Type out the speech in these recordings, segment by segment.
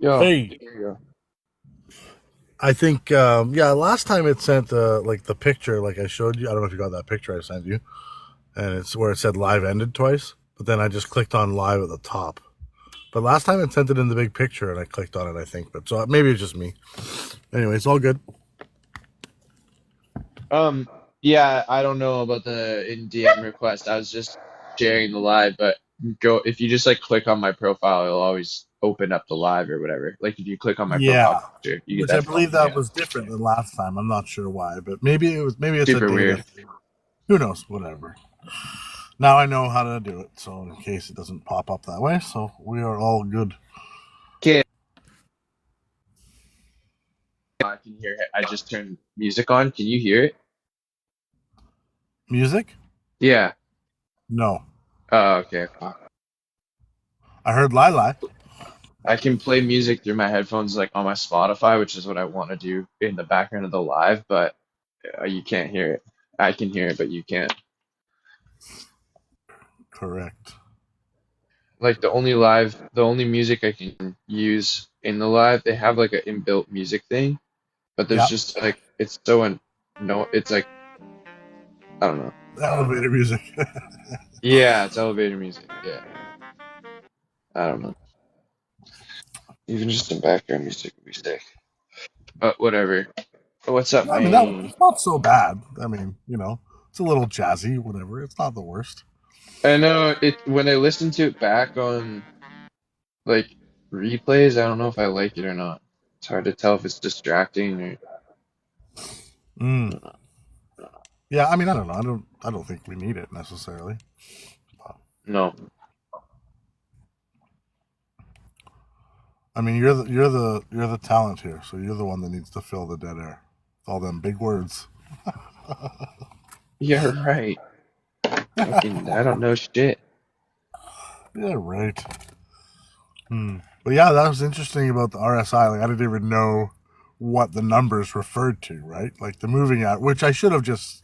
Yo, Hey, there you go. I think last time it sent like the picture like I showed you. I don't know if you got that picture I sent you, and it's where it said live ended twice. But then I just clicked on live at the top. But last time it sent it in the big picture, and I clicked on it. I think, but so maybe it's just me. Anyway, it's all good. Um, yeah, I don't know about the in DM request. I was just sharing the live, but go if you just like click on my profile, it'll always open up the live or whatever. Like if you click on my Yeah, profile picture, you get which I that phone. believe that Yeah, was different than last time. I'm not sure why, but maybe it's a super data weird. thing. Who knows? Whatever. Now I know how to do it, so in case it doesn't pop up that way, so we are all good. Okay, I can hear it. I just turned music on. Can you hear it? Music? Yeah. No, Oh, okay. Fuck. I heard Lila. I can play music through my headphones, like on my Spotify, which is what I want to do in the background of the live, but you can't hear it. I can hear it, but you can't. Correct. Like the only music I can use in the live, they have like an inbuilt music thing, but there's Yeah, just like it's so no, it's like I don't know. elevator music. Yeah, it's elevator music. Yeah, I don't know. Even just some background music would be sick. But whatever. What's up, I mean, that man? it's not so bad. I mean, it's a little jazzy, whatever. It's not the worst. I know it when I listen to it back on like replays, I don't know if I like it or not. It's hard to tell if it's distracting or Mm. Yeah, I mean, I don't know. I don't think we need it necessarily. no. I mean, you're the talent here, so you're the one that needs to fill the dead air. All them big words. You're right. Fucking, I don't know shit. Yeah, right. Hmm. But yeah, that was interesting about the RSI. Like, I didn't even know what the numbers referred to, right? Like the moving out, which I should have just,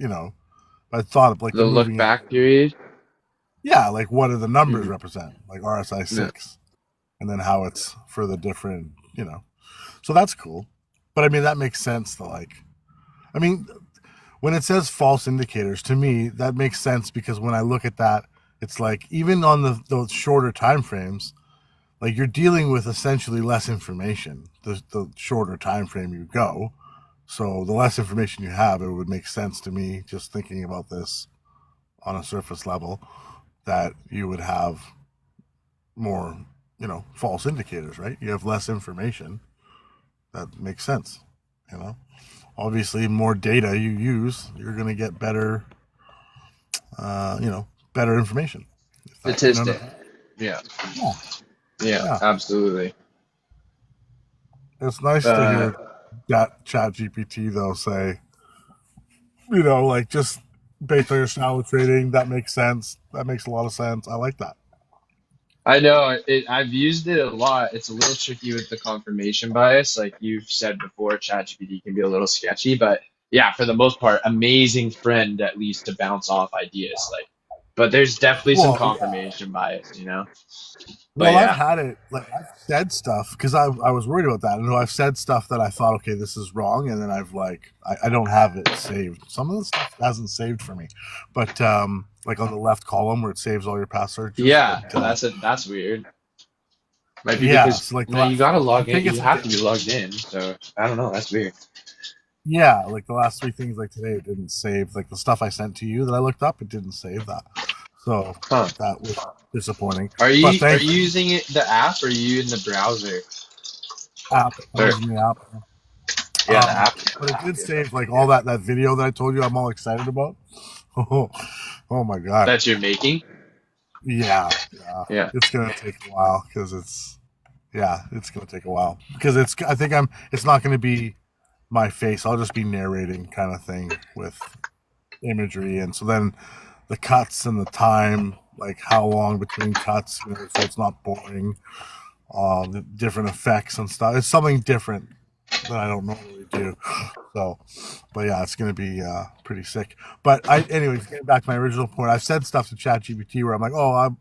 I thought of like the The look moving out. back period. Yeah, like what do the numbers Hmm. represent? Like RSI Yeah. 6, and then how it's for the different. So that's cool. But I mean, that makes sense to like, I mean, when it says false indicators, to me, that makes sense because when I look at that, it's like even on those shorter time frames, like you're dealing with essentially less information the shorter time frame you go. So the less information you have, it would make sense to me just thinking about this on a surface level that you would have more, false indicators, right? You have less information. That makes sense, you know. Obviously, more data you use, you're going to get better, better information. If that, Statistic. Yeah. yeah, Yeah. yeah. Absolutely. It's nice to Uh, hear Chat GPT though say, like just based on your style of trading, that makes sense. That makes a lot of sense. I like that. I know I've used it a lot. It's a little tricky with the confirmation bias. Like you've said before, ChatGPT can be a little sketchy, but yeah, for the most part, amazing friend at least to bounce off ideas. Like, but there's definitely some Well, yeah. confirmation bias, you know? But Well, I've yeah. had it. Like I've said stuff because I was worried about that, and I've said stuff that I thought, okay, this is wrong, and then I don't have it saved. Some of the stuff hasn't saved for me, but like on the left column where it saves all your past searches. Yeah, But that's weird. Might be yeah, because so like the no, you last, gotta I log in. think You it's have to be logged in. So I don't know. That's weird. yeah, like the last three things like today, it didn't save. Like the stuff I sent to you that I looked up, it didn't save that. So Huh? that was disappointing. Are But you thankfully, using it the app or are you in the browser? app. I'm Or using the app. yeah, the app. But it did save like all that video that I told you I'm all excited about. Oh, oh my god. That you're making. Yeah, yeah. Yeah. It's gonna take a while because it's gonna take a while because I think it's not gonna be my face. I'll just be narrating kind of thing with imagery, and so then the cuts and the time, like how long between cuts, so it's not boring. The different effects and stuff. It's something different that I don't normally do. So, but yeah, it's going to be pretty sick. But anyways, getting back to my original point, I've said stuff to ChatGPT where I'm like,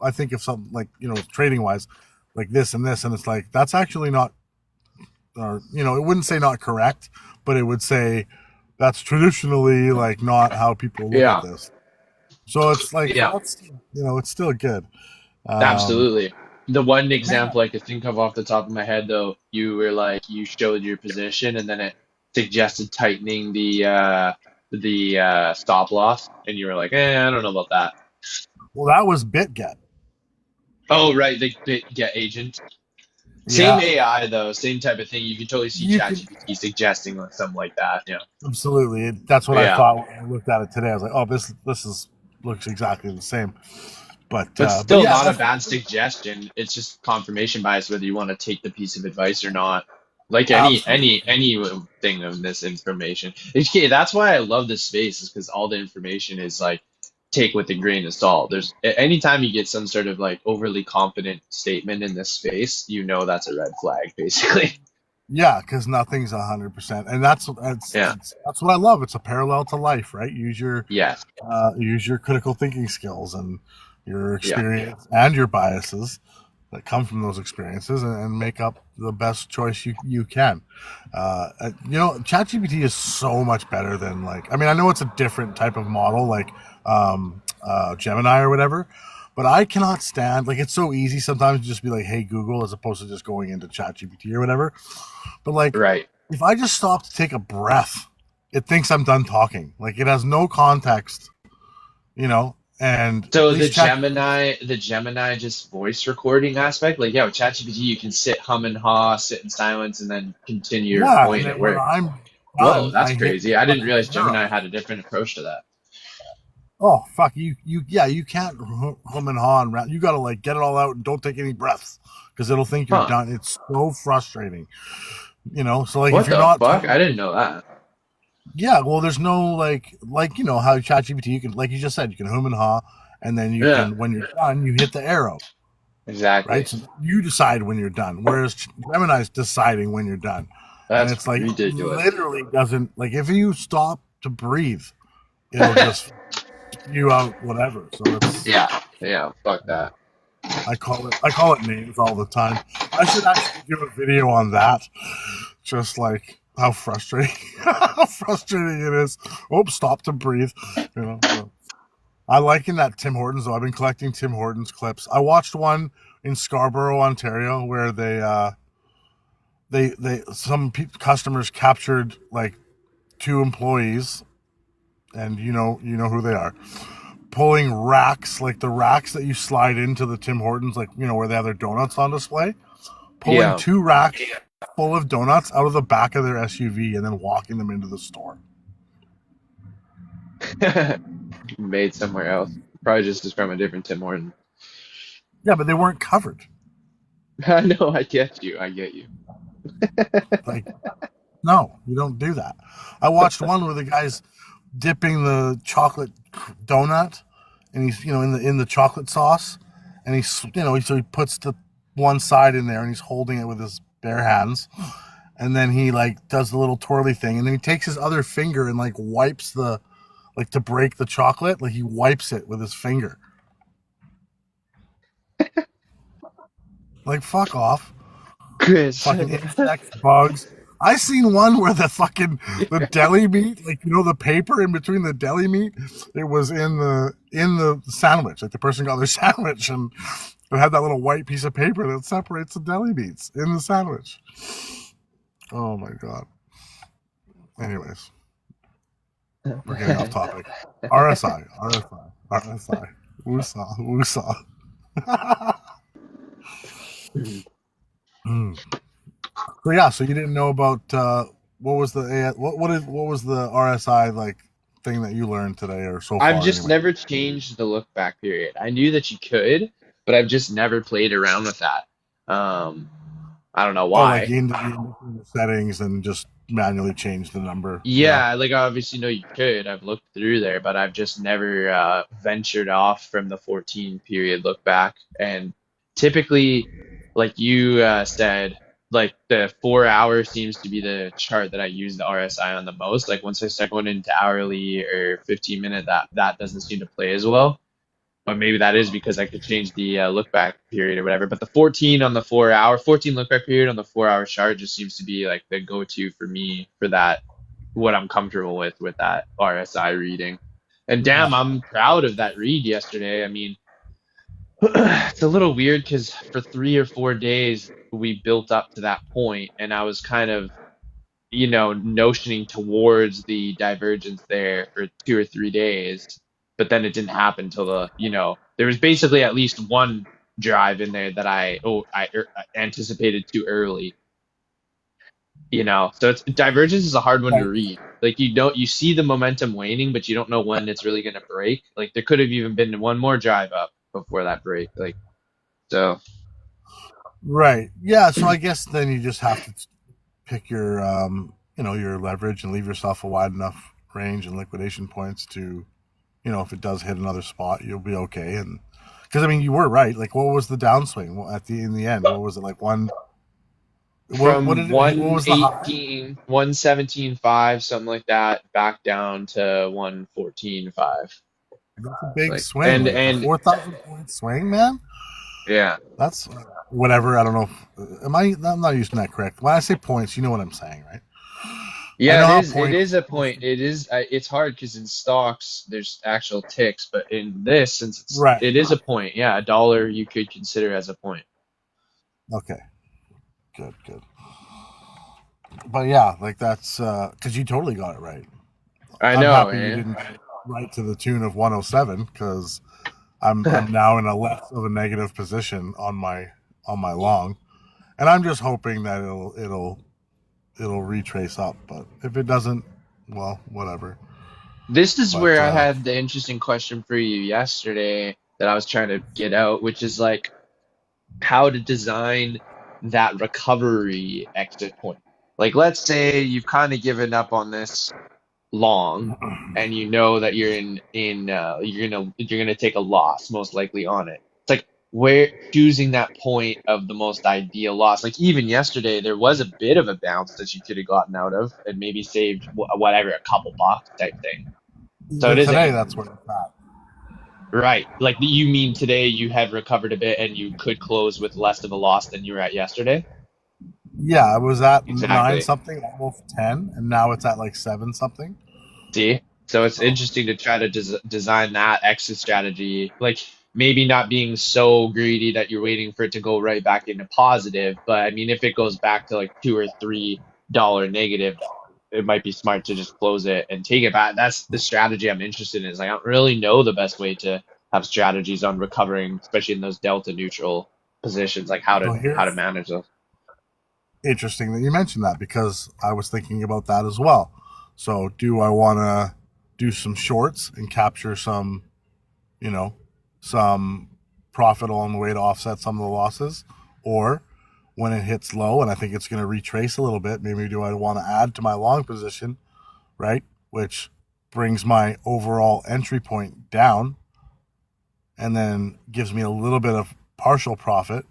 I think of something like trading wise, like this and this, and it's like that's actually not. or it wouldn't say not correct, but it would say that's traditionally like not how people look at Yeah. this. So it's like Yeah. that's it's still good. Um, Absolutely. The one man, example I could think of off the top of my head, though, you were like you showed your position, and then it suggested tightening the stop loss, and you were like, I don't know about that. well, that was BitGet. Oh, right, the get agent. Same Yeah, AI though, same type of thing. You can totally see you can ChatGPT suggesting like something like that. Yeah. absolutely. That's what I Yeah. thought when I looked at it today. I was like, oh, this is looks exactly the same. But But still yeah, not a that's bad suggestion. It's just confirmation bias whether you want to take the piece of advice or not. Like absolutely. any thing of this information. Okay, that's why I love this space is because all the information is like take with a grain of salt. There's anytime you get some sort of like overly confident statement in this space, you know that's a red flag, basically. Yeah, because nothing's 100%, and Yeah. that's what I love. It's a parallel to life, right? Yes. Use your critical thinking skills and your Yeah. experience and your biases that come from those experiences, and make up the best choice you can. ChatGPT is so much better than like. I mean, I know it's a different type of model, like Gemini or whatever, but I cannot stand like it's so easy sometimes to just be like, "Hey Google," as opposed to just going into ChatGPT or whatever. But like, Right. if I just stop to take a breath, it thinks I'm done talking. Like it has no context, and at So least Chat. The Gemini just voice recording aspect, like yeah, with ChatGPT you can sit hum and haw, sit in silence, and then continue your Yeah, and point at then when where. I'm Whoa, done, that's I hit crazy. I didn't fucking realize stop. Gemini had a different approach to that. Oh fuck you yeah, you can't hum and haw and round. You gotta like get it all out and don't take any breaths because it'll think you're Huh. done. It's so frustrating. So like if What you're the not fuck? talking, I didn't know that. yeah, well there's no like how ChatGPT you can, like you just said, you can hum and haw, and then you Yeah, can, when you're done, you hit the arrow, right? exactly. So you decide when you're done, whereas Gemini's deciding when you're done. And That's it's like ridiculous. literally doesn't, like if you stop to breathe, it'll just spew out whatever. So it's, Yeah, yeah, fuck that. I call it names all the time. I should actually do a video on that, just like how frustrating how frustrating it is. Oh, stop to breathe. So. I like in that Tim Hortons though. I've been collecting Tim Hortons clips. I watched one in Scarborough, Ontario, where they some customers captured like two employees, and you know who they are, pulling racks, like the racks that you slide into the Tim Hortons, like where they have their donuts on display, pulling Yeah. two racks full of donuts out of the back of their SUV and then walking them into the store. Made somewhere else. Probably just from a different Tim Horton. Yeah, but they weren't covered. I know, I get you. I get you. Like, no, you don't do that. I watched one where the guy's dipping the chocolate donut, and he's in the chocolate sauce, and so he puts the one side in there and he's holding it with his bare hands, and then he like does the little twirly thing, and then he takes his other finger and like wipes the, like, to break the chocolate, like he wipes it with his finger. Like, fuck off. Chris. Fucking insects, bugs. I seen one where the deli meat, like the paper in between the deli meat, it was in the sandwich. Like the person got their sandwich and it had that little white piece of paper that separates the deli meats in the sandwich. Oh my god. Anyways, we're getting off topic. RSI, RSI, RSI. Woosah, woosah. Mm. So yeah, so you didn't know about what was the what was the RSI like thing that you learned today, or so I've far just anyway? never changed the look back period. I knew that you could, but I've just never played around with that. Um, I don't know Oh, like why. in the settings and just manually change the number. Yeah. Yeah, like I obviously know you could. I've looked through there, but I've just never ventured off from the 14 period look back. And typically, like you said, like the 4 hour seems to be the chart that I use the RSI on the most. Like once I start going into hourly or 15 minute, that doesn't seem to play as well. But maybe that is because I could change the look back period or whatever. But the 14 on the 4 hour, 14 look back period on the 4 hour chart just seems to be like the go-to for me for that, what I'm comfortable with that RSI reading. And Yeah. damn, I'm proud of that read yesterday. I mean, it's a little weird because for 3 or 4 days we built up to that point, and I was kind of, notioning towards the divergence there for 2 or 3 days, but then it didn't happen till there was basically at least one drive in there that I anticipated too early. So it's divergence is a hard one to Right. read. Like you see the momentum waning, but you don't know when it's really gonna break. Like there could have even been one more drive up before that break. Like so. Right. Yeah. So I guess then you just have to pick your, your leverage and leave yourself a wide enough range and liquidation points to, if it does hit another spot, you'll be okay. And because I mean, you were right. Like, what was the downswing in the end? What was it like one? What From did it hit? What was the high? 118, 117.5, something like that, back down to 114.5. That's a big Like swing, and like a and 4,000 point swing, man. yeah. That's whatever. I don't know. Am I? I'm not using that correct. When I say points, you know what I'm saying, right? I Yeah, know it how is. It points. is a point. It's hard because in stocks there's actual ticks, but in this, since Right. it is a point. Yeah, a dollar you could consider as a point. Okay. Good. Good. But yeah, like that's because you totally got it right. I I'm know, happy you man. didn't write to the tune of 107 because I'm now in a less of a negative position on my long, and I'm just hoping that it'll retrace up. But if it doesn't, well, whatever. This is But where I had the interesting question for you yesterday that I was trying to get out, which is like how to design that recovery exit point. Like, let's say you've kind of given up on this long, and you know that you're gonna take a loss most likely on it. It's like where choosing that point of the most ideal loss. Like even yesterday, there was a bit of a bounce that you could have gotten out of and maybe saved whatever a couple bucks type thing. So it even is today, that's where it's at. right. Like you mean today you have recovered a bit and you could close with less of a loss than you were at yesterday? Yeah, I was at nine Exactly. something, almost 10, and now it's at like seven something. See? So it's So interesting to try to design that exit strategy. Like maybe not being so greedy that you're waiting for it to go right back into positive, but I mean if it goes back to like $2 or $3 negative, it might be smart to just close it and take it back. That's the strategy I'm interested in. Is I don't really know the best way to have strategies on recovering, especially in those delta neutral positions, like how so to here's manage those. interesting that you mentioned that because I was thinking about that as well. So do I want to do some shorts and capture some, you know, some profit along the way to offset some of the losses, or when it hits low and I think it's going to retrace a little bit, maybe do I want to add to my long position, right? Which brings my overall entry point down and then gives me a little bit of partial profit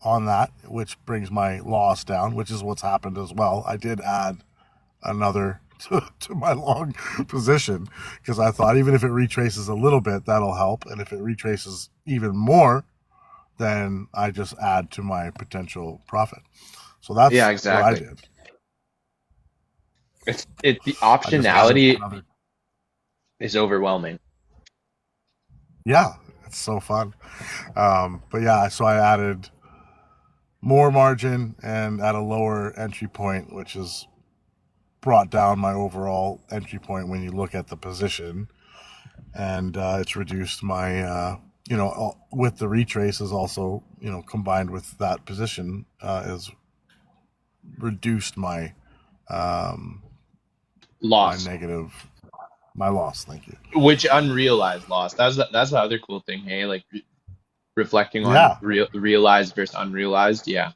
on that, which brings my loss down, which is what's happened as well. I did add another to my long position because I thought even if it retraces a little bit, that'll help. And if it retraces even more, then I just add to my potential profit. So Yeah, that's what I exactly. did. It's the I just added optionality another. is overwhelming. Yeah, it's so fun. But yeah, so I added more margin and at a lower entry point, which is brought down my overall entry point when you look at the position, and it's reduced my with the retraces also combined with that position is reduced um, my Loss, negative my loss. Thank you. which unrealized loss. That's the other cool thing. Hey, like reflecting on Yeah, realized versus unrealized. Yeah,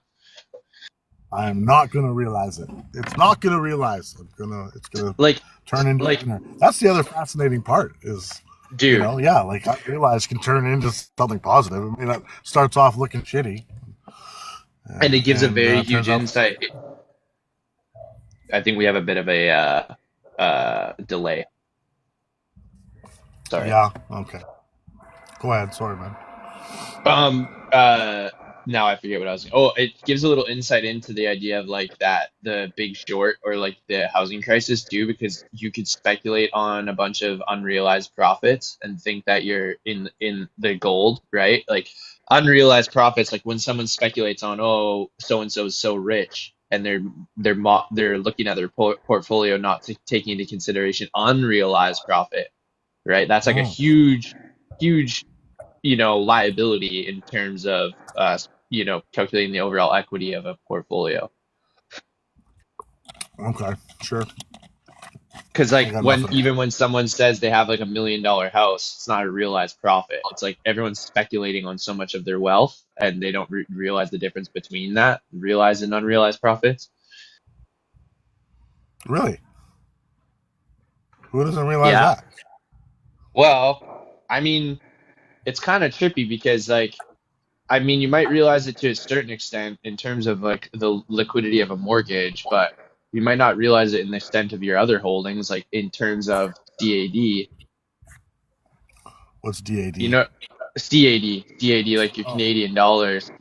I am not gonna realize it. It's not gonna realize. It's gonna like turn into like dinner. That's the other fascinating part is dude, yeah, like I realize can turn into something positive. I mean, it starts off looking shitty, and it gives a and very turns huge out insight. I think we have a bit of a delay. Sorry. yeah, okay. Go ahead. Sorry, man. Um, uh, Now I forget what I was. Oh, it gives a little insight into the idea of like that the Big Short or like the housing crisis too, because you could speculate on a bunch of unrealized profits and think that you're in the gold, right? Like unrealized profits, like when someone speculates on, oh, so and so is so rich, and they're looking at their portfolio, not taking into consideration unrealized profit, right? That's like a Mm, huge liability in terms of calculating the overall equity of a portfolio. okay, sure. Because I like got when nothing. even when someone says they have like $1 million house, it's not a realized profit. It's like everyone's speculating on so much of their wealth, and they don't realize the difference between that realized and unrealized profits. Really? Who doesn't realize Yeah. that? Well, I mean, it's kind of trippy because you might realize it to a certain extent in terms of like the liquidity of a mortgage, but you might not realize it in the extent of your other holdings, like in terms of CAD. What's You DAD? know, CAD, like your Canadian dollars,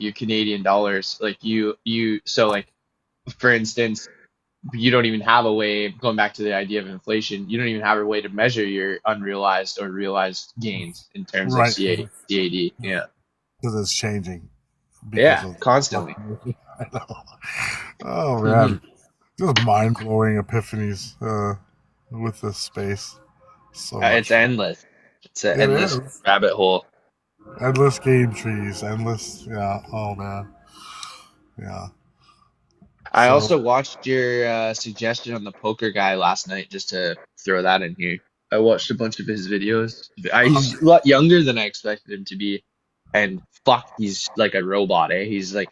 like so like for instance, you don't even have a way, going back to the idea of inflation, you don't even have a way to measure your unrealized or realized gains in terms of Right, CAD. Yeah. because it's changing because Yeah, of constantly. fluctuation. I know. Oh Hmm. man, just mind blowing epiphanies with this space. So It's much fun. endless. It's an It endless is rabbit hole. endless game trees, endless. Yeah. Oh man. Yeah. I So also watched your suggestion on the poker guy last night, just to throw that in here. I watched a bunch of his videos. He's a lot younger than I expected him to be, and fuck, he's like a robot, eh? He's like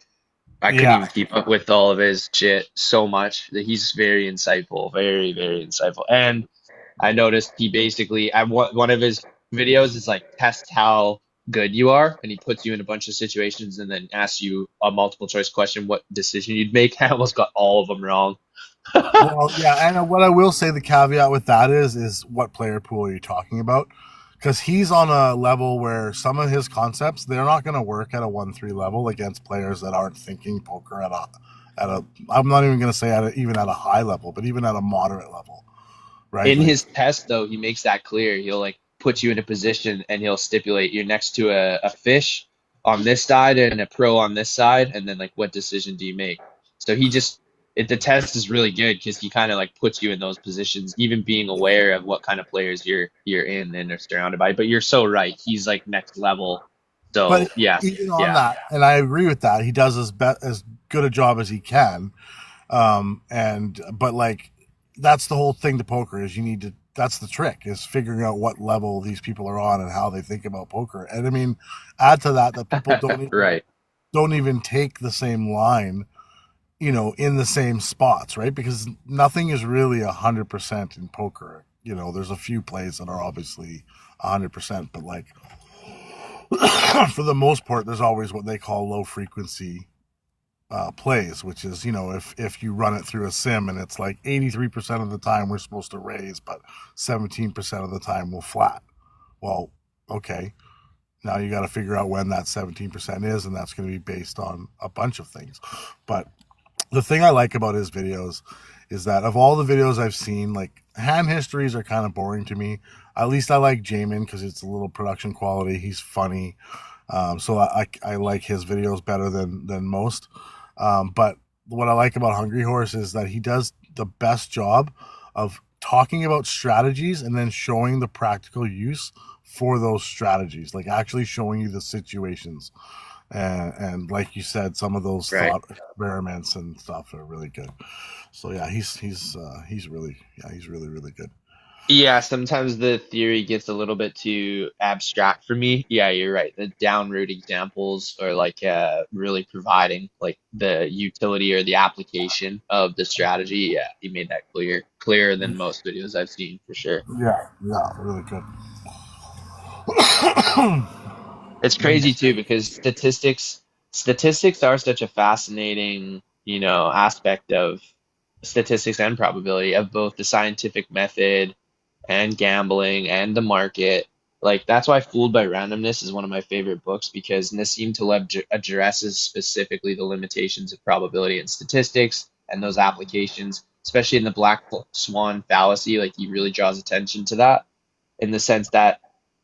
I couldn't yeah, even keep up with all of his shit so much. He's very insightful, very, very insightful. And I noticed he basically, one of his videos is like test how good you are, and he puts you in a bunch of situations and then asks you a multiple choice question, what decision you'd make. I almost got all of them wrong. well, yeah, and what I will say the caveat with that is what player pool are you talking about? Because he's on a level where some of his concepts they're not going to work at a 1-3 level against players that aren't thinking poker at a. I'm not even going to say even at a high level, but even at a moderate level, right? In Like, his test, though, he makes that clear. He'll like put you in a position and he'll stipulate you're next to a fish on this side and a pro on this side, and then like what decision do you make? So the test is really good because he kind of like puts you in those positions, even being aware of what kind of players you're in and are surrounded by. But you're so right. He's like next level. but So yes, even on yeah. that, and I agree with that, he does as good a job as he can. And but like that's the whole thing to poker is you need to that's the trick is figuring out what level these people are on and how they think about poker. And I mean, add to that people Right. don't even take the same line, in the same spots, right? Because nothing is really 100% in poker. There's a few plays that are obviously 100%, but like for the most part, there's always what they call low frequency plays, which is if you run it through a sim and it's like 83% of the time we're supposed to raise, but 17% of the time we'll flat. Well, okay, now you got to figure out when that 17% is, and that's going to be based on a bunch of things. But the thing I like about his videos is that of all the videos I've seen, like hand histories are kind of boring to me. At least I like Jamin because it's a little production quality. He's funny, so I like his videos better than most. But what I like about Hungry Horse is that he does the best job of talking about strategies and then showing the practical use for those strategies, like actually showing you the situations. And like you said, some of those Right. thought experiments and stuff are really good. So yeah, he's really really good. Yeah, sometimes the theory gets a little bit too abstract for me. Yeah, you're right. The down route examples are like really providing like the utility or the application of the strategy. Yeah, you made that clearer than most videos I've seen for sure. Yeah, yeah, really good. It's crazy too because statistics are such a fascinating, aspect of statistics and probability of both the scientific method and gambling and the market. Like that's why Fooled by Randomness is one of my favorite books because Nassim Taleb addresses specifically the limitations of probability and statistics and those applications, especially in the black swan fallacy. Like he really draws attention to that in the sense that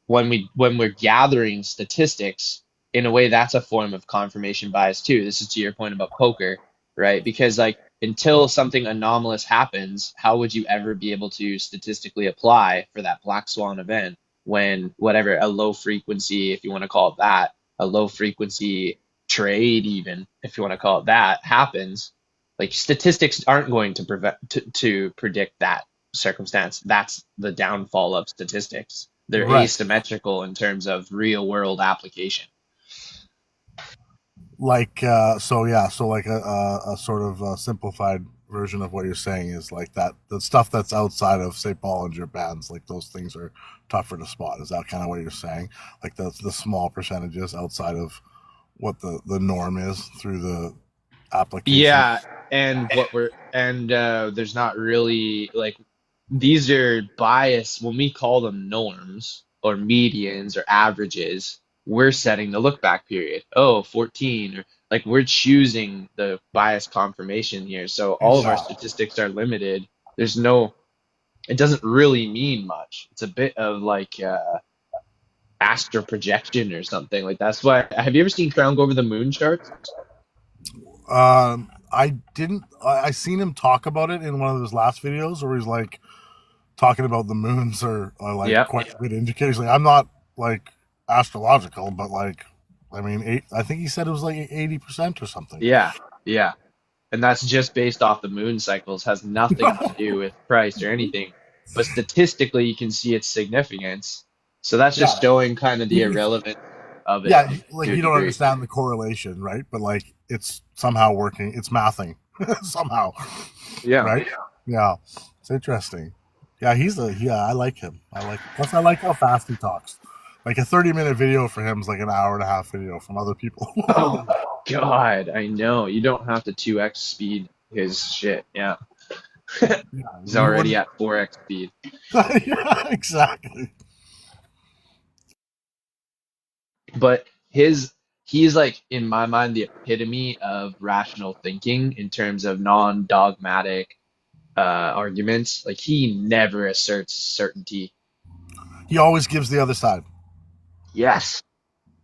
when we're gathering statistics, in a way that's a form of confirmation bias too. This is to your point about poker, right? Because like until something anomalous happens, how would you ever be able to statistically apply for that black swan event when whatever a low frequency, if you want to call it that, a low frequency trade, even if you want to call it that, happens? Like statistics aren't going to to predict that circumstance. That's the downfall of statistics. They're Right. asymmetrical in terms of real world application. Like so yeah, so like a sort of simplified version of what you're saying is like that the stuff that's outside of say Bollinger Bands, like those things are tougher to spot. Is that kind of what you're saying? Like the small percentages outside of what the norm is through the application. Yeah, and there's not really like these are bias when we call them norms or medians or averages, we're setting the look back period. Oh, 14 or like we're choosing the bias confirmation here. So all of our Exactly. statistics are limited. There's no it doesn't really mean much. It's a bit of like astral projection or something. Like that's why have you ever seen Crown go over the moon charts? I didn't. I seen him talk about it in one of his last videos, where he's like talking about the moons are like Yep. quite good indicators. Like I'm not like astrological, but like I mean, I think he said it was like 80% or something. Yeah. Yeah. And that's just based off the moon cycles, has nothing to do with price or anything. But statistically, you can see its significance. So that's Yeah, just showing kind of the he, irrelevance of it yeah. Like to a you don't degree. understand the correlation, right? But like it's somehow working. It's mathing somehow, Yeah. right? Yeah, it's interesting. Yeah, yeah. I like him. I like. Plus, I like how fast he talks. Like a 30-minute video for him is like an hour and a half video from other people. Oh my God, I know. You don't have to 2x speed his shit. Yeah. Yeah, He's you already wouldn't. at 4x speed. Yeah, exactly. But he's like in my mind the epitome of rational thinking in terms of non-dogmatic arguments. Like he never asserts certainty. He always gives the other side. Yes,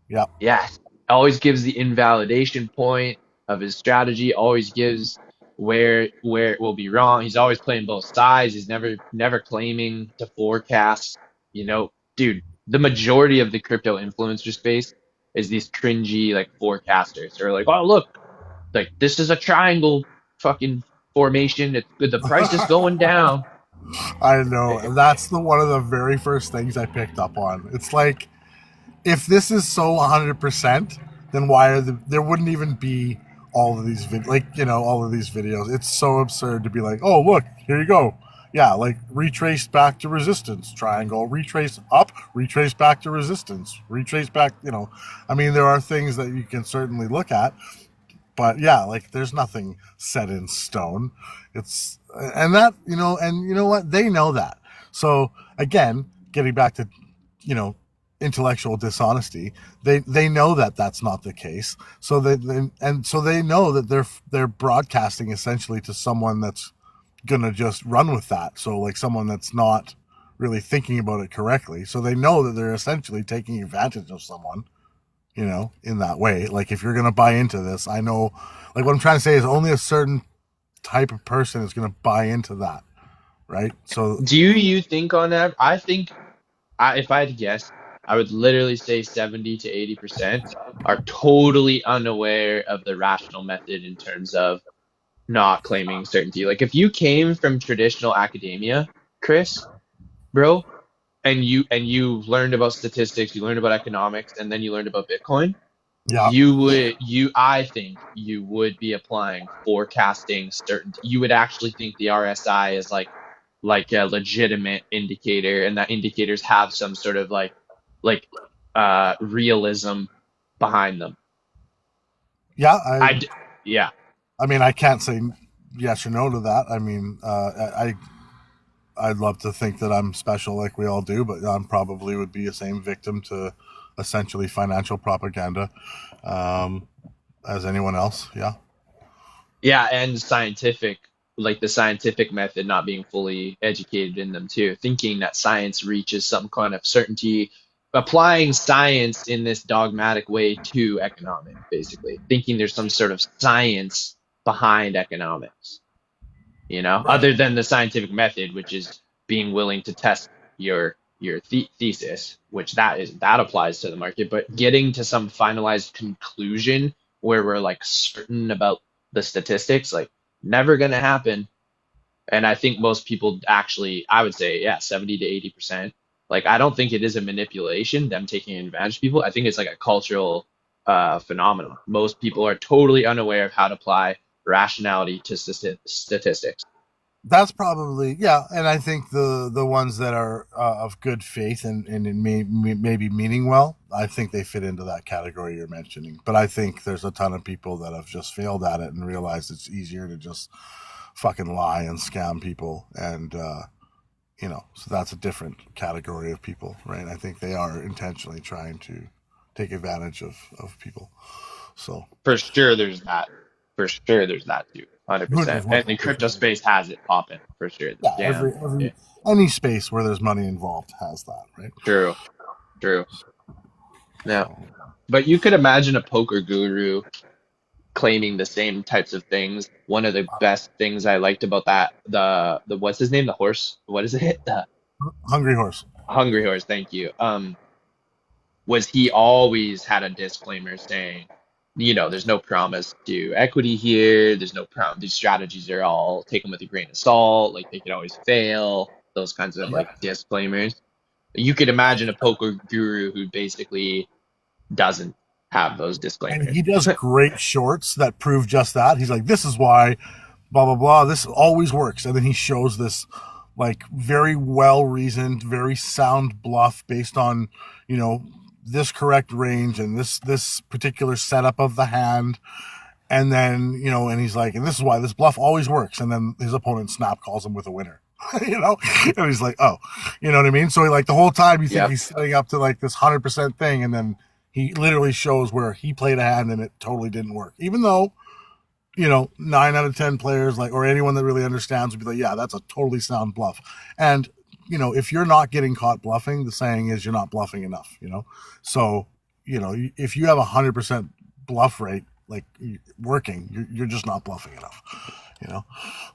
Yeah, yes. Always gives the invalidation point of his strategy. Always gives where it will be wrong. He's always playing both sides. He's never claiming to forecast. Dude, the majority of the crypto influencer space is these cringy like forecasters. They're like, oh look, like this is a triangle fucking formation. It's good. The price is going down. I know. Eh, And that's the one of the very first things I picked up on. It's like if this is so 100%, then why there wouldn't even be all of these all of these videos. It's so absurd to be like, "Oh, look, here you go." Yeah, like retrace back to resistance triangle, retrace up, retrace back to resistance, retrace back, I mean there are things that you can certainly look at, but yeah, like there's nothing set in stone. It's and that, and you know what? They know that. So again, getting back to, you know, intellectual dishonesty, they know that that's not the case. So so they know that they're broadcasting essentially to someone that's gonna just run with that. So like someone that's not really thinking about it correctly. So they know that they're essentially taking advantage of someone, in that way. Like if you're gonna buy into this, I know, like what I'm trying to say is only a certain type of person is gonna buy into that, right? So Do you think on that? I think if I had to guess, I would literally say 70 to 80% are totally unaware of the rational method in terms of not claiming certainty. Like if you came from traditional academia, Chris, bro, and you learned about statistics, you learned about economics, and then you learned about Bitcoin, yeah, I think you would be applying forecasting certainty. You would actually think the RSI is like a legitimate indicator, and that indicators have some sort of like realism behind them. yeah, Yeah. I mean I can't say yes or no to that. I mean, I'd love to think that I'm special like we all do, but I'm probably would be the same victim to essentially financial propaganda um, as anyone else. Yeah. Yeah, and scientific, like the scientific method not being fully educated in them too, thinking that science reaches some kind of certainty, applying science in this dogmatic way to economics, basically, thinking there's some sort of science behind economics, Right. other than the scientific method, which is being willing to test your thesis, which that applies to the market, but getting to some finalized conclusion where we're like certain about the statistics, like never gonna happen. And I think most people actually, I would say, yeah, 70 to 80%. Like I don't think it is a manipulation, them taking advantage of people. I think it's like a cultural phenomenon. Most people are totally unaware of how to apply rationality to statistics. That's probably, yeah, and I think the ones that are of good faith and it maybe meaning well, I think they fit into that category you're mentioning. But I think there's a ton of people that have just failed at it and realized it's easier to just fucking lie and scam people, and so that's a different category of people, right? I think they are intentionally trying to take advantage of people. So For sure, there's that. For sure, there's that too. who 100%. knows what And the the truth crypto is? space has it popping for sure. Yeah, Damn. Yeah. every any space where there's money involved has that, right? True. True. Yeah. So But you could imagine a poker guru claiming the same types of things. One of the best things I liked about that, the what's his name? The horse. What is it? The hungry horse. Hungry Horse. Thank you. Was he always had a disclaimer saying, there's no promise to equity here. There's no prom. These strategies are all taken with a grain of salt. Like they could always fail. Those kinds of Yeah. like disclaimers. You could imagine a poker guru who basically doesn't have those And disclaimers. he does great shorts that prove just that. He's like, this is why, blah blah blah. This always works, and then he shows this like very well reasoned, very sound bluff based on you know this correct range and this particular setup of the hand, and then and he's like, and this is why this bluff always works, and then his opponent snap calls him with a winner. And he's like, oh, you know what I mean? So like the whole time you think Yep. he's setting up to like this 100% thing, and then he literally shows where he played a hand and it totally didn't work. Even though, 9 out of 10 players, like, or anyone that really understands would be like, yeah, that's a totally sound bluff. And, if you're not getting caught bluffing, the saying is you're not bluffing enough. So, if you have 100% bluff rate, like working, you're just not bluffing enough, you know?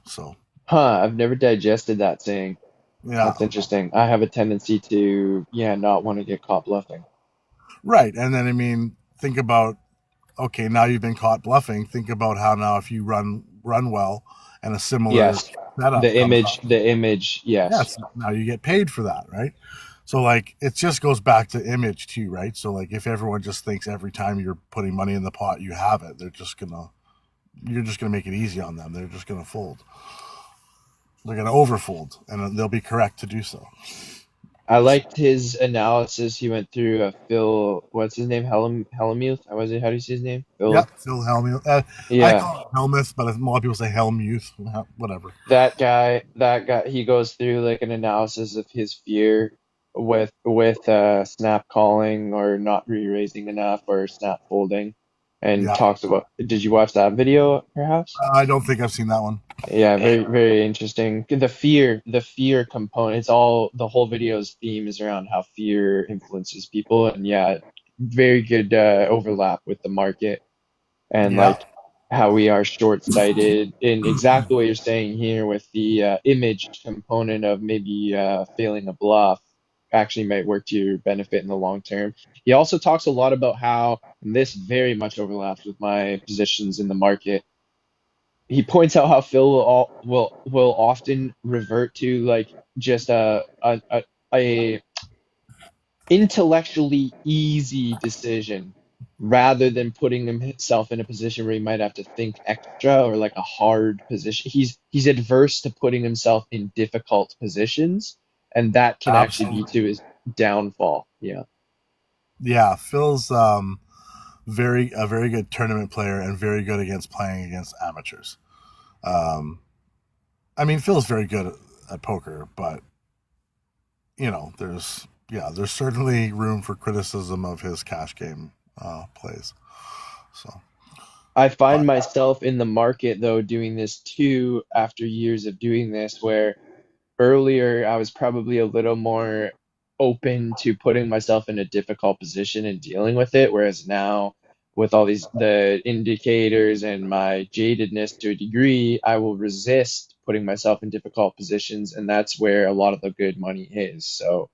So, Huh, I've never digested that saying. yeah. That's interesting. I have a tendency to, yeah, not want to get caught bluffing. Right. And then, I mean, think about, okay, now you've been caught bluffing. Think about how now if you run well and a similar Yes. setup The comes image, up, the image, yes. yes, now you get paid for that, right? So like it just goes back to image too, right? So like if everyone just thinks every time you're putting money in the pot you have it, you're just gonna make it easy on them. They're just gonna fold. They're gonna overfold, and they'll be correct to do so. I liked his analysis. He went through Phil, what's his name? Hellmuth? Was it? How do you say his name? Phil? Yep, Phil Hellmuth. I Yeah. call it Helmuth, but a lot of people say Helmuth. Whatever. That guy, he goes through like an analysis of his fear with snap calling or not re-raising enough or snap folding, and Yeah, talks about. Did you watch that video, perhaps? I don't think I've seen that one. Yeah, very, very interesting. The fear component, the whole video's theme is around how fear influences people, and yeah, very good overlap with the market and Yeah, like how we are short-sighted in exactly what you're saying here with the image component of maybe failing a bluff actually might work to your benefit in the long term. He also talks a lot about how, and this very much overlaps with my positions in the market. He points out how Phil will often revert to like just a intellectually easy decision rather than putting himself in a position where he might have to think extra or like a hard position. He's adverse to putting himself in difficult positions, and that can actually be absolutely. to his downfall. Yeah. Yeah, Phil's a very good tournament player and very good against playing against amateurs. Um, I mean, Phil's very good. at poker, but there's certainly room for criticism of his cash game plays. So, I find but myself in the market though doing this too after years of doing this, where earlier I was probably a little more open to putting myself in a difficult position and dealing with it, whereas now with all these the indicators and my jadedness to a degree, I will resist putting myself in difficult positions, and that's where a lot of the good money is. So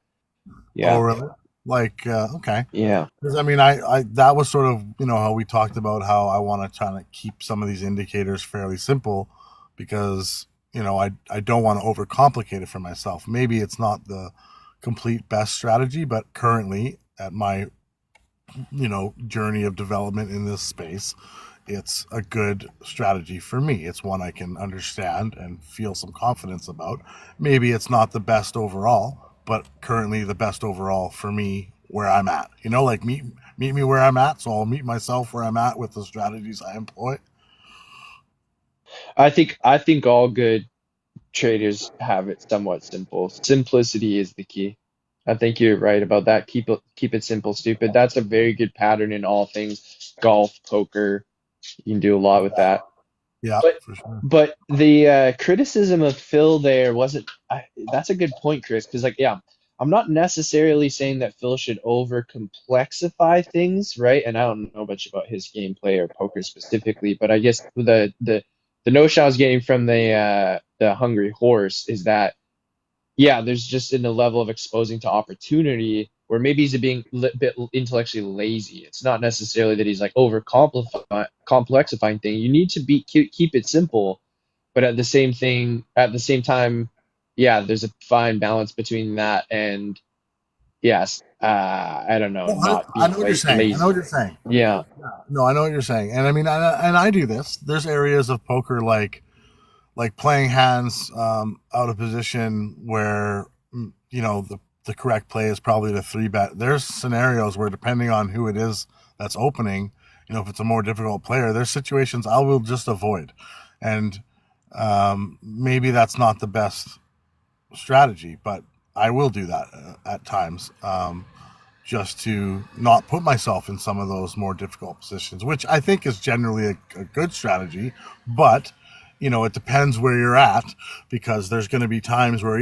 oh yeah, really? Like okay. yeah. Because I mean, I that was sort of how we talked about how I want to try to keep some of these indicators fairly simple, because I don't want to overcomplicate it for myself. Maybe it's not the complete best strategy, but currently at my journey of development in this space, it's a good strategy for me. It's one I can understand and feel some confidence about. Maybe it's not the best overall, but currently the best overall for me where I'm at. Like meet me where I'm at, so I'll meet myself where I'm at with the strategies I employ. I think all good traders have it somewhat simple. Simplicity is the key. I think you're right about that. Keep it simple, stupid. That's a very good pattern in all things. Golf, poker, you can do a lot with that. Yeah, But for sure. but the criticism of Phil there wasn't. That's a good point, Chris. Because like, yeah, I'm not necessarily saying that Phil should over complexify things, right? And I don't know much about his gameplay or poker specifically, but I guess the notion I was getting from the Hungry Horse is that yeah, there's just in the level of exposing to opportunity where maybe he's being a bit intellectually lazy. It's not necessarily that he's like over complexifying thing. You need to keep it simple, but at the same time, yeah, there's a fine balance between that and yes, I don't know, Well, not I being know what you're saying. I know what lazy. you're saying. Yeah, No, I know what you're saying, and I mean, and I do this. There's areas of poker like playing hands out of position where the correct play is probably the three bet. There's scenarios where depending on who it is that's opening, if it's a more difficult player, there's situations I will just avoid, and maybe that's not the best strategy, but I will do that at times. Just to not put myself in some of those more difficult positions, which I think is generally a good strategy. But it depends where you're at, because there's going to be times where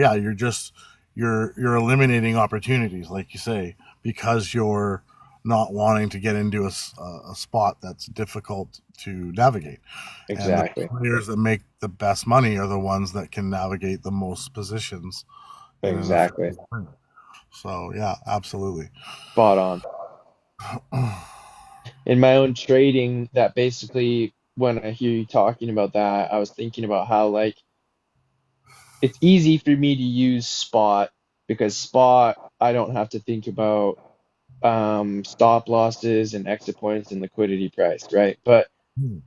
you're eliminating opportunities, like you say, because you're not wanting to get into a spot that's difficult to navigate. And the exactly, players that make the best money are the ones that can navigate the most positions in an exactly, effective way. So yeah, absolutely. spot on. In my own trading, that basically when I hear you talking about that, I was thinking about how like it's easy for me to use spot because spot I don't have to think about stop losses and exit points and liquidity price, right? But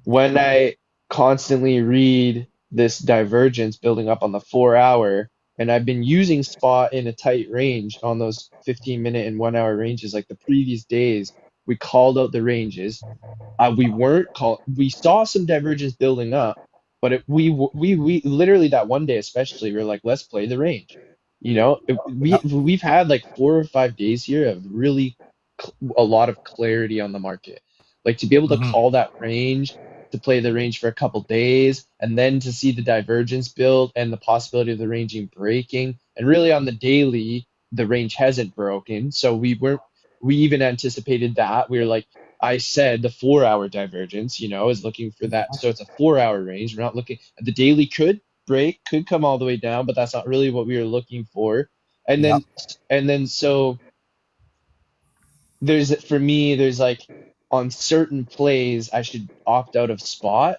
when I constantly read this divergence building up on the 4 hour, and I've been using spot in a tight range on those 15-minute and 1 hour ranges like the previous days, we called out the ranges. We weren't call we saw some divergence building up, but we literally that one day especially we were like, let's play the range. Yep. We've had like 4 or 5 days here of really a lot of clarity on the market. Like to be able to Hmm. call that range, to play the range for a couple days, and then to see the divergence build and the possibility of the ranging breaking. And really on the daily, the range hasn't broken. So we even anticipated that. We were like, I said the 4 hour divergence, is looking for that. So it's a 4 hour range. We're not looking the daily could break, could come all the way down, but that's not really what we were looking for. And Yep. then so for me, there's like on certain plays, I should opt out of spot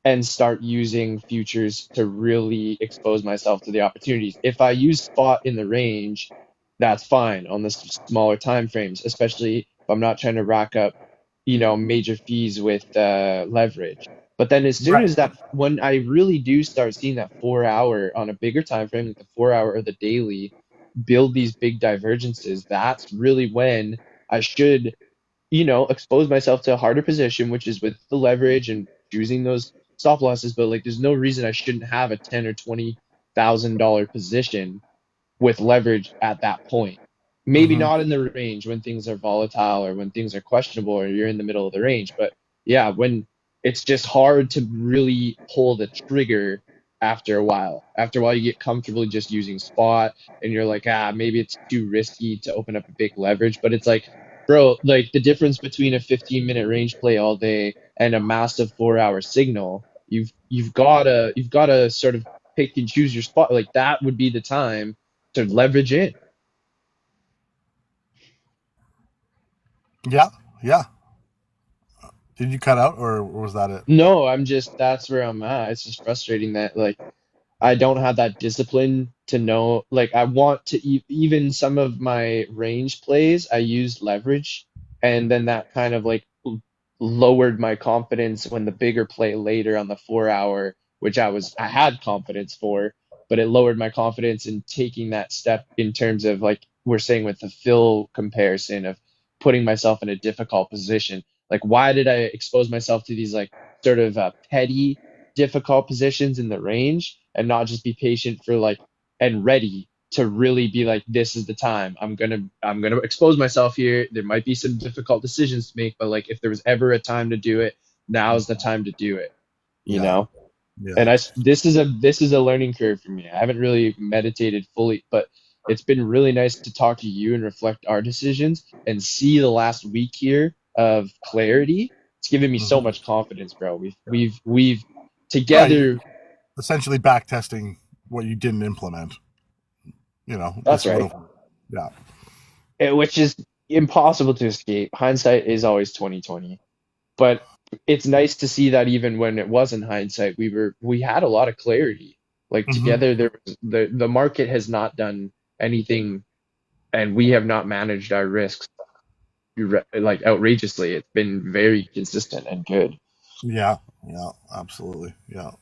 and start using futures to really expose myself to the opportunities. If I use spot in the range, that's fine on the smaller time frames, especially if I'm not trying to rack up, major fees with leverage. But then as soon Right. as that, when I really do start seeing that 4 hour on a bigger time frame, like the 4 hour or the daily, build these big divergences, that's really when I should expose myself to a harder position, which is with the leverage and choosing those stop losses. But like, there's no reason I shouldn't have a 10 or 20 $100,000 position with leverage at that point. Maybe Hmm. not in the range when things are volatile or when things are questionable or you're in the middle of the range, but yeah, when it's just hard to really pull the trigger after a while. After a while, you get comfortable just using spot and you're like, maybe it's too risky to open up a big leverage. But it's like, bro, like the difference between a 15-minute range play all day and a massive 4-hour signal, you've gotta sort of pick and choose your spot. Like that would be the time to leverage in. Yeah, yeah. Did you cut out, or was that it? No, that's where I'm at. It's just frustrating that like I don't have that discipline to know. Like I want to even some of my range plays, I used leverage, and then that kind of like lowered my confidence when the bigger play later on the 4 hour, which I had confidence for, but it lowered my confidence in taking that step in terms of like we're saying with the Phil comparison of putting myself in a difficult position. Like why did I expose myself to these like sort of petty difficult positions in the range and not just be patient for like and ready to really be like this is the time I'm gonna expose myself here. There might be some difficult decisions to make, but like if there was ever a time to do it, now's the time to do it, you Yeah, know. yeah. And this is a learning curve for me. I haven't really meditated fully, but it's been really nice to talk to you and reflect our decisions and see the last week here of clarity. It's given me so Hmm. much confidence, bro. We've Right, you're together. essentially back testing what you didn't implement. That's This would right. have. Yeah. Which is impossible to escape. Hindsight is always 2020. But it's nice to see that even when it was in hindsight, we had a lot of clarity. Like Hmm. together, the market has not done anything, and we have not managed our risks like outrageously. It's been very consistent and good. Yeah, yeah, absolutely. Yeah.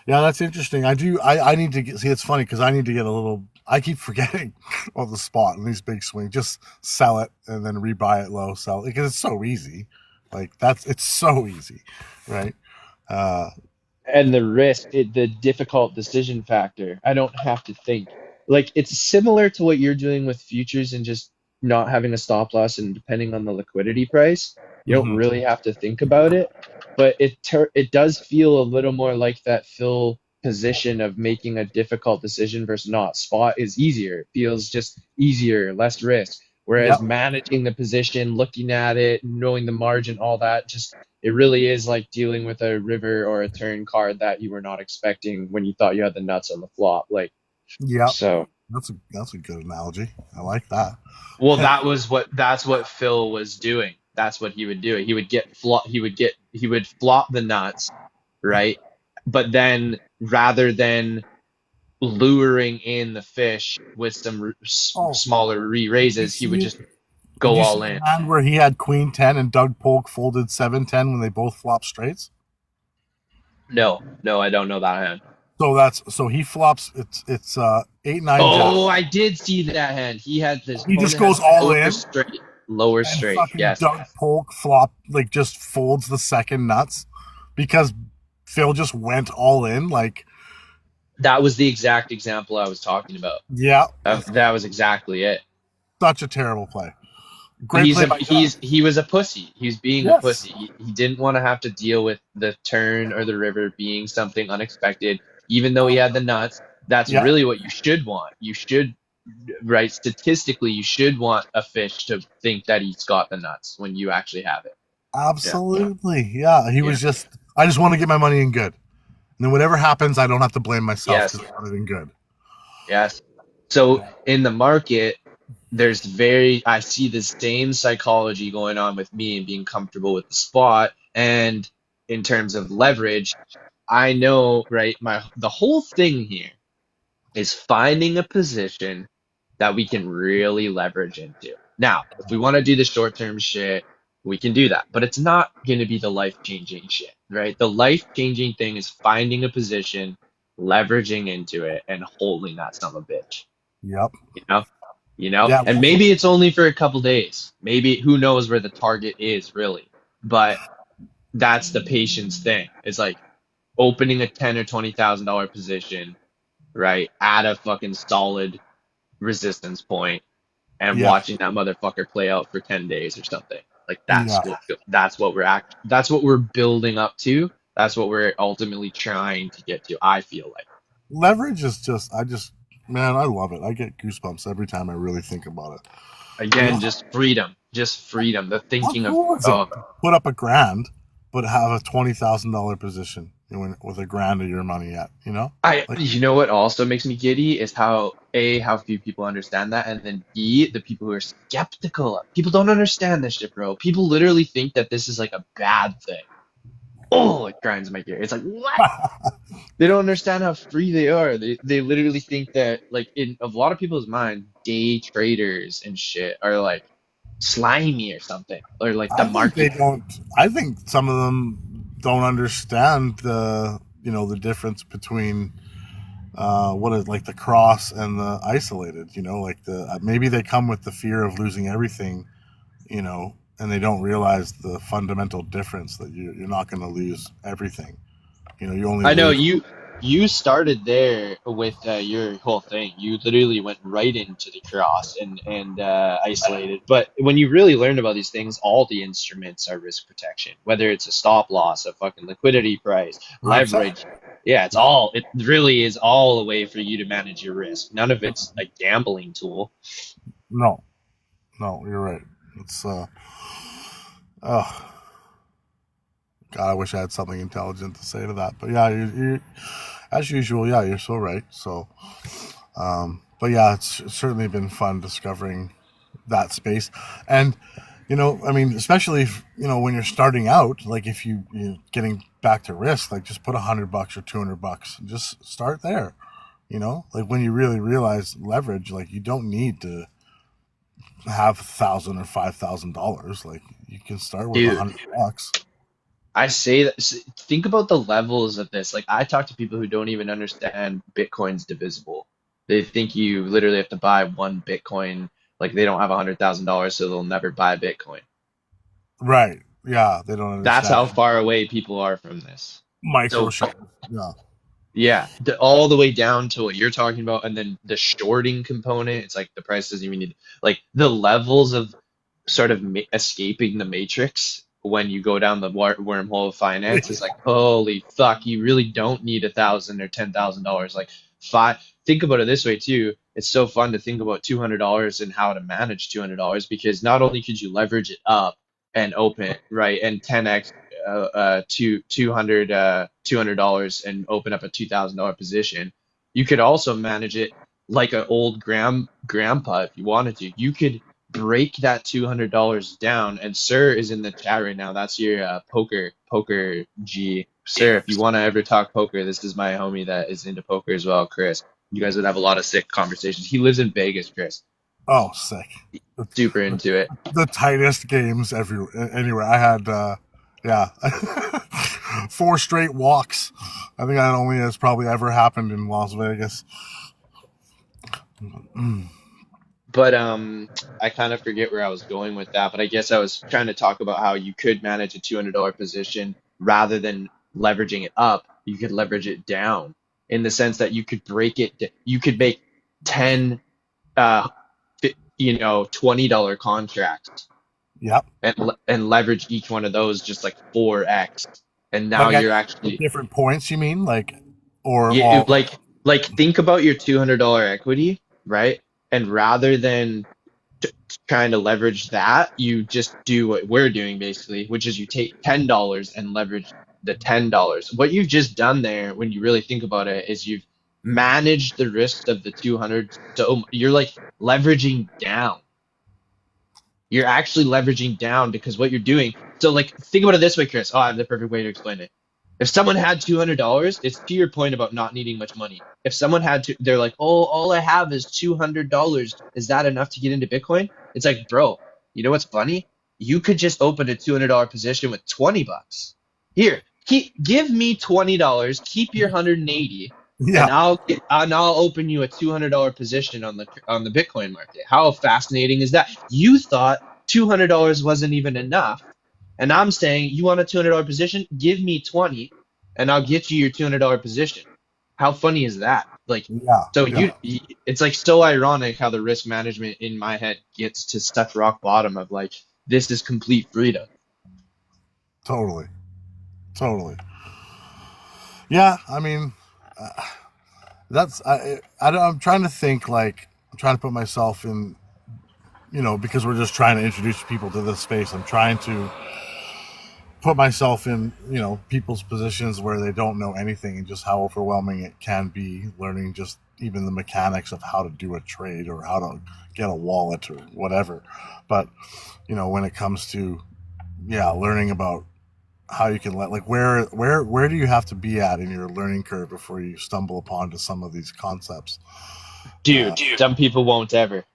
Yeah, that's interesting. I need to get, see, it's funny because I need to get a little, I keep forgetting on the spot in these big swings. Just sell it and then rebuy it low, sell it because it's so easy. It's so easy, right? Uh, And the risk, the difficult decision factor. I don't have to think. Like it's similar to what you're doing with futures and just not having a stop loss and depending on the liquidity price, you don't mhm. really have to think about it. But it does feel a little more like that fill position of making a difficult decision versus not. Spot is easier. It feels just easier, less risk. Whereas Yep, managing the position, looking at it, knowing the margin, all that, just it really is like dealing with a river or a turn card that you were not expecting when you thought you had the nuts on the flop. Like, yep. so, That's a good analogy. I like that. well, that's what Phil was doing. That's what he would do. He would flop the nuts, right? But then rather than luring in the fish with some Oh, smaller did you re-raises, he would see? just Did go you see all the in. hand where he had Queen 10 and Doug Polk folded 7-10 when they both flopped straights? No, no, I don't know that hand. So he flops. It's 8-9 jack. Oh, I did see that hand. His He just opponent had goes all lower in, straight, lower and straight. fucking Yes, Doug Polk just folds the second nuts because Phil just went all in. Like, that was the exact example I was talking about. yeah, That was exactly it. such a terrible play. Great He's play a by Doug. he was a pussy. He was being a Yes. pussy. He didn't want to have to deal with the turn or the river being something unexpected, even though he had the nuts. That's Yeah. really what you should want. You should, right? Statistically, you should want a fish to think that he's got the nuts when you actually have it. Yeah. Absolutely. Yeah. He Yeah. was just. I just want to get my money in good, and then whatever happens, I don't have to blame myself Yes. because I got it in good. Yes. So in the market, I see the same psychology going on with me and being comfortable with the spot. And in terms of leverage, I know, right, the whole thing here is finding a position that we can really leverage into. Now, if we want to do the short-term shit, we can do that, but it's not going to be the life-changing shit, right? The life-changing thing is finding a position, leveraging into it, and holding that son of a bitch. Yep. You know, Yeah. and maybe it's only for a couple days. Maybe who knows where the target is really, but that's the patience thing. It's like opening a 10 or $20,000 position, right, at a fucking solid resistance point and Yeah, watching that motherfucker play out for 10 days or something. Like yeah. that's what we're building up to. That's what we're ultimately trying to get to, I feel like. Leverage is just, man, I love it. I get goosebumps every time I really think about it. You know, Again, just freedom. Just freedom. The how thinking of cool is it oh, to put up a grand, but have a $20,000 position, with a grand of your money at, like, you know what also makes me giddy is how A, how few people understand that, and then B, the people who are skeptical. People don't understand this shit, bro. People literally think that this is like a bad thing. Oh, it grinds my gear. It's like, what? They don't understand how free they are. They literally think that like in a lot of people's mind, day traders and shit are like slimy or something. Or like the I think they market. don't. I think some of them don't understand the difference between what is like the cross and the isolated. Like maybe they come with the fear of losing everything, and they don't realize the fundamental difference that you're not going to lose everything. You only I know lose. you started there with your whole thing. You literally went right into the cross and isolated. But when you really learn about these things, all the instruments are risk protection. Whether it's a stop loss, a fucking liquidity price, 100%. leverage. Yeah, it really is all a way for you to manage your risk. None of it's a gambling tool. No, no, you're right. It's oh God, I wish I had something intelligent to say to that. But yeah, you as usual. Yeah, you're so right. So, but yeah, it's certainly been fun discovering that space. And I mean, especially if, when you're starting out, like if you getting back to risk, like just put $100 or $200, and just start there. Like when you really realize leverage, like you don't need to have $1,000 or $5,000. Like you can start with Dude, $100. I say that think about the levels of this. Like I talk to people who don't even understand Bitcoin's divisible. They think you literally have to buy one Bitcoin. Like they don't have $100,000, so they'll never buy Bitcoin. Right? Yeah, they don't That's how understand far away people are from this. micro So shit. Yeah, yeah, all the way down to what you're talking about, and then the shorting component. It's like the price doesn't even need like the levels of sort of escaping the matrix when you go down the wormhole of finance is like holy fuck, you really don't need $1,000 or $10,000. Like five, think about it this way too. It's so fun to think about $200 and how to manage $200 because not only could you leverage it up and open right and 10x to 200 $200 and open up a $2,000 position, you could also manage it like an old grandpa if you wanted to. You could break that $200 down. And Sir is in the chat right now. That's your poker G. Sir, if you want to ever talk poker, this is my homie that is into poker as well, Chris. You guys would have a lot of sick conversations. He lives in Vegas, Chris. Oh, sick. Super The, into it. the tightest games anywhere. I had, yeah, 4 straight walks. I think that only has probably ever happened in Las Vegas. Mm. But I kind of forget where I was going with that. But I guess I was trying to talk about how you could manage a $200 position rather than leveraging it up. You could leverage it down in the sense that you could break it. You could make 10, uh, $20 contracts Yep. and leverage each one of those just like 4x. And now Like you're at actually different points, you mean? Like, or you all. like think about your $200 equity, right? And rather than trying to leverage that, you just do what we're doing basically, which is you take $10 and leverage the $10. What you've just done there, when you really think about it, is you've managed the risk of the 200. So you're like leveraging down. You're actually leveraging down because what you're doing. So like think about it this way, Chris. Oh, I have the perfect way to explain it. If someone had $200, it's to your point about not needing much money. If someone had to, they're like, oh, all I have is $200. Is that enough to get into Bitcoin? It's like, bro, you know what's funny? You could just open a $200 position with $20. Here, give me $20, keep your 180, Yeah. and I'll open you a $200 position on the Bitcoin market. How fascinating is that? You thought $200 wasn't even enough. And I'm saying, you want a $200 position? Give me 20, and I'll get you your $200 position. How funny is that? Like, Yeah, so yeah, it's like so ironic how the risk management in my head gets to such rock bottom of like, this is complete freedom. totally, totally. Yeah, I mean, uh, that's I'm trying to think like I'm trying to put myself in, because we're just trying to introduce people to this space. I'm trying to put myself in, people's positions where they don't know anything and just how overwhelming it can be learning just even the mechanics of how to do a trade or how to get a wallet or whatever. But, when it comes to, yeah, learning about how you can let, like, where do you have to be at in your learning curve before you stumble upon to some of these concepts? Dude, some people won't ever.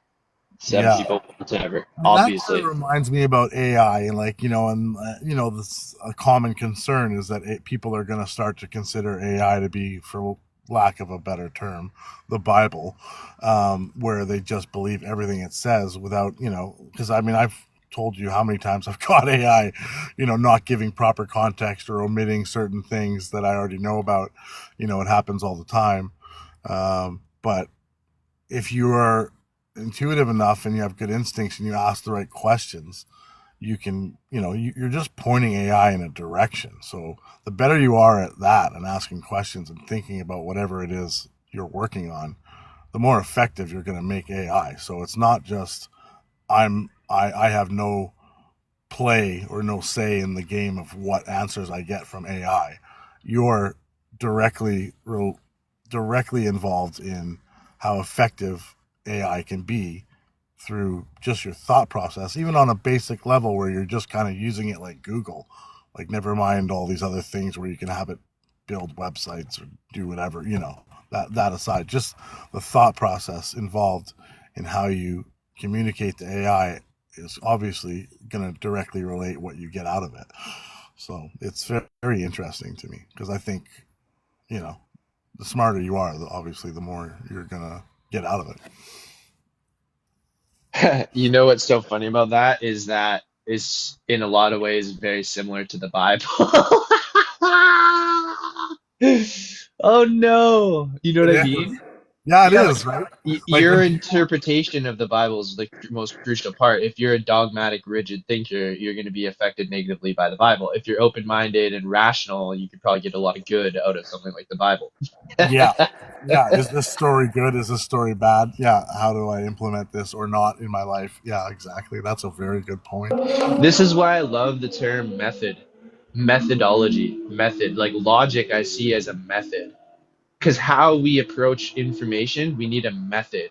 Some Yeah. people won't ever, And that kind of obviously. reminds me about AI, and like, and this a common concern is that people are going to start to consider AI to be, for lack of a better term, the Bible, where they just believe everything it says without, because I mean, I've told you how many times I've caught AI, not giving proper context or omitting certain things that I already know about. It happens all the time. But if you are intuitive enough and you have good instincts and you ask the right questions, you can, you're just pointing AI in a direction. So the better you are at that and asking questions and thinking about whatever it is you're working on, the more effective you're going to make AI. So it's not just I have no play or no say in the game of what answers I get from AI. You're directly directly involved in how effective AI can be through just your thought process, even on a basic level where you're just kind of using it like Google. Like, never mind all these other things where you can have it build websites or do whatever, that aside, just the thought process involved in how you communicate to AI is obviously going to directly relate what you get out of it. So it's very interesting to me because I think, you know, the smarter you are, obviously, the more you're going to get out of it. You know what's so funny about that is that is in a lot of ways very similar to the Bible. Oh no. You know what It I is. mean? Yeah, it Yeah, like is, right? Like your when interpretation of the Bible is the most crucial part. If you're a dogmatic, rigid thinker, you're going to be affected negatively by the Bible. If you're open-minded and rational, you could probably get a lot of good out of something like the Bible. yeah. Yeah, is this story good? Is this story bad? Yeah, how do I implement this or not in my life? Yeah, exactly. That's a very good point. This is why I love the term method, methodology, method. Like logic, I see as a method. Because how we approach information, we need a method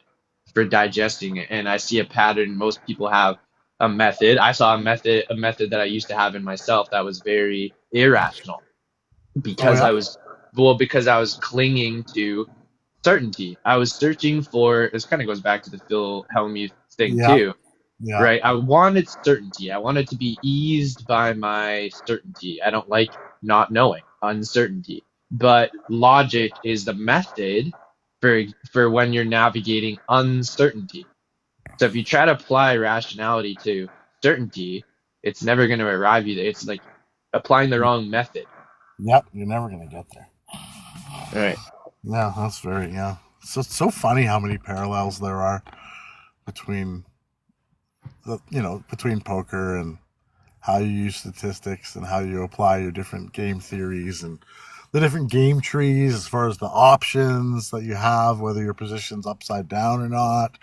for digesting it. And I see a pattern. Most people have a method. I saw a method that I used to have in myself that was very irrational Oh because yeah, because I was clinging to certainty. I was searching for, this kind of goes back to the Phil Hellmuth thing yeah, too, yeah, right? I wanted certainty. I wanted to be eased by my certainty. I don't like not knowing, uncertainty. But logic is the method for when you're navigating uncertainty. So if you try to apply rationality to certainty, it's never going to arrive you there. It's like applying the wrong method. yep. You're never gonna get there. All right. Yeah, that's very yeah. So it's so funny how many parallels there are between between poker and how you use statistics and how you apply your different game theories and the different game trees as far as the options that you have, whether your position's upside down or not.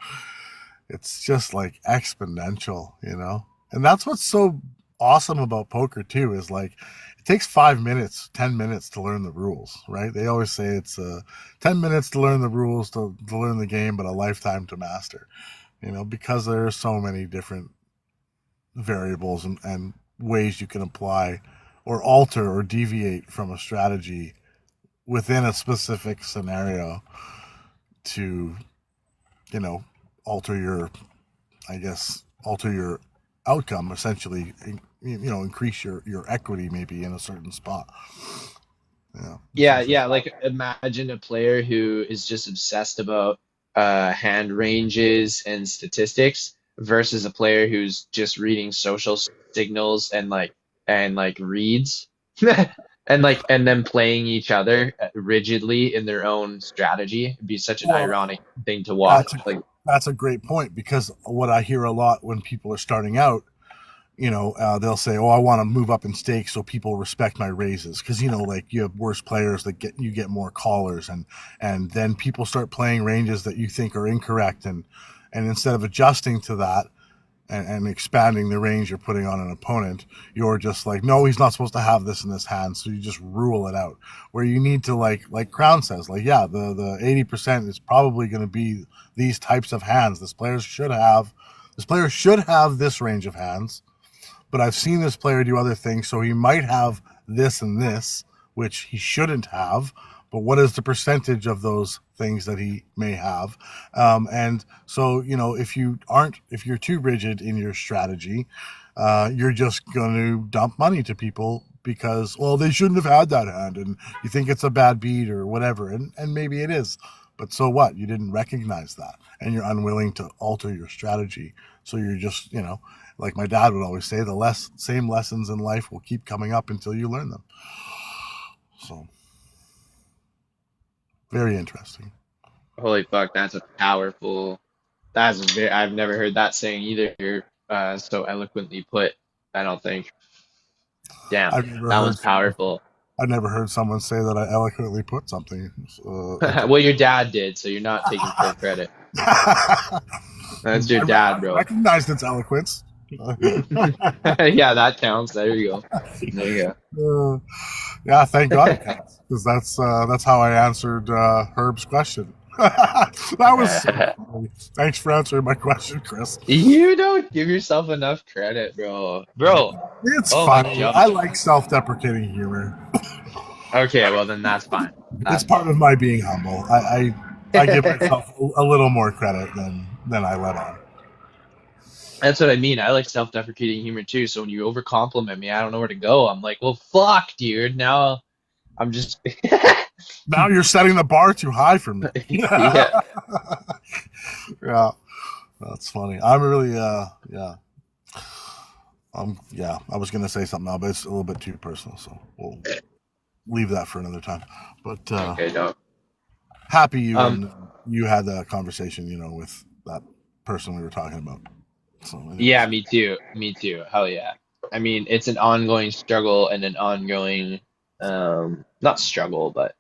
It's just like exponential. And that's what's so awesome about poker too is like it takes 5 minutes, 10 minutes to learn the rules, right? They always say it's 10 minutes to learn the rules to learn the game, but a lifetime to master. Because there are so many different variables and ways you can apply or alter or deviate from a strategy within a specific scenario to, you know, alter your, I guess, alter your outcome, essentially, increase your equity maybe in a certain spot. Yeah, it's Yeah, interesting. yeah. Like imagine a player who is just obsessed about hand ranges and statistics versus a player who's just reading social signals and like reads. and then playing each other rigidly in their own strategy. It'd be such an Well, ironic thing to that's watch. a, Like, that's a great point because what I hear a lot when people are starting out, they'll say, "Oh, I want to move up in stakes so people respect my raises," because like you have worse players that get more callers, and then people start playing ranges that you think are incorrect, and instead of adjusting to that and expanding the range you're putting on an opponent, you're just like, no, he's not supposed to have this in this hand, so you just rule it out. Where you need to like Crown says, like, yeah, the 80% is probably going to be these types of hands. This player should have this range of hands, but I've seen this player do other things, so he might have this and this, which he shouldn't have. But what is the percentage of those things that he may have? And so, if you're too rigid in your strategy, you're just going to dump money to people because, well, they shouldn't have had that hand, and you think it's a bad beat or whatever, and maybe it is. But so what? You didn't recognize that, and you're unwilling to alter your strategy. So you're just, like my dad would always say, the same lessons in life will keep coming up until you learn them. So very interesting. holy fuck, that's a powerful. I've never heard that saying either. So eloquently put. I don't think. Damn, I've never that heard one's someone, powerful. I've never heard someone say that I eloquently put something. Well, your dad did, so you're not taking full credit. I That's your dad, bro. recognized its eloquence. Yeah, that counts. There you go. There you Yeah, thank God it counts because that's how I answered Herb's question. That was so go. funny. Thanks for answering my question, Chris. You don't give yourself enough credit, bro. Bro, It's oh my funny. I god. like self-deprecating humor. Okay, well then that's fine. It's That's part fine. of my being humble. I give myself a little more credit than I let on. That's what I mean. I like self-deprecating humor too. So when you overcompliment me, I don't know where to go. I'm like, well, fuck, dude. Now I'm just, Now you're setting the bar too high for me. yeah. Yeah, that's funny. I'm really yeah. Yeah. I was gonna say something now, but it's a little bit too personal, so we'll leave that for another time. But Okay, dog. happy Um, you had that conversation, with that person we were talking about. So, yeah, anyways, me too. Me too. Hell yeah. I mean, it's an ongoing struggle and an ongoing, not struggle, but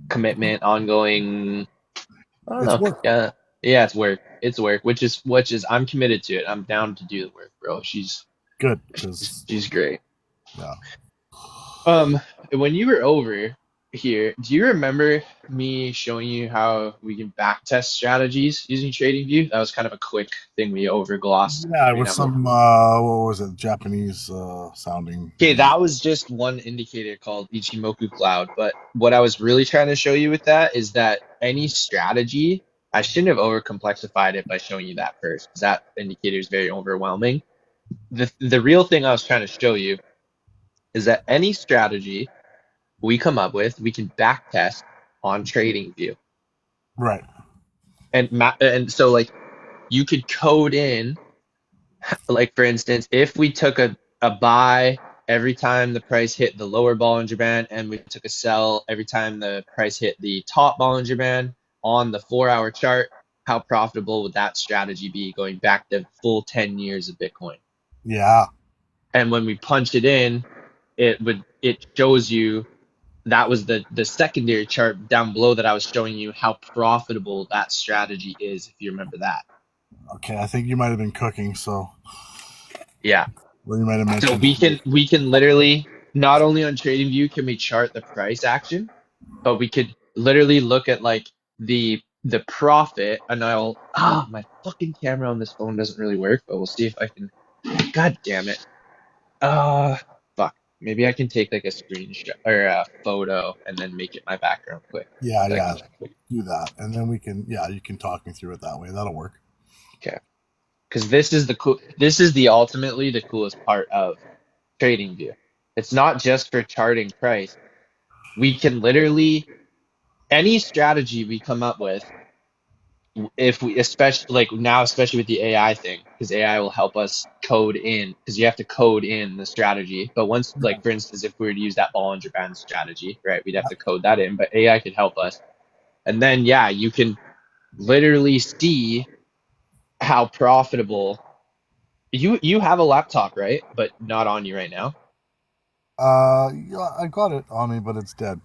commitment, ongoing. I don't it's know. work. Yeah, yeah, it's work. It's work, which is I'm committed to it. I'm down to do the work, bro. She's Good she's, because she's great. yeah, Um, when you were over here, do you remember me showing you how we can backtest strategies using TradingView? That was kind of a quick thing we overglossed. yeah. It Maybe was not more. some what was it, Japanese sounding Okay, name. that was just one indicator called Ichimoku Cloud. But what I was really trying to show you with that is that any strategy, I shouldn't have overcomplexified it by showing you that first, because that indicator is very overwhelming. The real thing I was trying to show you is that any strategy we come up with, we can backtest on TradingView. Right. And so like you could code in, like for instance, if we took a buy every time the price hit the lower Bollinger Band, and we took a sell every time the price hit the top Bollinger Band on the 4-hour chart, how profitable would that strategy be going back the full 10 years of Bitcoin? Yeah. And when we punch it in, it shows you that was the secondary chart down below that I was showing you how profitable that strategy is, if you remember that. Okay. I think you might have been cooking, so Yeah. or you might have So mentioned. we can literally, not only on TradingView can we chart the price action, but we could literally look at like the profit, and my fucking camera on this phone doesn't really work, but we'll see if I can. God damn it. Fuck. Maybe I can take like a screenshot or a photo and then make it my background quick. Yeah, Like, yeah. Do that, and then you can talk me through it that way. That'll work. okay. Because this is the ultimately the coolest part of TradingView. It's not just for charting price. We can literally, any strategy we come up with, if we, especially like now, especially with the AI thing, because AI will help us code in, because you have to code in the strategy. But once, like for instance, if we were to use that Bollinger Band strategy, right, we'd have to code that in, but AI could help us. And then yeah, you can literally see how profitable you have a laptop, right? But not on you right now. Yeah, I got it on me, but it's dead.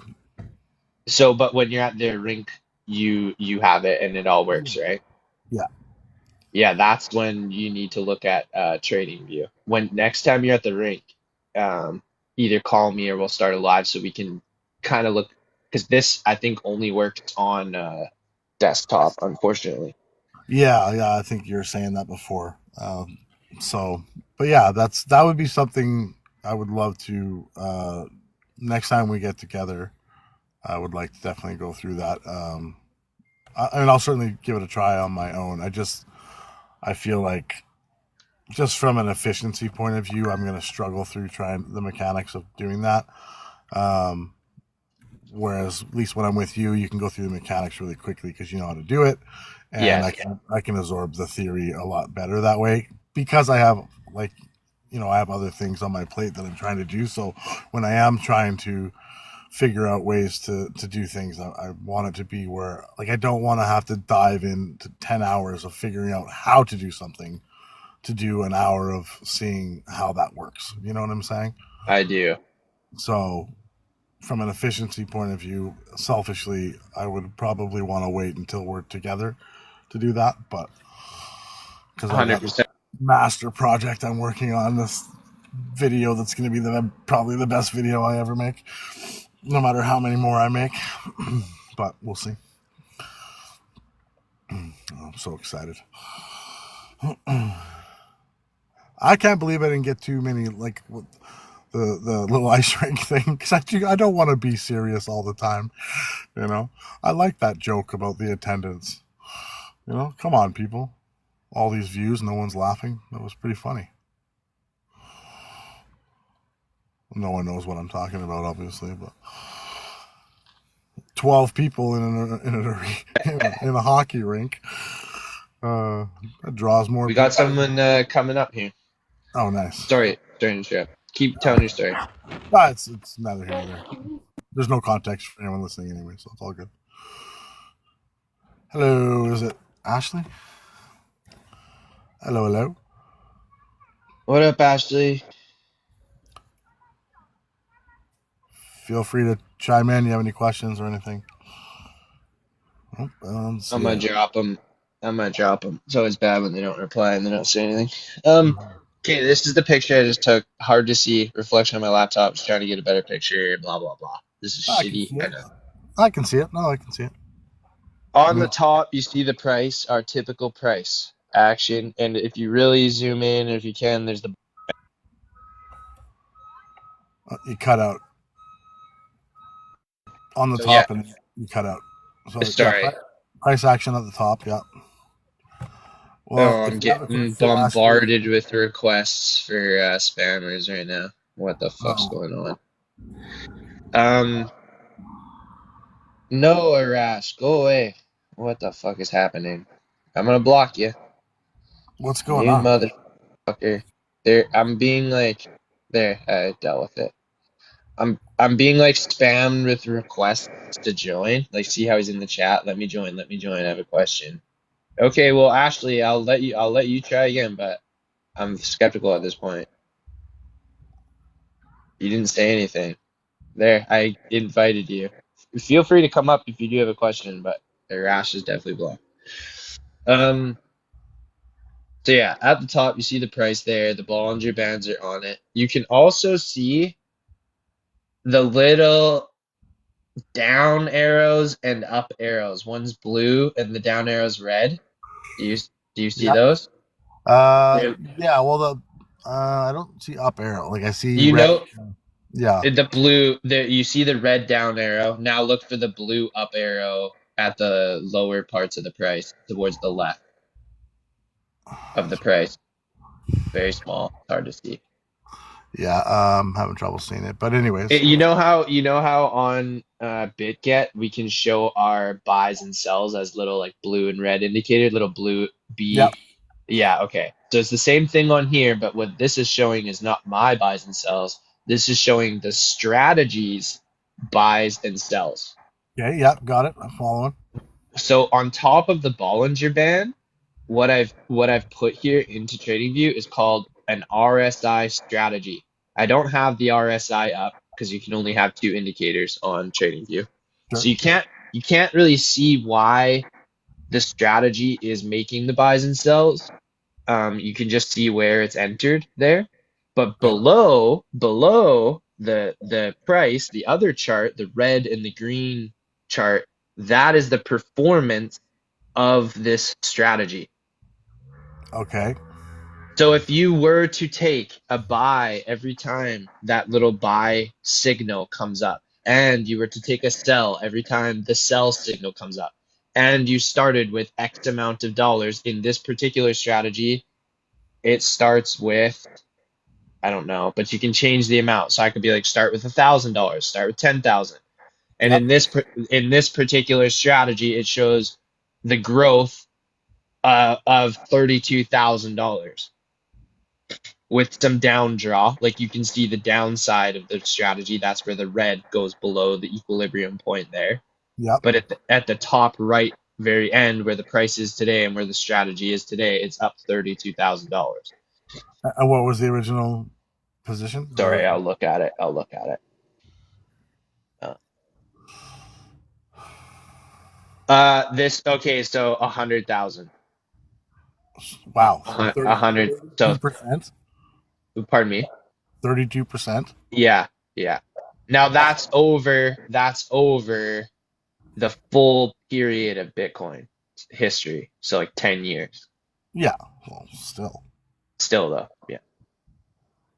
So, but when you're at the rink, you have it and it all works, right? Yeah. Yeah, that's when you need to look at Trading View. When next time you're at the rink, either call me or we'll start a live so we can kind of look, because this I think only works on desktop, unfortunately. Yeah, yeah, I think you were saying that before. So, but yeah, that would be something I would love to. Next time we get together, I would like to definitely go through that. And I'll certainly give it a try on my own. I feel like just from an efficiency point of view, I'm going to struggle through trying the mechanics of doing that. Um, Whereas at least when I'm with you, you can go through the mechanics really quickly because you know how to do it, and Yes, I can absorb the theory a lot better that way because I have like I have other things on my plate that I'm trying to do. So when I am trying to figure out ways to do things, I want it to be where like I don't want to have to dive into 10 hours of figuring out how to do something to do an hour of seeing how that works. You know what I'm saying? I do. So from an efficiency point of view, selfishly, I would probably want to wait until we're together to do that. But because I got this 100%. master project I'm working on, this video that's going to be probably the best video I ever make, no matter how many more I make. But we'll see. I'm so excited. I can't believe I didn't get too many like the little ice rink thing because I don't want to be serious all the time. You know, I like that joke about the attendance. Come on, people. All these views, no one's laughing. That was pretty funny. No one knows what I'm talking about, obviously, but 12 people in a hockey rink. That draws more We got people. someone coming up here. Oh, nice. Sorry to interrupt. Keep telling your story. It's neither here nor there. There's no context for anyone listening anyway, so it's all good. Hello, is it Ashley? Hello, hello. What up, Ashley? Feel free to chime in. You have any questions or anything? Oh, I don't I'm see gonna it. drop them. I'm gonna drop them. It's always bad when they don't reply and they don't say anything. Okay, this is the picture I just took. Hard to see. Reflection on my laptop. Just trying to get a better picture. Blah blah blah. This is I can shitty. see I it. know. I can see it. No, I can see it. On the No, top, you see the price, our typical price action, and if you really zoom in, if you can, there's the. you cut out on the So yeah, top and you cut out. So yeah, sorry. price action at the top. Yeah. Well, Oh, if I'm you have a getting question, Ashley. bombarded with requests for spammers right now. What the fuck's Oh, going on? Um, no, Arash, go away. What the fuck is happening? I'm gonna block you, what's going you on? motherfucker. There, I'm being like, there. I dealt with it. I'm being like spammed with requests to join. Like, see how he's in the chat. Let me join. Let me join. I have a question. Okay, well, Ashley, I'll let you try again, but I'm skeptical at this point. You didn't say anything. There, I invited you. Feel free to come up if you do have a question, but the rash is definitely blocked. Um, so yeah, at the top you see the price there. The Bollinger Bands are on it. You can also see the little down arrows and up arrows. One's blue and the down arrow's red. Do you see Yeah. those? They're- Yeah. Well, I don't see up arrow. Like I see You red. know Yeah. the blue. You see the red down arrow. Now look for the blue up arrow at the lower parts of the price towards the left of the price. Very small. It's hard to see. Yeah, having trouble seeing it. But anyways, You know how on BitGet we can show our buys and sells as little like blue and red indicated, little blue yep. B. Yeah, okay. So it's the same thing on here, but what this is showing is not my buys and sells. This is showing the strategies buys and sells. Okay, yep, got it. I'm following. So on top of the Bollinger Band, what I've put here into TradingView is called an RSI strategy. I don't have the RSI up because you can only have two indicators on TradingView. Sure. So you can't really see why the strategy is making the buys and sells. You can just see where it's entered there. But Okay. below the price, the other chart, the red and the green chart, that is the performance of this strategy. Okay. So if you were to take a buy every time that little buy signal comes up, and you were to take a sell every time the sell signal comes up, and you started with X amount of dollars in this particular strategy, it starts with, I don't know, but you can change the amount. So I could be like, start with $1,000, start with 10,000. And Yep. in this particular strategy, it shows the growth of $32,000 with some down draw. Like you can see the downside of the strategy. That's where the red goes below the equilibrium point there. Yep. But at the top right, very end, where the price is today and where the strategy is today, it's up $32,000. And what was the original position? Sorry, Or I'll look at it. I'll look at it. Uh, this okay. So 100,000. wow. A So hun- a hundred. So 32%. pardon me. 32%. Yeah, yeah. Now that's over the full period of Bitcoin history. So like 10 years. Yeah. Well, still. Still though, yeah.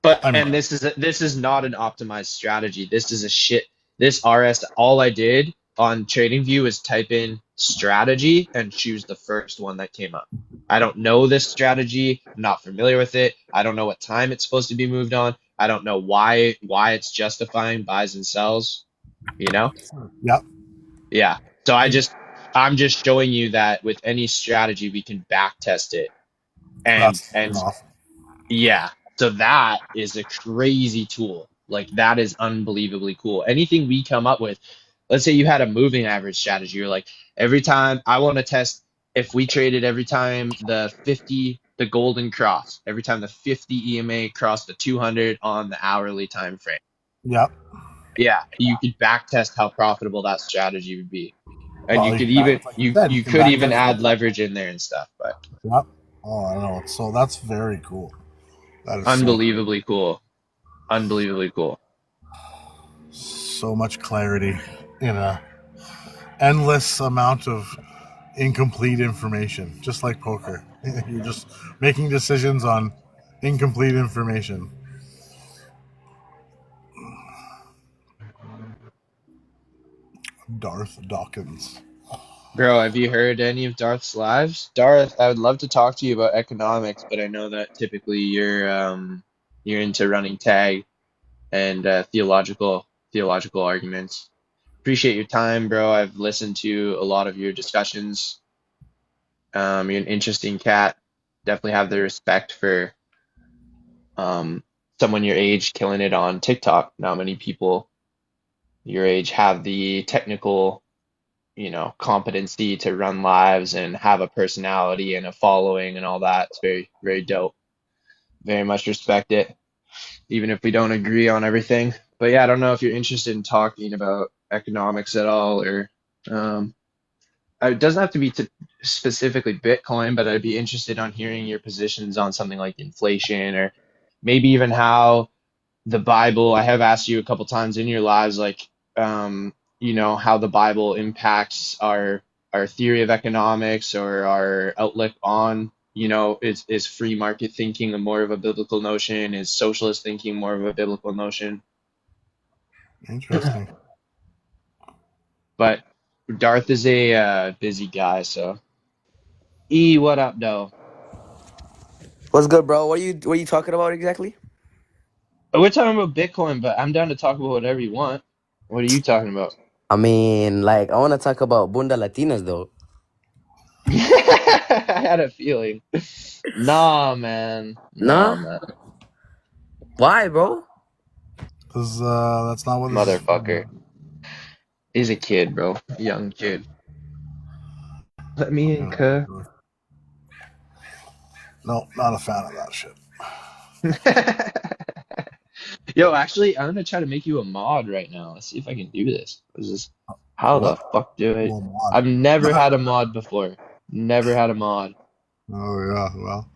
But I mean, and this is not an optimized strategy. This is a shit. This RS, all I did on TradingView is type in strategy and choose the first one that came up. I don't know this strategy. I'm not familiar with it. I don't know what time it's supposed to be moved on. I don't know why it's justifying buys and sells, you know? yep. Yeah. So I'm just showing you that with any strategy we can back test it. And That's and off. yeah, so that is a crazy tool. Like that is unbelievably cool. Anything we come up with, let's say you had a moving average strategy, you're like, every time I want to test if we traded every time the 50, the golden cross, every time the 50 EMA crossed the 200 on the hourly time frame. Yep. Yeah, you could back test how profitable that strategy would be. And Well, you you could can back, even like you you said, you you can could back even test add it. leverage in there and stuff, but Yep. Oh, I know. So that's very cool. That is unbelievably cool. Unbelievably cool. so much clarity in a endless amount of incomplete information, just like poker. You're just making decisions on incomplete information. Darth Dawkins. Bro, have you heard any of Darth's lives? Darth, I would love to talk to you about economics, but I know that typically you're into running tag and theological arguments. Appreciate your time, bro. I've listened to a lot of your discussions. You're an interesting cat. Definitely have the respect for um someone your age killing it on TikTok. Not many people your age have the technical competency to run lives and have a personality and a following and all that. It's very, very dope. Very much respect it, even if we don't agree on everything. But yeah, I don't know if you're interested in talking about economics at all, or um, it doesn't have to be to specifically Bitcoin, but I'd be interested on hearing your positions on something like inflation, or maybe even how the Bible. I have asked you a couple times in your lives, like, how the Bible impacts our theory of economics or our outlook on, is free market thinking a more of a biblical notion? Is socialist thinking more of a biblical notion? Interesting. But Darth is a busy guy, so E, what up, though? What's good, bro? What are you talking about exactly? We're talking about Bitcoin, but I'm down to talk about whatever you want. What are you talking about? I mean, like, I want to talk about Bunda Latinas though. I had a feeling. Nah, man. Nah, Nah? man. Why, bro? Because that's not what this is Motherfucker. for. He's a kid, bro. A young kid. Let me You in, know, cuh. no, not a fan of that shit. Yo, actually, I'm gonna try to make you a mod right now. Let's see if I can do this. What is this? How the What? fuck do I? Well, mod. I've never had a mod before. Never had a mod. Oh yeah, well,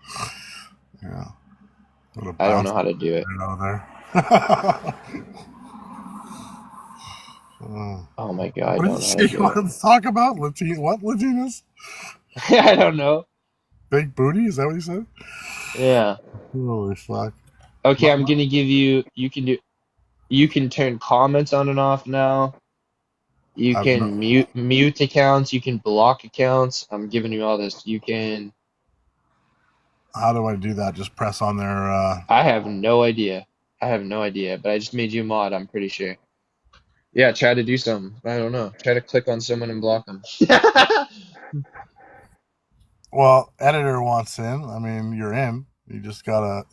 yeah. What a I don't know bounce how to do it. right out there. Oh. Oh my god, I What did you don't know how to say you do it. wanted to talk about? Latin? What Latinas? I don't know. Big booty? Is that what you said? Yeah. Holy fuck! Okay, My, I'm gonna give you. You can turn comments on and off now. You I've can no. mute accounts. You can block accounts. I'm giving you all this. You can. How do I do that? Just press on their. I have no idea. I have no idea, but I just made you a mod. I'm pretty sure. Yeah, try to do something. I don't know. Try to click on someone and block them. Well, editor wants in. I mean, you're in. You just gotta.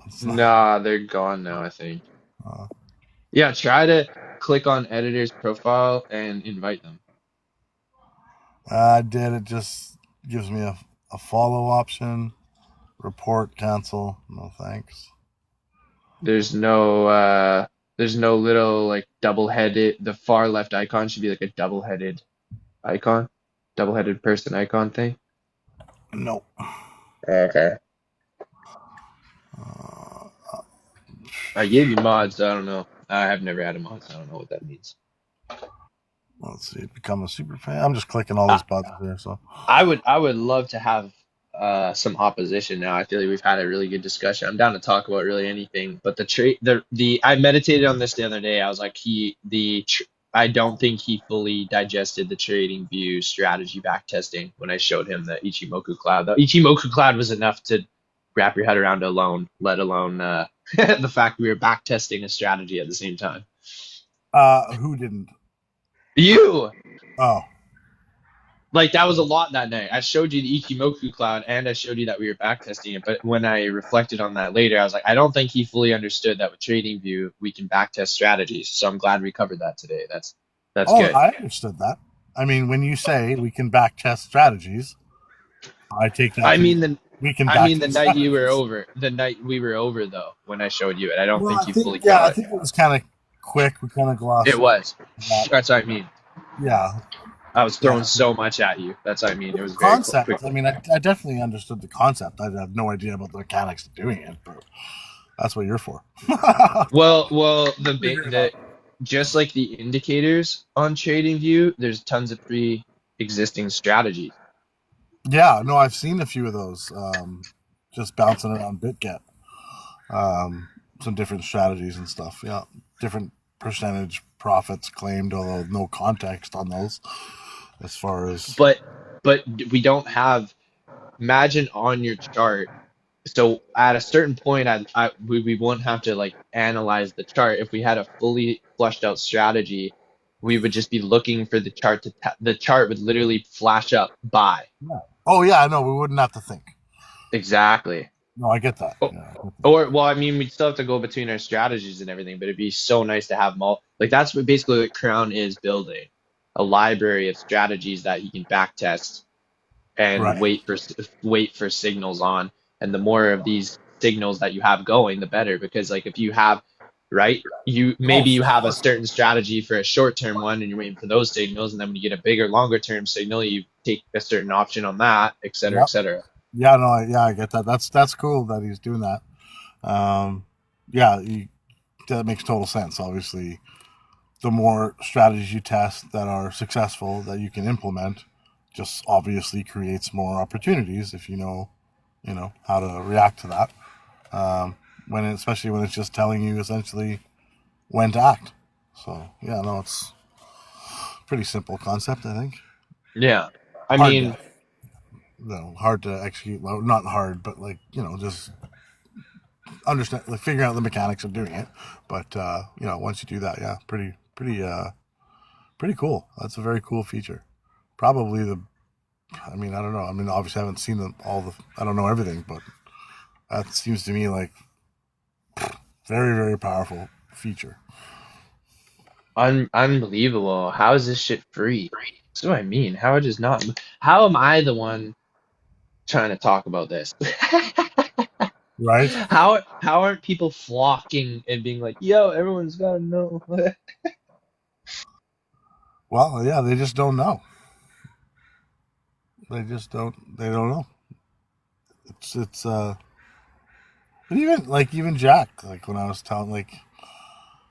It's not. Nah, they're gone now, I think. Uh, Yeah, try to click on editor's profile and invite them. I did. It just gives me a follow option. Report, cancel. No thanks. There's no there's no little like double-headed the far left icon should be like a double-headed icon. Double-headed person icon thing. No. Okay. Uh, I gave you mods, so I don't know. I have never had a mod, so I don't know what that means. let's see. Become a super fan. I'm just clicking all these buttons here. So. I would love to have some opposition now. I feel like we've had a really good discussion. I'm down to talk about really anything, but the I meditated on this the other day. I was like I don't think he fully digested the trading view strategy back testing when I showed him the Ichimoku cloud. The Ichimoku cloud was enough to wrap your head around alone, let alone the fact we were back testing a strategy at the same time. Who didn't? You Oh. like that was a lot that night. I showed you the Ichimoku cloud and I showed you that we were backtesting it. But when I reflected on that later, I was like, I don't think he fully understood that with TradingView we can backtest strategies. So I'm glad we covered that today. That's Oh, good. I understood that. I mean, when you say we can back test strategies, I take that I to mean the we can I back mean the test night you were strategies. over, the night we were over though, when I showed you it. I don't Well, think you fully I got it. think it was kind of quick. We kind of It glossed over was. that. That's what I mean. Yeah, I was yeah. throwing so much at you. That's what I mean. It was very Concept. quick. I mean, I definitely understood the concept. I have no idea about the mechanics of doing it, but that's what you're for. Well, Figure it out. just like the indicators on TradingView, there's tons of pre-existing strategies. Yeah, no, I've seen a few of those just bouncing around BitGet. Some different strategies and stuff. Yeah, different percentage profits claimed, although no context on those as far as. But we don't have imagine on your chart. So at a certain point, we won't have to like analyze the chart. If we had a fully flushed out strategy, we would just be looking for the chart the chart would literally flash up buy. Yeah. Oh yeah, I know. We wouldn't have to think. Exactly. No, I get that. Oh, Yeah, I get that. or well, I mean, we'd still have to go between our strategies and everything, but it'd be so nice to have like that's what basically what Crown is building, a library of strategies that you can back test and Right. wait for signals on. And the more of these signals that you have going, the better. Because like if you have right, Oh, maybe you have a certain strategy for a short term one, and you're waiting for those signals, and then when you get a bigger, longer term signal, you take a certain option on that, et cetera, et yep. cetera. Yeah, no, yeah, I get that. That's cool that he's doing that. Um, yeah, that makes total sense. Obviously, the more strategies you test that are successful that you can implement, just obviously creates more opportunities if you know how to react to that. Especially when it's just telling you essentially when to act. So yeah, no, it's pretty simple concept. I think Yeah, I hard to mean, hard to execute. Well, not hard, but like just understand, like figuring out the mechanics of doing it. But once you do that, yeah, pretty cool. That's a very cool feature. Probably I don't know. I mean, obviously, I haven't seen I don't know everything, but that seems to me like very, very powerful feature. Unbelievable. How is this shit free? That's what I mean. How it is not. How am I the one trying to talk about this? Right? How aren't people flocking and being like, yo, everyone's gotta know? Well, yeah, they just don't know. They just don't. They don't know. It's and even Jack, like when I was telling, like,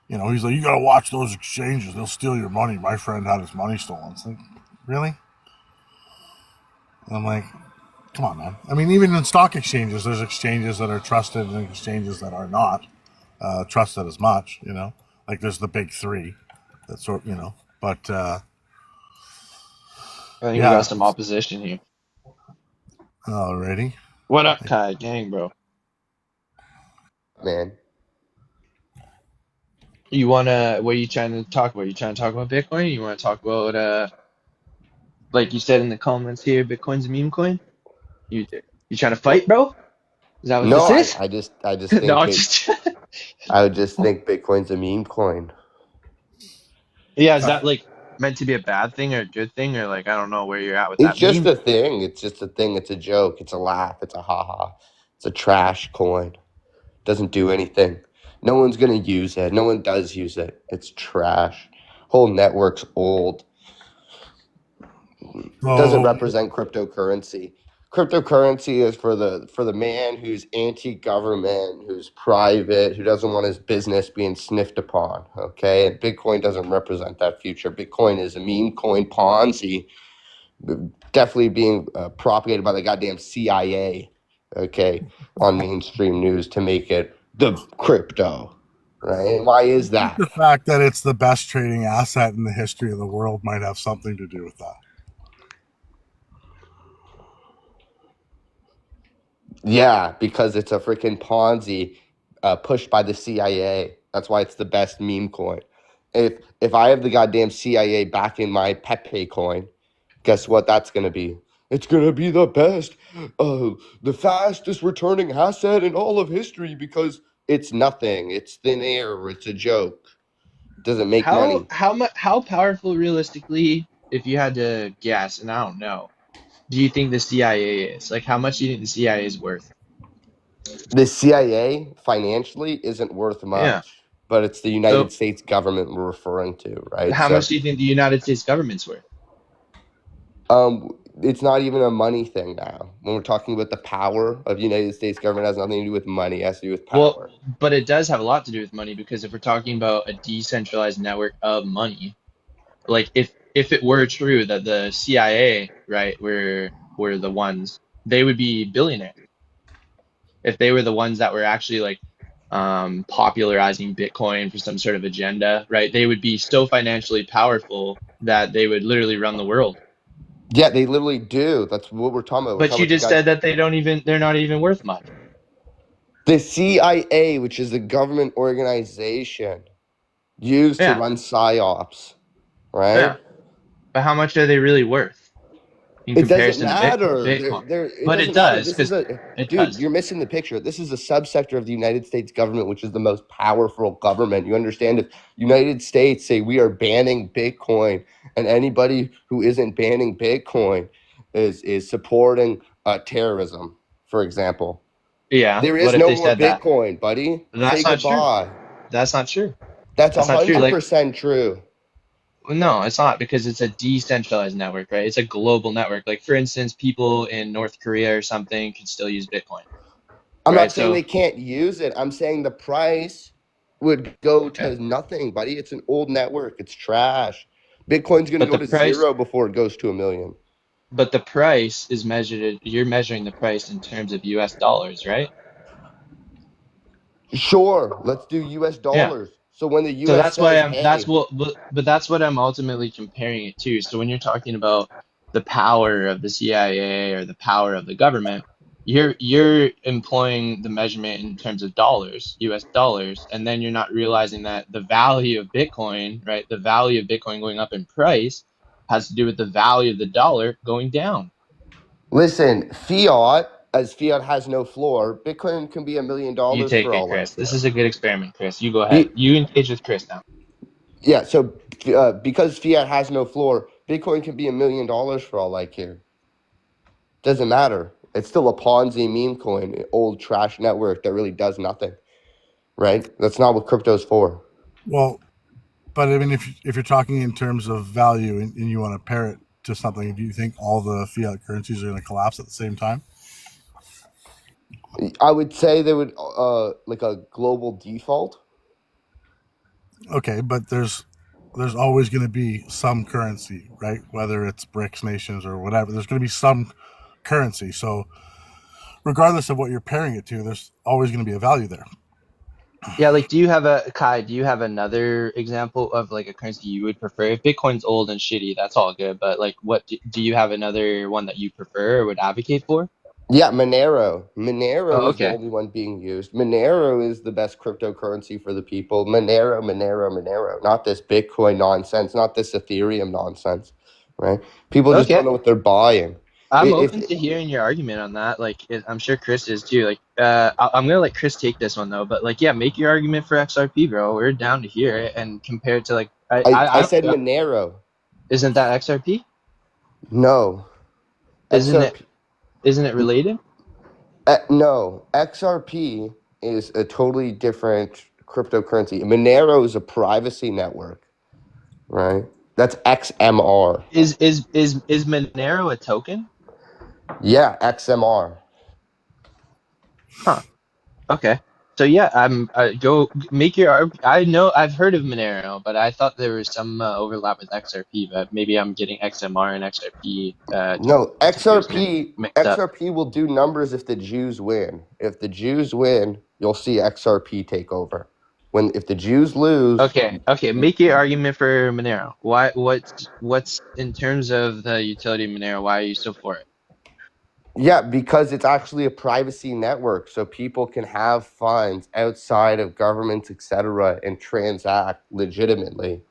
he's like, you gotta watch those exchanges. They'll steal your money. My friend had his money stolen. It's like, really? And I'm like, come on, man. I mean, even in stock exchanges, there's exchanges that are trusted and exchanges that are not trusted as much. Like there's the big three. That sort. But I think we yeah. got some opposition here. Already. What up, Kai? Gang, bro. Man. What are you trying to talk about? You trying to talk about Bitcoin? You want to talk about like you said in the comments here, Bitcoin's a meme coin? You trying to fight, bro? Is that what No, this is? I just think No, I'm just I would just think Bitcoin's a meme coin. Yeah, is that like meant to be a bad thing or a good thing, or like I don't know where you're at with It's that just meme? a thing. It's just a thing. It's a joke. It's a laugh. It's a haha. It's a trash coin. Doesn't do anything. No one's gonna use it. No one does use it. It's trash. Whole network's old. Doesn't represent cryptocurrency. Cryptocurrency is for the man who's anti-government, who's private, who doesn't want his business being sniffed upon. Okay, and Bitcoin doesn't represent that future. Bitcoin is a meme coin Ponzi, definitely being propagated by the goddamn CIA. Okay, on mainstream news to make it the crypto. Right? And why is that? The fact that it's the best trading asset in the history of the world might have something to do with that. Yeah, because it's a freaking Ponzi pushed by the CIA. That's why it's the best meme coin. If I have the goddamn CIA backing my Pepe coin, guess what that's going to be? It's going to be the best, the fastest returning asset in all of history because it's nothing. It's thin air. It's a joke. It doesn't make money. How powerful realistically, if you had to guess, and I don't know, do you think the CIA is? Like, how much do you think the CIA is worth? The CIA financially isn't worth much, Yeah. but it's the United States government we're referring to, right? How much do you think the United States government's worth? It's not even a money thing now. When we're talking about the power of United States government, it has nothing to do with money. It has to do with power. Well, but it does have a lot to do with money because if we're talking about a decentralized network of money, like if it were true that the CIA, right, were the ones, they would be billionaires. If they were the ones that were actually like popularizing Bitcoin for some sort of agenda, right, they would be so financially powerful that they would literally run the world. Yeah, they literally do. That's what we're talking about. But you just said that they're not even worth much. The CIA, which is a government organization used to run psyops, right? Yeah. But how much are they really worth in comparison to Bitcoin? But it does, because dude, you're missing the picture. This is a subsector of the United States government, which is the most powerful government. You understand? If United States say we are banning Bitcoin, and anybody who isn't banning Bitcoin is supporting terrorism, for example. Yeah. There is no more Bitcoin, buddy. That's not true. That's not true. That's 100% true. No, it's not, because it's a decentralized network, right? It's a global network. Like, for instance, people in North Korea or something can still use Bitcoin. I'm not saying they can't use it. I'm saying the price would go to nothing, buddy. It's an old network. It's trash. Bitcoin's going to go to zero before it goes to $1 million. But the price is measured, you're measuring the price in terms of US dollars, right? Sure. Let's do US dollars. Yeah. So when the US So that's why that's what I'm ultimately comparing it to. So when you're talking about the power of the CIA or the power of the government, you're employing the measurement in terms of dollars, US dollars, and then you're not realizing that the value of Bitcoin, right? The value of Bitcoin going up in price has to do with the value of the dollar going down. Listen, fiat, as fiat has no floor, Bitcoin can be $1 million You take for it, all I Chris. This care. is a good experiment, Chris. You go ahead. You engage with Chris now. Yeah, so because fiat has no floor, Bitcoin can be $1 million for all I care. Doesn't matter. It's still a Ponzi meme coin, an old trash network that really does nothing, right? That's not what crypto's for. Well, but I mean, if you're talking in terms of value and you want to pair it to something, do you think all the fiat currencies are going to collapse at the same time? I would say they would like a global default. Okay, but there's always going to be some currency, right? Whether it's BRICS nations or whatever, there's going to be some currency. So regardless of what you're pairing it to, there's always going to be a value there. Yeah, like do you have another example of like a currency you would prefer? If Bitcoin's old and shitty, that's all good, but like what do you have another one that you prefer or would advocate for? Yeah, Monero. Monero Oh, is the okay. only one being used. Monero is the best cryptocurrency for the people. Monero, Monero, Monero. Not this Bitcoin nonsense, not this Ethereum nonsense, right? People just don't Okay. know what they're buying. I'm If open to hearing your argument on that. Like, I'm sure Chris is too. Like, I'm gonna let Chris take this one though. But like, yeah, make your argument for XRP, bro. We're down to hear it and compare it to like, I I said don't, Monero. isn't that XRP? No. Isn't it? XRP. Isn't it related? No. XRP is a totally different cryptocurrency. Monero is a privacy network, right? That's XMR. Is Monero a token? Yeah, XMR. Huh. Okay. So yeah, go make your. I know I've heard of Monero, but I thought there was some overlap with XRP. But maybe I'm getting XMR and XRP No, mixed up. XRP will do numbers if the Jews win. If the Jews win, you'll see XRP take over. If the Jews lose, Okay. Make your argument for Monero. Why? What's in terms of the utility of Monero? Why are you so for it? yeah, because it's actually a privacy network, so people can have funds outside of governments, etc., and transact legitimately,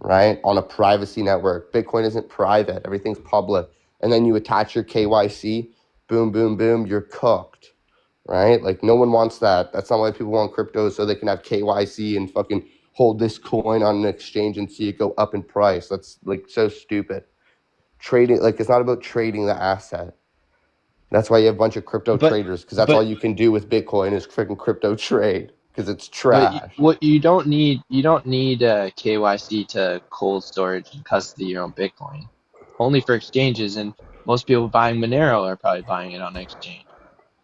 right? On a privacy network. Bitcoin isn't private; everything's public. And then you attach your KYC, boom, boom, boom, you're cooked. Right? Like no one wants that. That's not why people want crypto, so they can have KYC and fucking hold this coin on an exchange and see it go up in price. That's like so stupid. Trading, like it's not about trading the asset. That's why you have a bunch of crypto But traders, because that's all but you can do with Bitcoin is freaking crypto trade, because it's but trash. what you don't need KYC to cold storage and custody your own Bitcoin. Only for exchanges, and most people buying Monero are probably buying it on exchange.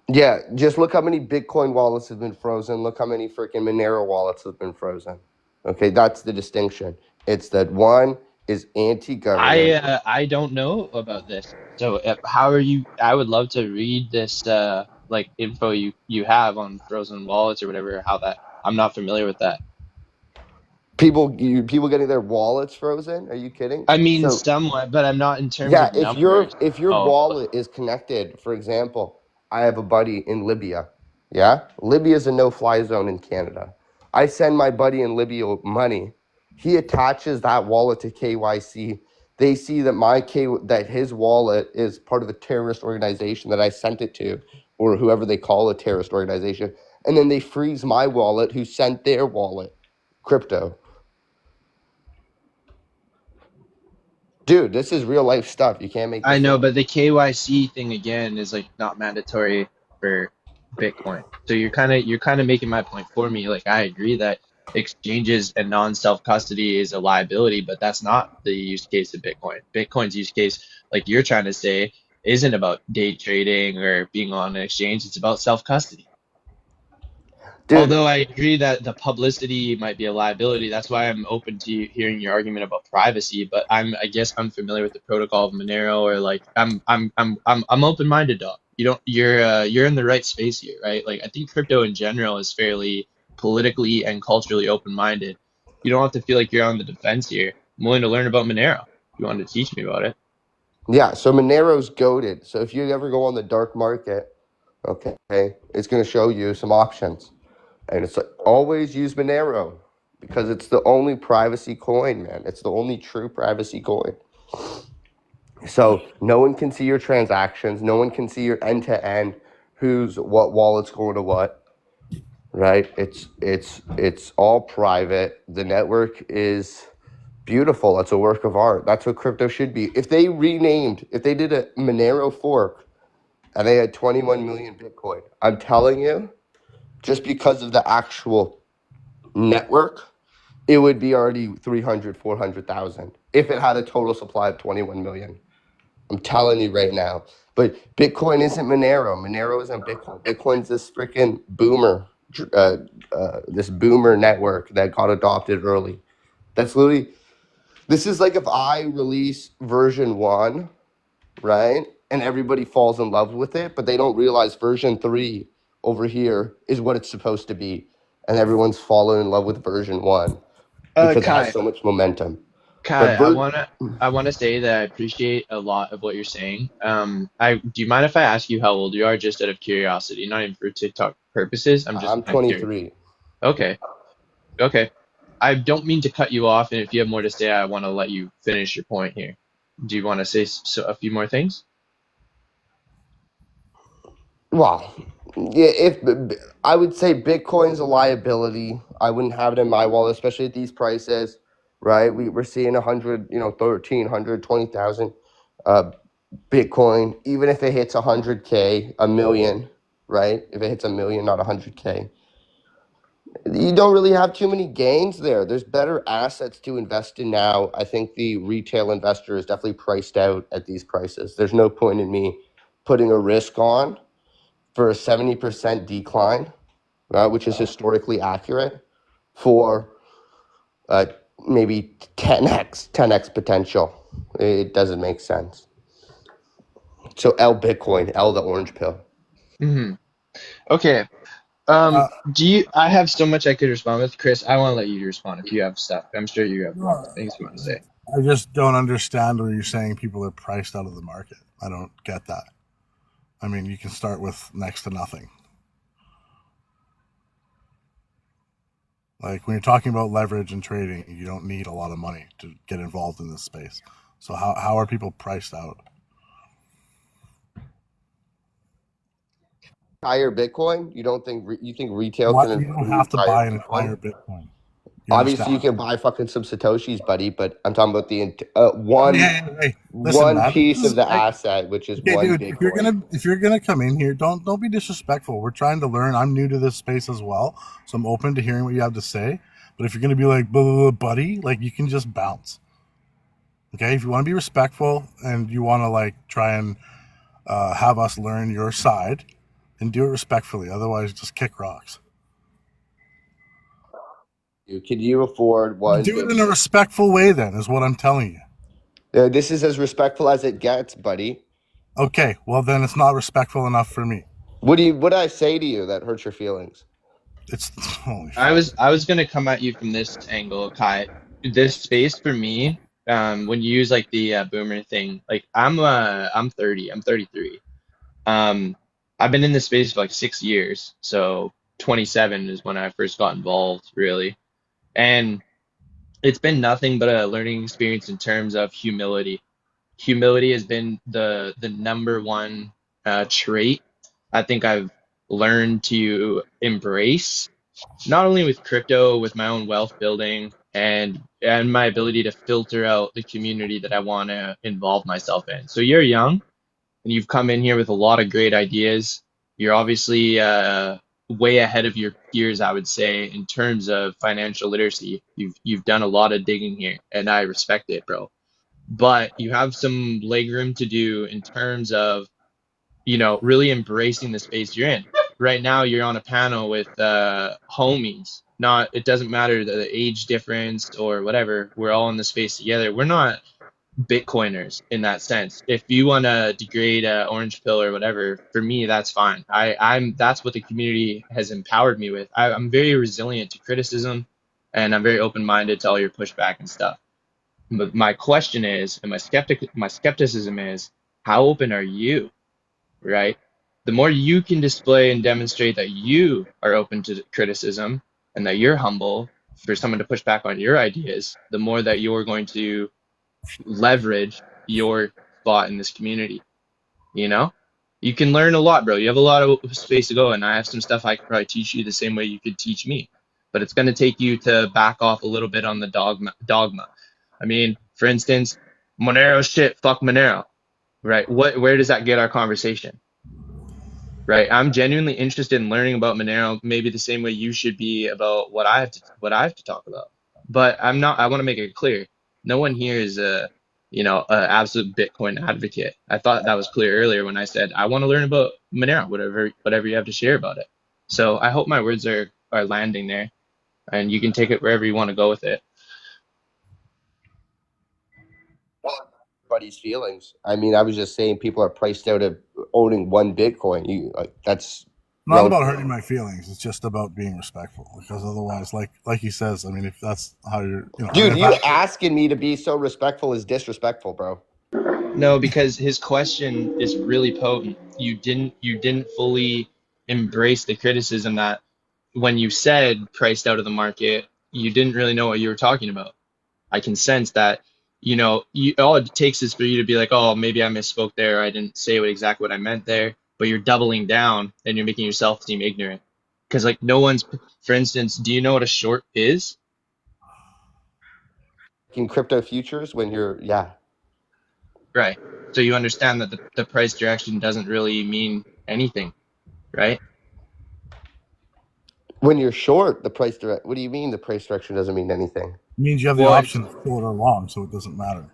Yeah, just look how many Bitcoin wallets have been frozen. Look how many freaking Monero wallets have been frozen. Okay, that's the distinction. It's that one is anti-government. I don't know about this. So how are you? I would love to read this like info you have on frozen wallets or whatever. How that I'm not familiar with that. People getting their wallets frozen? Are you kidding? I mean So somewhat, but I'm not in terms yeah, of numbers. if your Oh, wallet is connected, for example, I have a buddy in Libya. Yeah, Libya is a no-fly zone in Canada. I send my buddy in Libya money. He attaches that wallet to KYC. They see that that his wallet is part of a terrorist organization that I sent it to, or whoever they call a terrorist organization, and then they freeze my wallet, who sent their wallet, crypto. Dude, this is real life stuff. You can't make I this know, up. but the KYC thing again is like not mandatory for Bitcoin. So you're kind of making my point for me. Like I agree that exchanges and non-self custody is a liability, but that's not the use case of Bitcoin. Bitcoin's use case, like you're trying to say, isn't about day trading or being on an exchange. It's about self custody. Dude, Although I agree that the publicity might be a liability, that's why I'm open to hearing your argument about privacy. But I guess unfamiliar with the protocol of Monero, or like I'm open-minded, dog. You're in the right space here, right? Like I think crypto in general is fairly politically and culturally open-minded. You don't have to feel like you're on the defense here. I'm willing to learn about Monero. If you want to teach me about it. yeah, so Monero's goaded. So if you ever go on the dark market, Okay, it's going to show you some options, and it's like always use Monero because it's the only privacy coin, man. It's the only true privacy coin. So no one can see your transactions. No one can see your end to end, who's what wallet's going to what. Right? It's all private. The network is beautiful. It's a work of art. That's what crypto should be. If they did a Monero fork and they had 21 million Bitcoin, I'm telling you, just because of the actual network, it would be already 300, 400,000 if it had a total supply of 21 million. I'm telling you right now. But Bitcoin isn't Monero. Monero isn't Bitcoin. Bitcoin's this freaking this boomer network that got adopted early. That's literally, this is like if I release version 1, right? And everybody falls in love with it, but they don't realize version 3 over here is what it's supposed to be. And everyone's fallen in love with version 1 because it has Kai, so much momentum. Kai, But I wanna say that I appreciate a lot of what you're saying. Do you mind if I ask you how old you are, just out of curiosity, not even for TikTok purposes? I'm just I'm kind of curious. 23. Okay, okay. I don't mean to cut you off, and if you have more to say, I want to let you finish your point here. Do you want to say a few more things? Well, yeah, if I would say Bitcoin's a liability, I wouldn't have it in my wallet, especially at these prices, right? We're seeing 100, 1,300, 20,000 Bitcoin, even if it hits 100K, a million, right? If it hits a million, not 100K, you don't really have too many gains there. There's better assets to invest in now. I think the retail investor is definitely priced out at these prices. There's no point in me putting a risk on for a 70% decline, right, which is historically accurate, for uh, maybe 10x potential. It doesn't make sense. So L Bitcoin, L the orange pill. Hmm. Okay. Uh, Do you? I have so much I could respond with, Chris. I want to let you respond if you have stuff. I'm sure you have more things you want to say. I just don't understand where you're saying people are priced out of the market. I don't get that. I mean, you can start with next to nothing. Like when you're talking about leverage and trading, you don't need a lot of money to get involved in this space. So how are people priced out? Higher Bitcoin, you don't think you think retail What, can you don't afford have to higher buy an Bitcoin? entire Bitcoin. You Obviously, you understand? can buy fucking some satoshis, buddy. But I'm talking about the Hey, hey, hey, listen, one man. piece of the Hey, asset, which is okay, one dude. Bitcoin. If you're gonna come in here, don't be disrespectful. We're trying to learn. I'm new to this space as well, so I'm open to hearing what you have to say. But if you're gonna be like, blah, blah, blah, buddy, like you can just bounce. Okay, if you want to be respectful and you want to like try and have us learn your side, then do it respectfully. Otherwise, just kick rocks. Can you afford one Do it in a Bitcoin? respectful way. Then is what I'm telling you. This is as respectful as it gets, buddy. Okay, well then it's not respectful enough for me. What did I say to you that hurts your feelings? It's holy I fuck. was I was gonna come at you from this angle, Kai. This space for me, when you use like the boomer thing, like I'm 30, I'm 33. Um, I've been in this space for like 6 years, so 27 is when I first got involved, really. And it's been nothing but a learning experience in terms of humility. Humility has been the number one trait I think I've learned to embrace, not only with crypto, with my own wealth building and my ability to filter out the community that I want to involve myself in. So you're young and you've come in here with a lot of great ideas. You're obviously way ahead of your peers, I would say, in terms of financial literacy. You've done a lot of digging here, and I respect it, bro. But you have some leg room to do in terms of really embracing the space you're in. Right now, you're on a panel with homies. Not, it doesn't matter the age difference or whatever. We're all in the space together. We're not Bitcoiners in that sense. If you want to degrade Orange Pill or whatever, for me, that's fine. That's what the community has empowered me with. I'm very resilient to criticism, and I'm very open-minded to all your pushback and stuff. But my question is, and my skepticism is, how open are you, right? The more you can display and demonstrate that you are open to criticism and that you're humble for someone to push back on your ideas, the more that you're going to leverage your spot in this community. You know, you can learn a lot, bro. You have a lot of space to go, and I have some stuff I could probably teach you the same way you could teach me. But it's going to take you to back off a little bit on the dogma. I mean, for instance, Monero shit, fuck Monero, right? Where does that get our conversation? Right? I'm genuinely interested in learning about Monero, maybe the same way you should be about what I have to talk about. But I'm not. I want to make it clear. No one here is a absolute Bitcoin advocate. I thought that was clear earlier when I said I want to learn about Monero, whatever you have to share about it. So I hope my words are landing there, and you can take it wherever you want to go with it. Everybody's feelings. I mean, I was just saying people are priced out of owning one Bitcoin. You like that's Not about hurting my feelings. It's just about being respectful. Because otherwise, like he says, I mean, if that's how you're, dude, you asking me to be so respectful is disrespectful, bro. No, because his question is really potent. You didn't fully embrace the criticism that when you said priced out of the market, you didn't really know what you were talking about. I can sense that, all it takes is for you to be like, oh, maybe I misspoke there. I didn't say exactly what I meant there, but you're doubling down and you're making yourself seem ignorant. Because like no one's, for instance, do you know what a short is? In crypto futures, when yeah. Right. So you understand that the price direction doesn't really mean anything, right? When you're short, the price direct. What do you mean the price direction doesn't mean anything? It means you have the option of short or long, so it doesn't matter.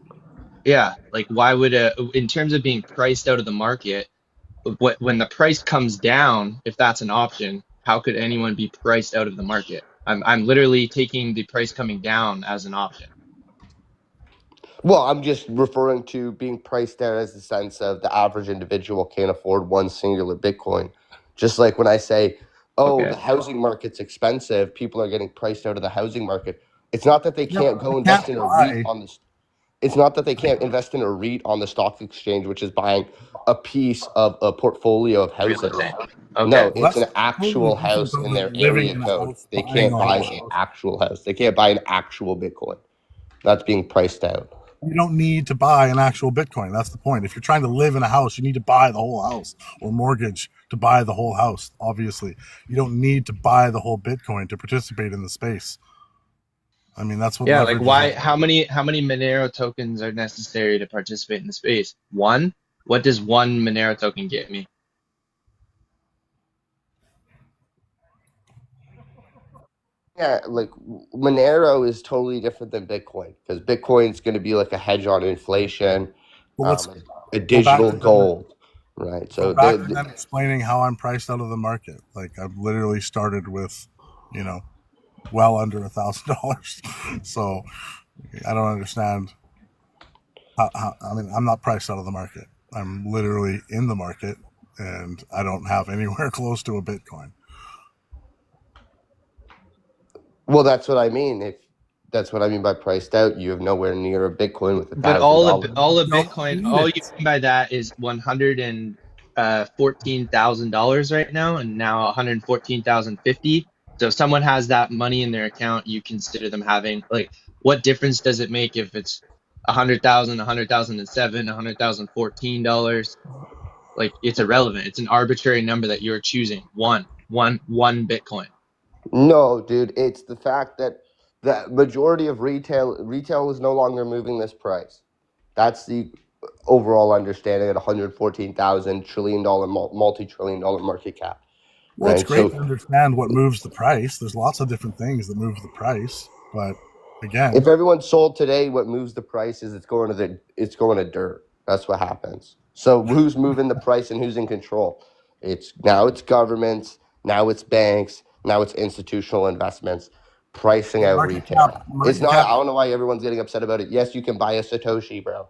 Yeah, like why would in terms of being priced out of the market, when the price comes down, if that's an option, how could anyone be priced out of the market? I'm literally taking the price coming down as an option. Well, I'm just referring to being priced out as the sense of the average individual can't afford one singular Bitcoin. Just like when I say, oh, Okay. the housing market's expensive, people are getting priced out of the housing market. It's not that they can't go invest in a REIT on this. It's not that they can't invest in a REIT on the stock exchange, which is buying a piece of a portfolio of houses. Okay. No, it's an actual house in their area code. They can't buy an actual house. They can't buy an actual Bitcoin. That's being priced out. You don't need to buy an actual Bitcoin. That's the point. If you're trying to live in a house, you need to buy the whole house or mortgage to buy the whole house. Obviously, you don't need to buy the whole Bitcoin to participate in the space. I mean, that's what. Yeah, like why? How many Monero tokens are necessary to participate in the space? One? What does one Monero token get me? Yeah, like Monero is totally different than Bitcoin because Bitcoin's going to be like a hedge on inflation, a digital gold, right? So back to them explaining how I'm priced out of the market. Like I've literally started with, well under $1,000. So I don't understand. I mean, I'm not priced out of the market. I'm literally in the market, and I don't have anywhere close to a Bitcoin. Well, that's what I mean. If that's what I mean by priced out, you have nowhere near a Bitcoin with $1,000. But all of Bitcoin, all you mean by that is $114,000 right now, and now $114,050. So if someone has that money in their account, you consider them having like, what difference does it make if it's 100,000, 100,007, $100,014? Like it's irrelevant. It's an arbitrary number that you're choosing. One Bitcoin. No, dude, it's the fact that the majority of retail is no longer moving this price. That's the overall understanding at $114,000 trillion multi-trillion dollar market cap. Well, right? It's great to understand what moves the price. There's lots of different things that move the price, but again, if everyone sold today, what moves the price is it's going to dirt. That's what happens. So who's moving the price and who's in control? It's governments, now it's banks, now it's institutional investments pricing out retail. It's not. I don't know why everyone's getting upset about it. Yes, you can buy a Satoshi, bro.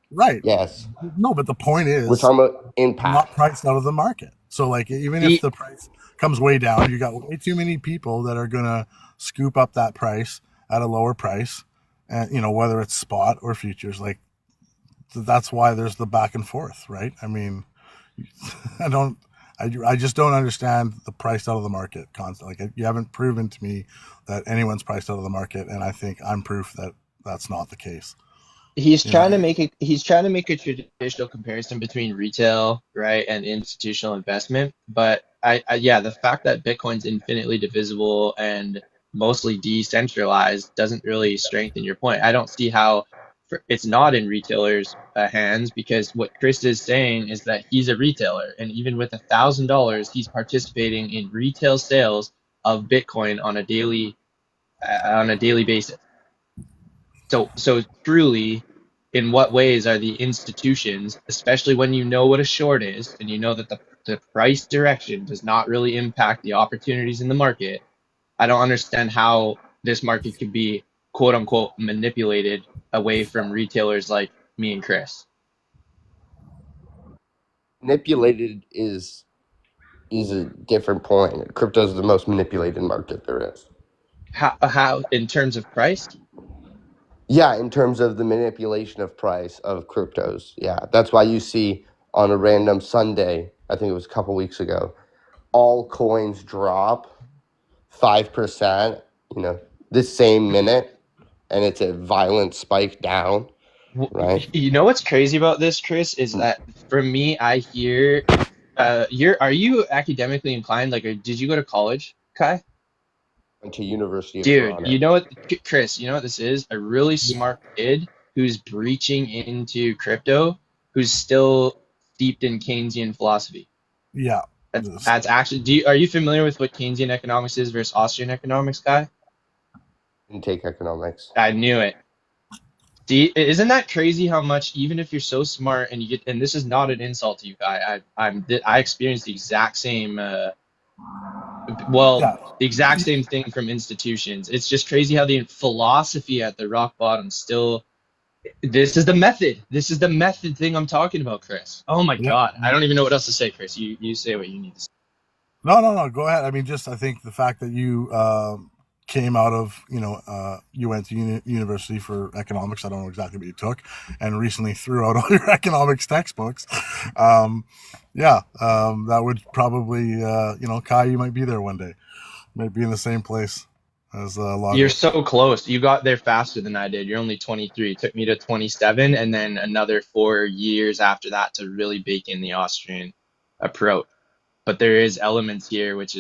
Right. Yes. No, but the point is, we're talking about impact. Not priced out of the market. So, like, even if the price comes way down, you got way too many people that are gonna scoop up that price at a lower price, and whether it's spot or futures, like that's why there's the back and forth, right? I mean, I just don't understand the price out of the market concept. Like you haven't proven to me that anyone's priced out of the market, and I think I'm proof that that's not the case. He's You know, trying to make it. He's trying to make a traditional comparison between retail, right, and institutional investment. But yeah, the fact that Bitcoin's infinitely divisible and mostly decentralized doesn't really strengthen your point. I don't see how it's not in retailers' hands, because what Chris is saying is that he's a retailer, and even with $1,000, he's participating in retail sales of Bitcoin on a daily basis. So truly, in what ways are the institutions, especially when you know what a short is and you know that the price direction does not really impact the opportunities in the market? I don't understand how this market could be quote unquote manipulated away from retailers like me and Chris. Manipulated is a different point. Crypto is the most manipulated market there is. How in terms of price? Yeah, in terms of the manipulation of price of cryptos. Yeah, that's why you see on a random Sunday, I think it was a couple weeks ago, all coins drop 5%, this same minute, and it's a violent spike down, right? You know what's crazy about this, Chris, is that for me, I hear are you academically inclined? Like, or did you go to college, Kai? Went to University of Dude, you Toronto. know what, Chris, you know what this is? A really smart kid who's breaching into crypto, who's still steeped in Keynesian philosophy. yeah. That's actually, are you familiar with what Keynesian economics is versus Austrian economics, Kai? Didn't take economics. I knew it. See, isn't that crazy how much, even if you're so smart and you get, and this is not an insult to you, Kai, I experienced the exact same, well, Yeah. the exact same thing from institutions. It's just crazy how the philosophy at the rock bottom still, this is the method. This is the method thing I'm talking about, Chris. Oh my Yeah. God. I don't even know what else to say, Chris. You say what you need to say. No. Go ahead. I mean, just I think the fact that you came out of, you went to university for economics. I don't know exactly what you took, and recently threw out all your economics textbooks. That would probably, Kai, you might be there one day. Might be in the same place as a lot You're of. so close. You got there faster than I did. You're only 23. It took me to 27 and then another 4 years after that to really bake in the Austrian approach. But there is elements here which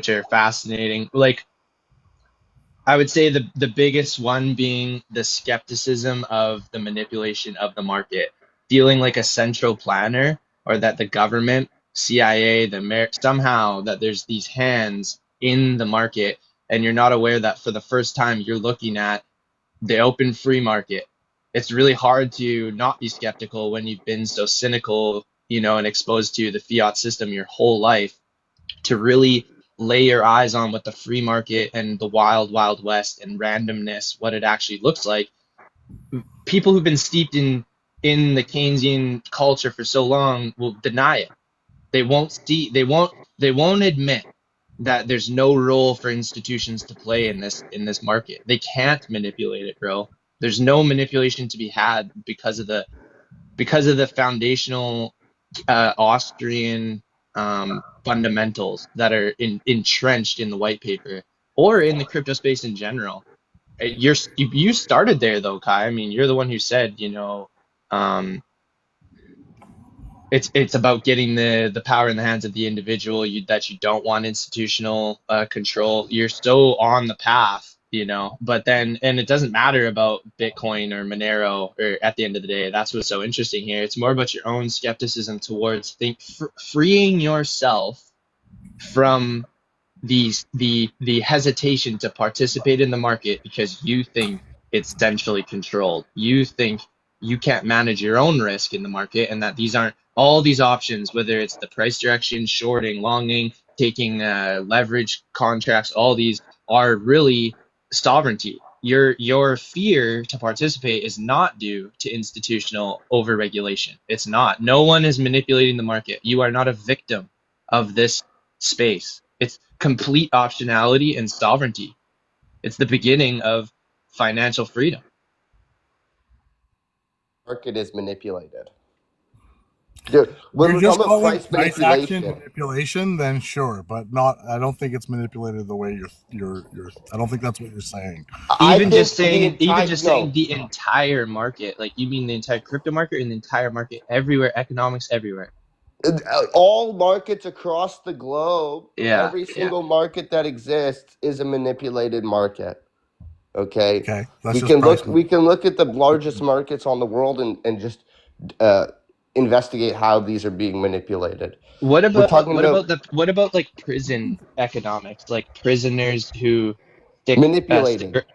are fascinating. Like, I would say the biggest one being the skepticism of the manipulation of the market, feeling like a central planner, or that the government, CIA, somehow that there's these hands in the market, and you're not aware that for the first time you're looking at the open free market. It's really hard to not be skeptical when you've been so cynical, and exposed to the fiat system your whole life, to really lay your eyes on what the free market and the wild, wild west and randomness, what it actually looks like. People who've been steeped in the Keynesian culture for so long will deny it. They won't admit that there's no role for institutions to play in this market. They can't manipulate it, bro. There's no manipulation to be had because of the foundational Austrian fundamentals that are entrenched in the white paper or in the crypto space in general. You started there though, Kai. I mean, you're the one who said, um, it's about getting the power in the hands of the individual. That you don't want institutional control. You're so on the path, But then, and it doesn't matter about Bitcoin or Monero. Or at the end of the day, that's what's so interesting here. It's more about your own skepticism towards freeing yourself from the hesitation to participate in the market because you think it's centrally controlled. You think you can't manage your own risk in the market, and that these aren't all these options, whether it's the price direction, shorting, longing, taking leverage contracts, all these are really sovereignty. Your fear to participate is not due to institutional overregulation. It's not. No one is manipulating the market. You are not a victim of this space. It's complete optionality and sovereignty. It's the beginning of financial freedom. Market is manipulated. Dude, when You're we're just talking about calling price price action manipulation, manipulation, then sure, but not. I don't think it's manipulated the way you're. I don't think that's what you're saying. I Even think just the saying, even entire just saying no, the entire market, like you mean the entire crypto market and the entire market everywhere, economics everywhere. all markets across the globe, Yeah, every yeah. single market that exists is a manipulated market. Okay, Okay, that's just price. we can look at the largest markets on the world and just uh, investigate how these are being manipulated. We're talking about What about like prison economics, like prisoners who stick manipulating. cigarette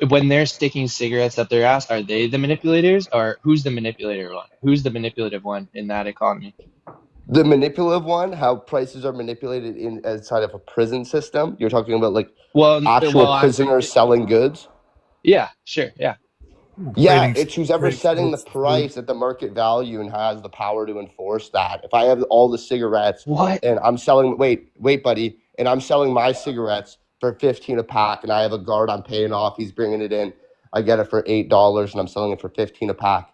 when they're sticking cigarettes up their ass, are they the manipulators or who's the manipulator one? Who's the manipulative one in that economy? The manipulative one, how prices are manipulated inside of a prison system. You're talking about like actual I'm prisoners selling goods. yeah, sure, yeah. Yeah, Trading it's who's ever straight setting the states through. price at the market value and has the power to enforce that. If I have all the cigarettes What? and I'm selling, wait, buddy, and I'm selling my cigarettes for 15 a pack, and I have a guard I'm paying off, he's bringing it in, I get it for $8, and I'm selling it for 15 a pack.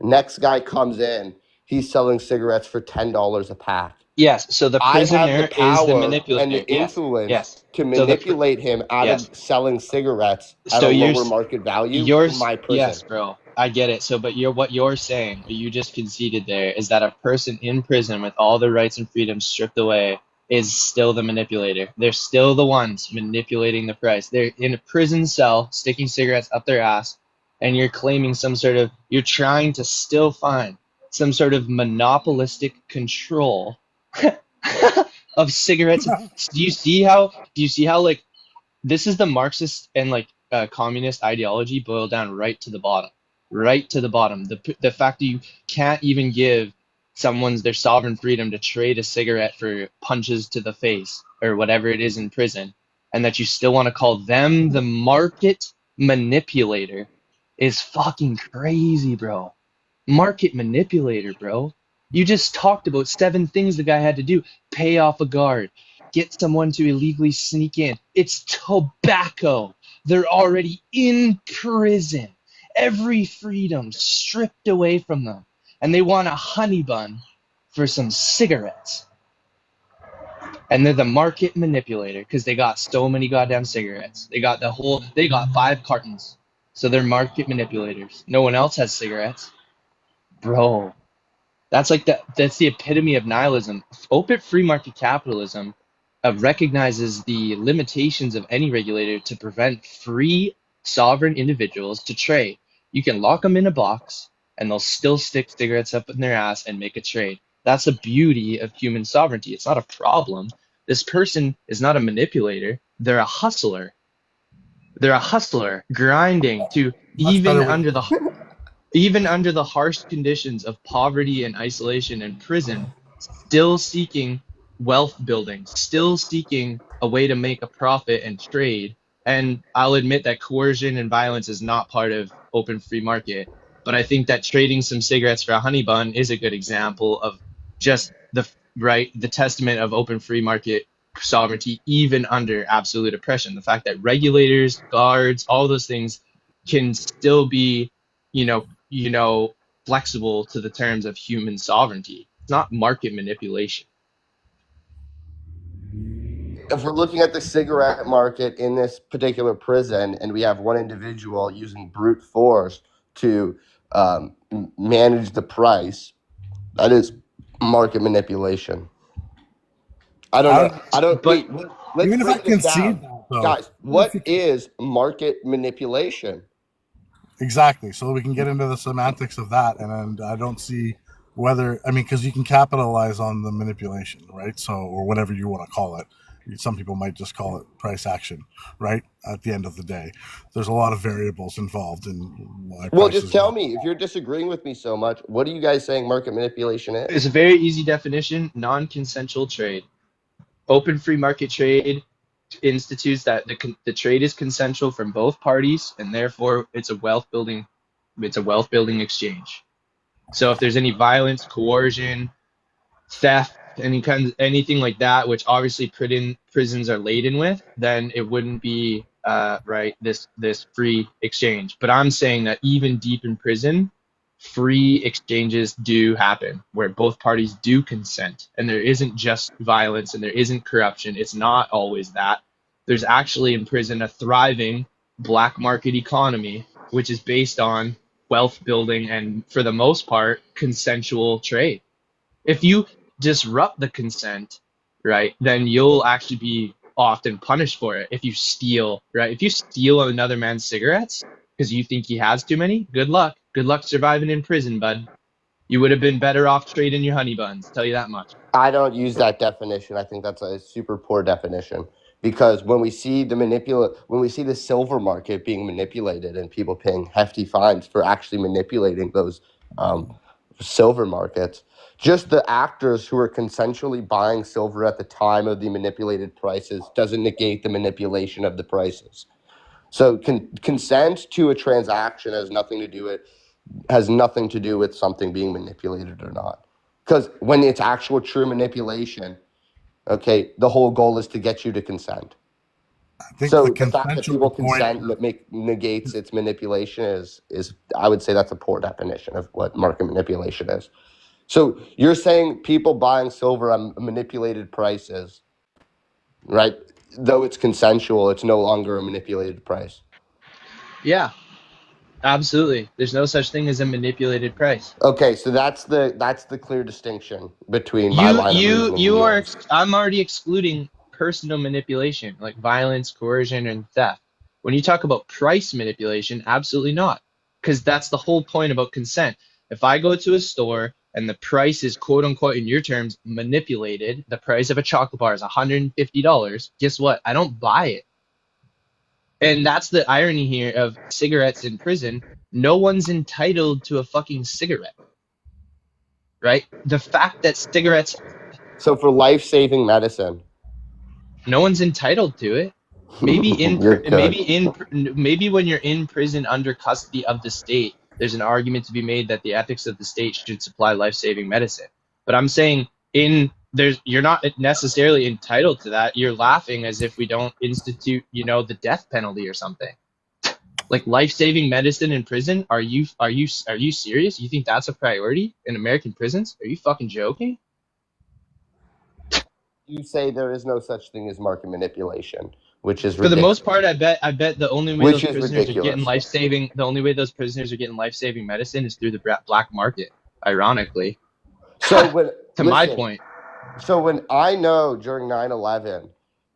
Next guy comes in, he's selling cigarettes for $10 a pack. Yes, so the I have the prisoner is the power and manipulator. the Yes, influence yes. to So manipulate him out yes. of selling cigarettes at So a you're lower market value for yours, my prison. yes, bro. I get it. So, but what you're saying, what you just conceded there, is that a person in prison with all their rights and freedoms stripped away is still the manipulator. They're still the ones manipulating the price. They're in a prison cell, sticking cigarettes up their ass, and you're claiming you're trying to still find some sort of monopolistic control of cigarettes. Do you see how like this is the Marxist and like communist ideology boiled down right to the bottom, right to the bottom. The fact that you can't even give someone's their sovereign freedom to trade a cigarette for punches to the face or whatever it is in prison, and that you still want to call them the market manipulator is fucking crazy, bro. Market manipulator, bro. You just talked about 7 things the guy had to do: pay off a guard, get someone to illegally sneak in. It's tobacco. They're already in prison. Every freedom stripped away from them. And they want a honey bun for some cigarettes. And they're the market manipulator because they got so many goddamn cigarettes. They got 5 cartons. So they're market manipulators. No one else has cigarettes. Bro, that's the epitome of nihilism. Open free market capitalism recognizes the limitations of any regulator to prevent free sovereign individuals to trade. You can lock them in a box and they'll still stick cigarettes up in their ass and make a trade. That's the beauty of human sovereignty. It's not a problem. This person is not a manipulator. They're a hustler. They're a hustler grinding to Much better way. even under the harsh conditions of poverty and isolation and prison, still seeking wealth building, still seeking a way to make a profit and trade. And I'll admit that coercion and violence is not part of open free market, but I think that trading some cigarettes for a honey bun is a good example of just the testament of open free market sovereignty even under absolute oppression. The fact that regulators, guards, all those things can still be, flexible to the terms of human sovereignty. It's not market manipulation. If we're looking at the cigarette market in this particular prison and we have one individual using brute force to manage the price, that is market manipulation. I don't know. I don't. But Wait. Let's Even if I break this concede down, that, though, guys. What is market manipulation? exactly, so we can get into the semantics of that, and I don't see whether because you can capitalize on the manipulation, right? So, or whatever you want to call it. Some people might just call it price action, right? At the end of the day, there's a lot of variables involved in why. Well, just tell me if you're disagreeing with me so much. What are you guys saying market manipulation is? it's a very easy definition: non-consensual trade. Open free market trade institutes that the trade is consensual from both parties, and therefore it's a wealth building exchange. So if there's any violence, coercion, theft, anything like that, which obviously prisons are laden with, then it wouldn't be this free exchange. But I'm saying that even deep in prison, free exchanges do happen where both parties do consent and there isn't just violence and there isn't corruption. It's not always that. There's actually in prison a thriving black market economy, which is based on wealth building and, for the most part, consensual trade. If you disrupt the consent, right, then you'll actually be often punished for it. If you steal, right, if you steal another man's cigarettes because you think he has too many, good luck. Good luck surviving in prison, bud. You would have been better off trading your honey buns, tell you that much. I don't use that definition. I think that's a super poor definition because when we see the silver market being manipulated and people paying hefty fines for actually manipulating those silver markets, just the actors who are consensually buying silver at the time of the manipulated prices doesn't negate the manipulation of the prices. So consent to a transaction has nothing to do with something being manipulated or not. Because when it's actual true manipulation, okay, the whole goal is to get you to consent. I think So the the fact that people consensual point. consent negates its manipulation is I would say that's a poor definition of what market manipulation is. So you're saying people buying silver at manipulated prices, right? Though it's consensual, it's no longer a manipulated price. Yeah, absolutely. There's no such thing as a manipulated price. Okay, so that's the clear distinction between my line of reasoning and You are. yours. I'm already excluding personal manipulation, like violence, coercion, and theft. When you talk about price manipulation, absolutely not, because that's the whole point about consent. If I go to a store and the price is quote unquote in your terms manipulated, the price of a chocolate bar is $150. Guess what? I don't buy it. And that's the irony here of cigarettes in prison. No one's entitled to a fucking cigarette, right? The fact that cigarettes, So for life-saving medicine, no one's entitled to it. Maybe You're good. maybe when you're in prison under custody of the state, there's an argument to be made that the ethics of the state should supply life-saving medicine. But I'm saying you're not necessarily entitled to that. You're laughing as if we don't institute, the death penalty or something. Like life-saving medicine in prison? Are you serious? You think that's a priority in American prisons? Are you fucking joking? You say there is no such thing as market manipulation, which is For the ridiculous. most part, I bet the only way Which those is prisoners are getting ridiculous. life-saving, the only way those prisoners are getting life-saving medicine is through the black market, ironically. So when To my listen, point. so when I know during 9/11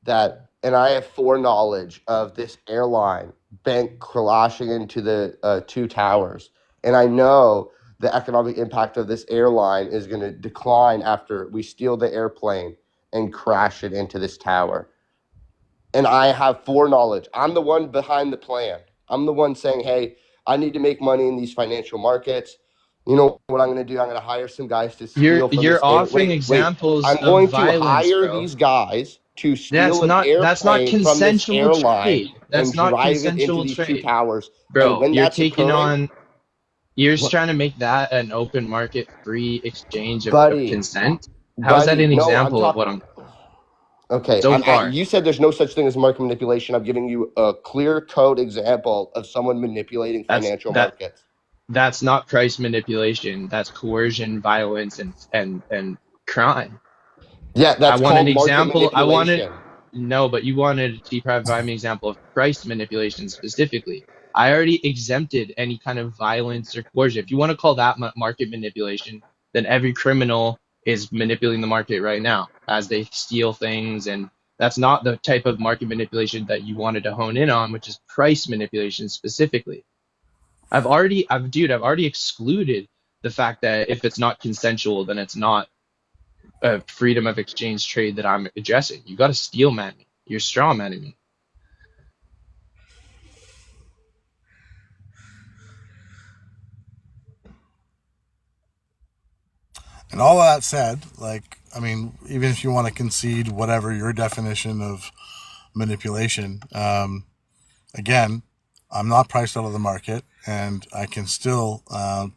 that, and I have foreknowledge of this airline bank crashing into the two towers, and I know the economic impact of this airline is going to decline after we steal the airplane and crash it into this tower. And I have foreknowledge. I'm the one behind the plan. I'm the one saying, hey, I need to make money in these financial markets. You know what I'm going to do? I'm going to hire some guys to steal from You're this offering wait. examples I'm of going to violence, hire bro. these guys to That's steal an not airplane from this consensual airline trade. That's and not drive it into consensual these two trade. towers. And Bro, when you're that's taking occurring, on you're just what, trying to make that an open market free exchange of buddy, consent. How is that an no, I'm example of what talking. I'm Okay, so far? you said there's no such thing as market manipulation. I'm giving you a clear code example of someone manipulating financial markets. That's not price manipulation. That's coercion, violence, and crime. Yeah, that's I want called an market example. manipulation. No, but you wanted to provide me an example of price manipulation specifically. I already exempted any kind of violence or coercion. If you want to call that market manipulation, then every criminal is manipulating the market right now as they steal things. And that's not the type of market manipulation that you wanted to hone in on, which is price manipulation specifically. I've already excluded the fact that if it's not consensual, then it's not a freedom of exchange trade that I'm addressing. You got to steel man me. You're straw manning me. And all of that said, even if you want to concede whatever your definition of manipulation, again, I'm not priced out of the market, and I can still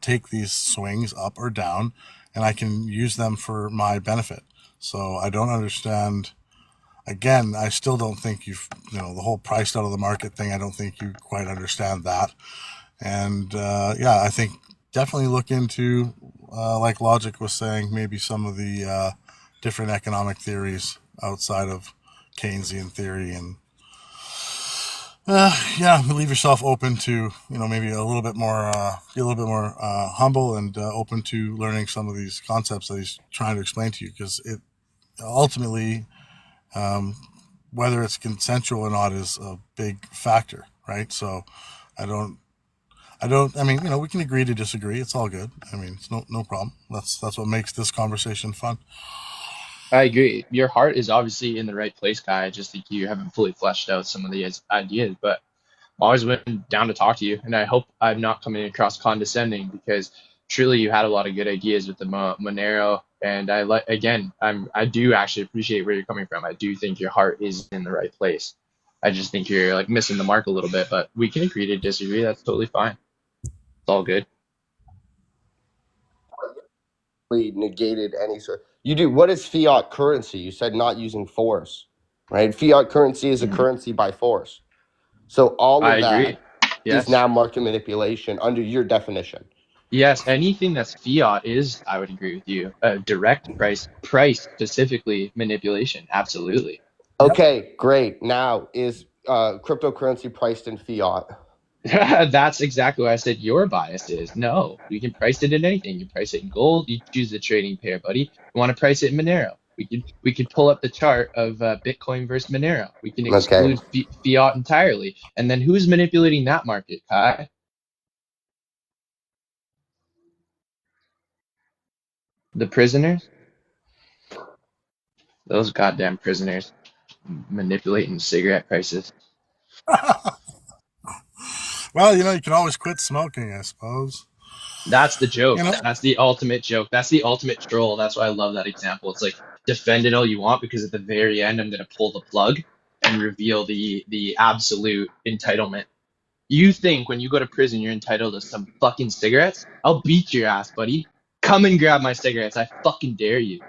take these swings up or down, and I can use them for my benefit. So I don't understand. Again, I still don't think the whole priced out of the market thing. I don't think you quite understand that. And I think definitely look into, like Logic was saying, maybe some of the different economic theories outside of Keynesian theory, and yeah, leave yourself open to, maybe a little bit more, be a little bit more humble and open to learning some of these concepts that he's trying to explain to you, because it ultimately, um, whether it's consensual or not is a big factor, right? So I don't, I mean, we can agree to disagree. It's all good. I mean, it's no problem. That's what makes this conversation fun. I agree. Your heart is obviously in the right place, Kai. I just think you haven't fully fleshed out some of the ideas, but I'm always went down to talk to you, and I hope I'm not coming across condescending, because truly you had a lot of good ideas with the Monero, and I do actually appreciate where you're coming from. I do think your heart is in the right place. I just think you're like missing the mark a little bit, but we can agree to disagree. That's totally fine. It's all good. Negated any sort. You do. What is fiat currency? You said not using force, right? Fiat currency is a currency by force. So all I of agree. that Yes. is now market manipulation under your definition. Yes, anything that's fiat is, I would agree with you, direct price specifically manipulation. Absolutely. Okay, great. Now is cryptocurrency priced in fiat? That's exactly why I said your bias is. No, you can price it in anything. You price it in gold. You choose the trading pair, buddy. You want to price it in Monero? We could pull up the chart of Bitcoin versus Monero. We can Okay. exclude fiat entirely. And then who's manipulating that market, Kai? The prisoners? Those goddamn prisoners manipulating cigarette prices. Well, you can always quit smoking, I suppose. That's the joke. You know, That's the ultimate joke. That's the ultimate troll. That's why I love that example. It's like, defend it all you want, because at the very end I'm gonna pull the plug and reveal the absolute entitlement. You think when you go to prison you're entitled to some fucking cigarettes? I'll beat your ass, buddy. Come and grab my cigarettes. I fucking dare you.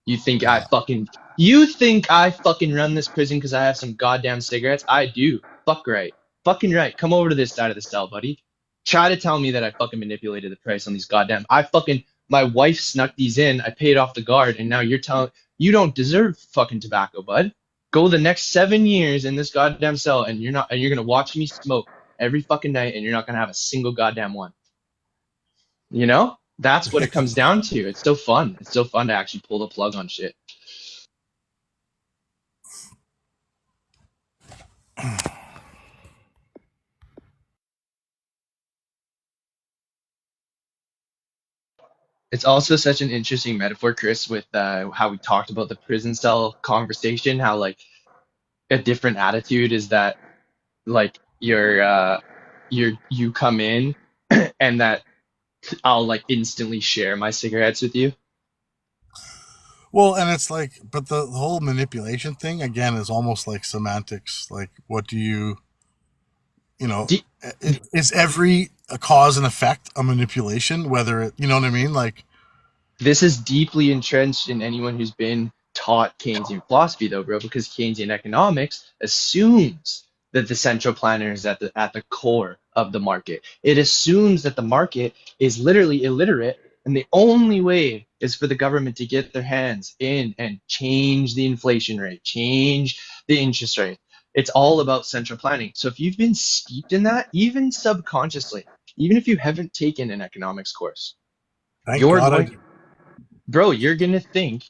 You think I yeah. fucking you think I fucking run this prison because I have some goddamn cigarettes? I do. Fuck right. Fucking right. Come over to this side of the cell, buddy. Try to tell me that I fucking manipulated the price on these goddamn. My wife snuck these in. I paid off the guard, and now you're telling you don't deserve fucking tobacco, bud. Go the next 7 years in this goddamn cell, and you're gonna watch me smoke every fucking night, and you're not gonna have a single goddamn one. That's what it comes down to. It's so fun. It's so fun to actually pull the plug on shit. It's also such an interesting metaphor, Chris, with how we talked about the prison cell conversation. How like a different attitude is that like you come in and that I'll like instantly share my cigarettes with you. Well, and it's like, but the whole manipulation thing again is almost like semantics. Like, what do you, Do, is every a cause and effect a manipulation? Whether it, you know what I mean? Like, This is deeply entrenched in anyone who's been taught Keynesian philosophy, though, bro, because Keynesian economics assumes that the central planner is at the core of the market. It assumes that the market is literally illiterate, and the only way is for the government to get their hands in and change the inflation rate, change the interest rate. It's all about central planning. So if you've been steeped in that, even subconsciously, even if you haven't taken an economics course, thank you're God I going do. bro, you're gonna think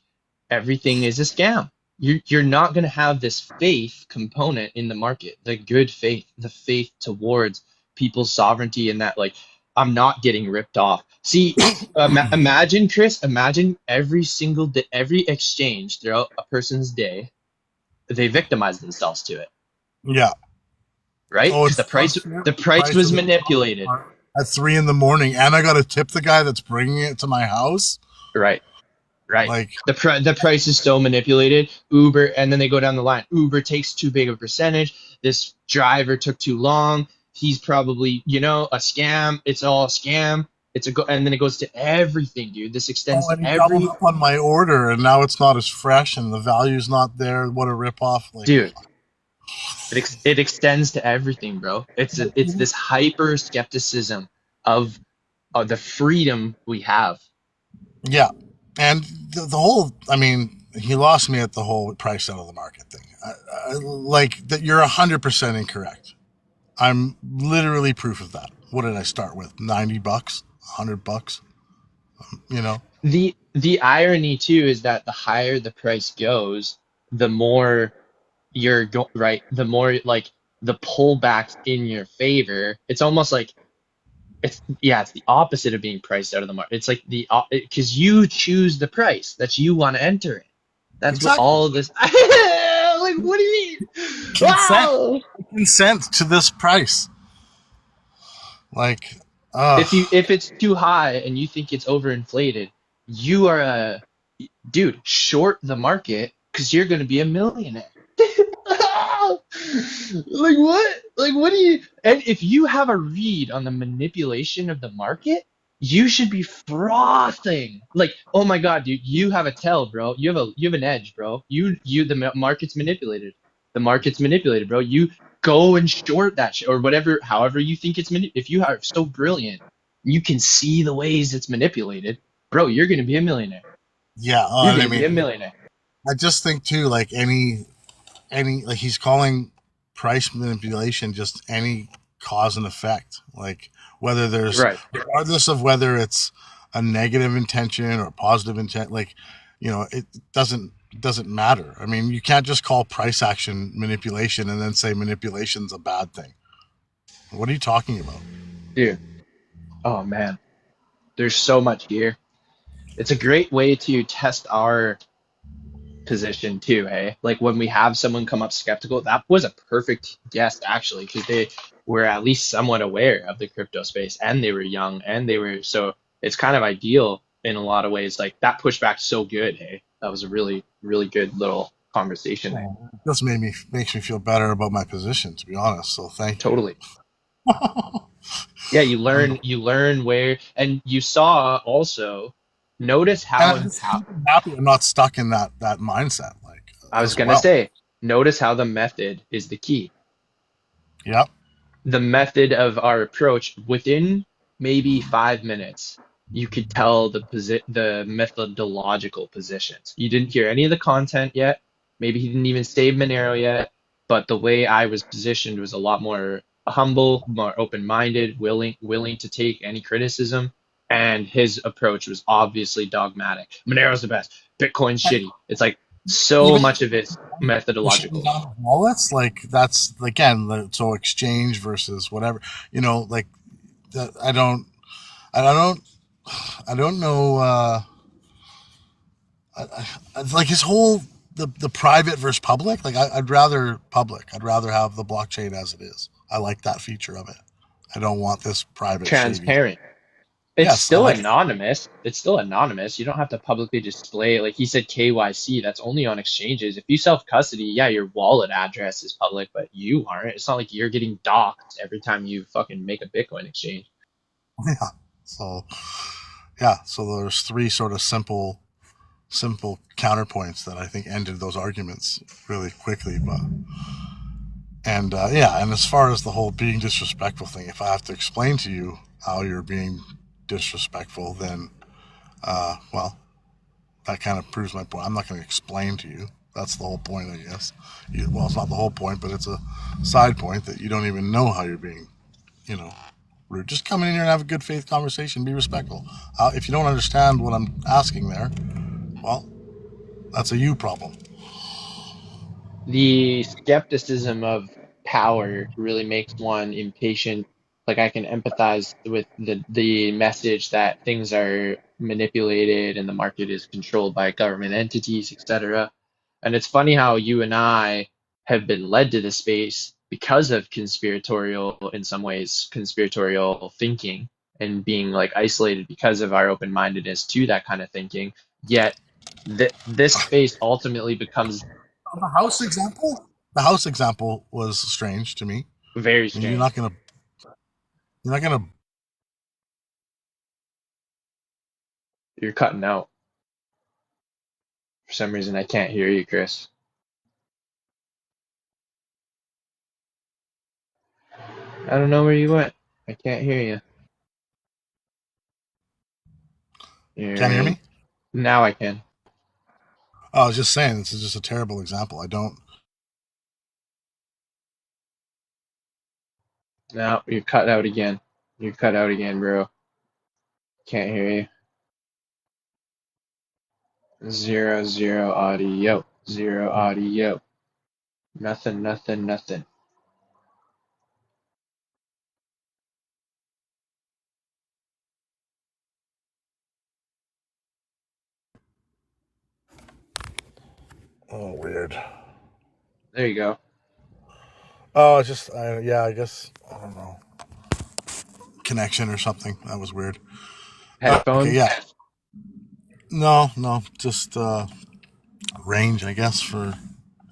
everything is a scam. You're not gonna have this faith component in the market, the good faith, the faith towards people's sovereignty, and that like I'm not getting ripped off. See, imagine, Chris, imagine every single day, every exchange throughout a person's day, they victimize themselves to it, Yeah. right? Oh, Because it's the price was manipulated, at 3 a.m, and I got to tip the guy that's bringing it to my house. right? Right. Like, The price is so manipulated. Uber, and then they go down the line. Uber takes too big of a percentage. This driver took too long. He's probably, a scam. It's all a scam. And then it goes to everything, dude. This extends and to he doubled every up on my order, and now it's not as fresh, and the value's not there. What a ripoff! Like, dude. It extends to everything, bro. It's this hyper skepticism of the freedom we have. Yeah, and the whole, I mean, he lost me at the whole price out of the market thing. Like that, you're 100% incorrect. I'm literally proof of that. What did I start with? $90, $100, you know? The irony too is that the higher the price goes, the more right, the more like the pullbacks in your favor. It's almost like it's the opposite of being priced out of the market. It's like because you choose the price that you want to enter it. That's what Exactly. all of this. Like, what do you mean? Consent, Wow. consent to this price. Like, If it's too high and you think it's overinflated, you are a dude. Short the market because you're going to be a millionaire. Like what? Like what do you? And if you have a read on the manipulation of the market, you should be frothing. Like, oh my God, dude, you have a tell, bro. You have an edge, bro. Market's manipulated. The market's manipulated, bro. You go and short that shit or whatever, however you think it's if you are so brilliant, you can see the ways it's manipulated, bro. You're gonna be a millionaire. yeah, You're I gonna be mean, a millionaire. I just think too, like any like he's calling price manipulation just any cause and effect, like whether there's, Right. regardless of whether it's a negative intention or positive intent, like, it doesn't matter. I mean, you can't just call price action manipulation and then say manipulation's a bad thing. What are you talking about? Dude. Oh man. There's so much here. It's a great way to test our position too, hey? Like when we have someone come up skeptical, that was a perfect guess actually, because they were at least somewhat aware of the crypto space and they were young and they were so it's kind of ideal in a lot of ways. Like that pushback's so good, hey? That was a really, really good little conversation there. It just makes me feel better about my position, to be honest, so thank you. Totally. Yeah, you learn where and you saw also notice how And I'm just happy I'm not stuck in that mindset, like, I was as gonna well. say, notice how the method is the key. Yep. The method of our approach within maybe 5 minutes, you could tell the methodological positions. You didn't hear any of the content yet. Maybe he didn't even save Monero yet, but the way I was positioned was a lot more humble, more open-minded, willing to take any criticism. And his approach was obviously dogmatic. Monero's the best. Bitcoin's shitty. It's like so Even much of it's shutting methodological. down wallets, like that's again, so exchange versus whatever, like that. I don't, I don't know. Like his whole the private versus public. Like I'd rather public. I'd rather have the blockchain as it is. I like that feature of it. I don't want this private shady. Transparent. It's Yes, I still like it. anonymous. It's still anonymous. You don't have to publicly display, like he said, KYC. That's only on exchanges. If you self-custody, yeah, your wallet address is public, but you aren't. It's not like you're getting doxxed every time you fucking make a Bitcoin exchange. Yeah. So yeah. So there's three sort of simple counterpoints that I think ended those arguments really quickly. But and yeah, and as far as the whole being disrespectful thing, if I have to explain to you how you're being disrespectful, then well, that kind of proves my point. I'm not going to explain to you. That's the whole point, I guess. Well, it's not the whole point, but it's a side point that you don't even know how you're being, rude. Just come in here and have a good faith conversation. Be respectful. If you don't understand what I'm asking there, well, that's a you problem. The skepticism of power really makes one impatient. Like I can empathize with the message that things are manipulated and the market is controlled by government entities, etc. And it's funny how you and I have been led to this space because of conspiratorial, in some ways, conspiratorial thinking and being like isolated because of our open-mindedness to that kind of thinking. Yet this space ultimately becomes The house example. The house example was strange to me. very And you're strange. not gonna. You're not gonna. You're cutting out. For some reason, I can't hear you, Chris. I don't know where you went. I can't hear you. Can't hear Alright. me? Now I can. Oh, I was just saying, this is just a terrible example. I don't. Now you're cut out again. You're cut out again, bro. Can't hear you. 0 audio. 0 audio. Nothing, nothing, nothing. Oh, weird. There you go. Oh, it's just, yeah, I guess, I don't know. Connection or something. That was weird. Okay, Headphones, yeah. No, just range, I guess, for.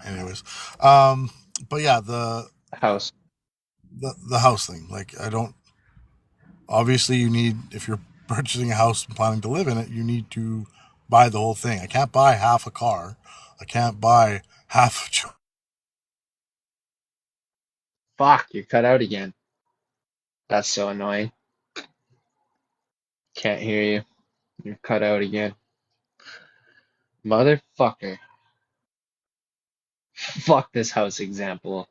Anyways. But yeah, house. the house thing. Like, I don't. Obviously, you need, if you're purchasing a house and planning to live in it, you need to buy the whole thing. I can't buy half a car. I can't buy half a. Fuck, you're cut out again. That's so annoying. Can't hear you. You're cut out again. Motherfucker. Fuck this house example.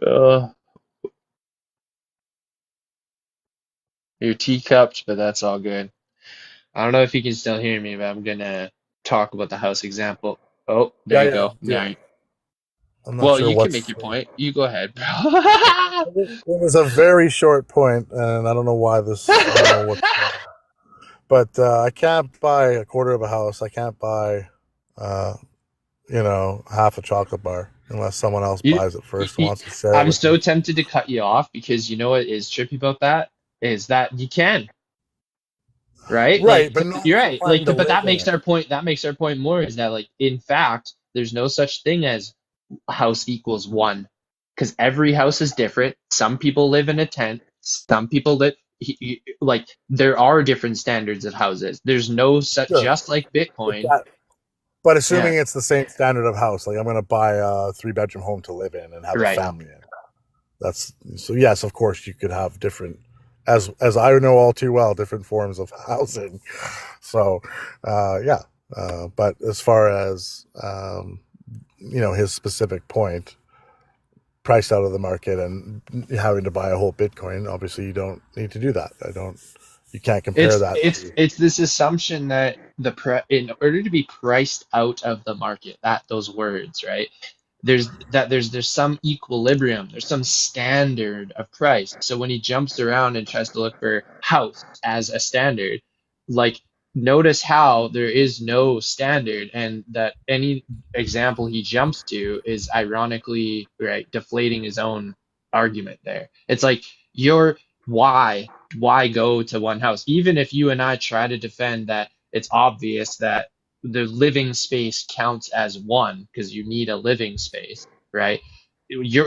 uh, you're teacupped, but that's all good. I don't know if you can still hear me, but I'm gonna talk about the house example. Oh, there you Yeah. go. Now, I'm not well, sure you can what's. make your point. You go ahead, bro. It was a very short point, and I don't know why this. I don't know what. But I can't buy a quarter of a house. I can't buy, uh, half a chocolate bar unless someone else You, buys it first and you, wants to share it I'm with me. so tempted to cut you off because you know what is trippy about that is that you can, right? Like Right, but no you're one's right. planning to But live that in makes it. our point. That makes our point more is that like in fact, there's no such thing as house equals one because every house is different. Some people live in a tent. Some people live like there are different standards of houses. There's no such Sure, just like but Bitcoin. but Yeah, assuming it's the same standard of house, like I'm going to buy a 3-bedroom home to live in and have a right. family in. That's so. Yes, of course, you could have different, as I know all too well, different forms of housing. So, yeah. But as far as his specific point, priced out of the market and having to buy a whole Bitcoin, obviously you don't need to do that. You can't compare It's that it's to. it's this assumption that in order to be priced out of the market, that those words, right? There's some equilibrium, there's some standard of price. So when he jumps around and tries to look for house as a standard, like notice how there is no standard and that any example he jumps to is ironically right deflating his own argument there. It's like you're why go to one house? Even if you and I try to defend that it's obvious that the living space counts as one because you need a living space, right?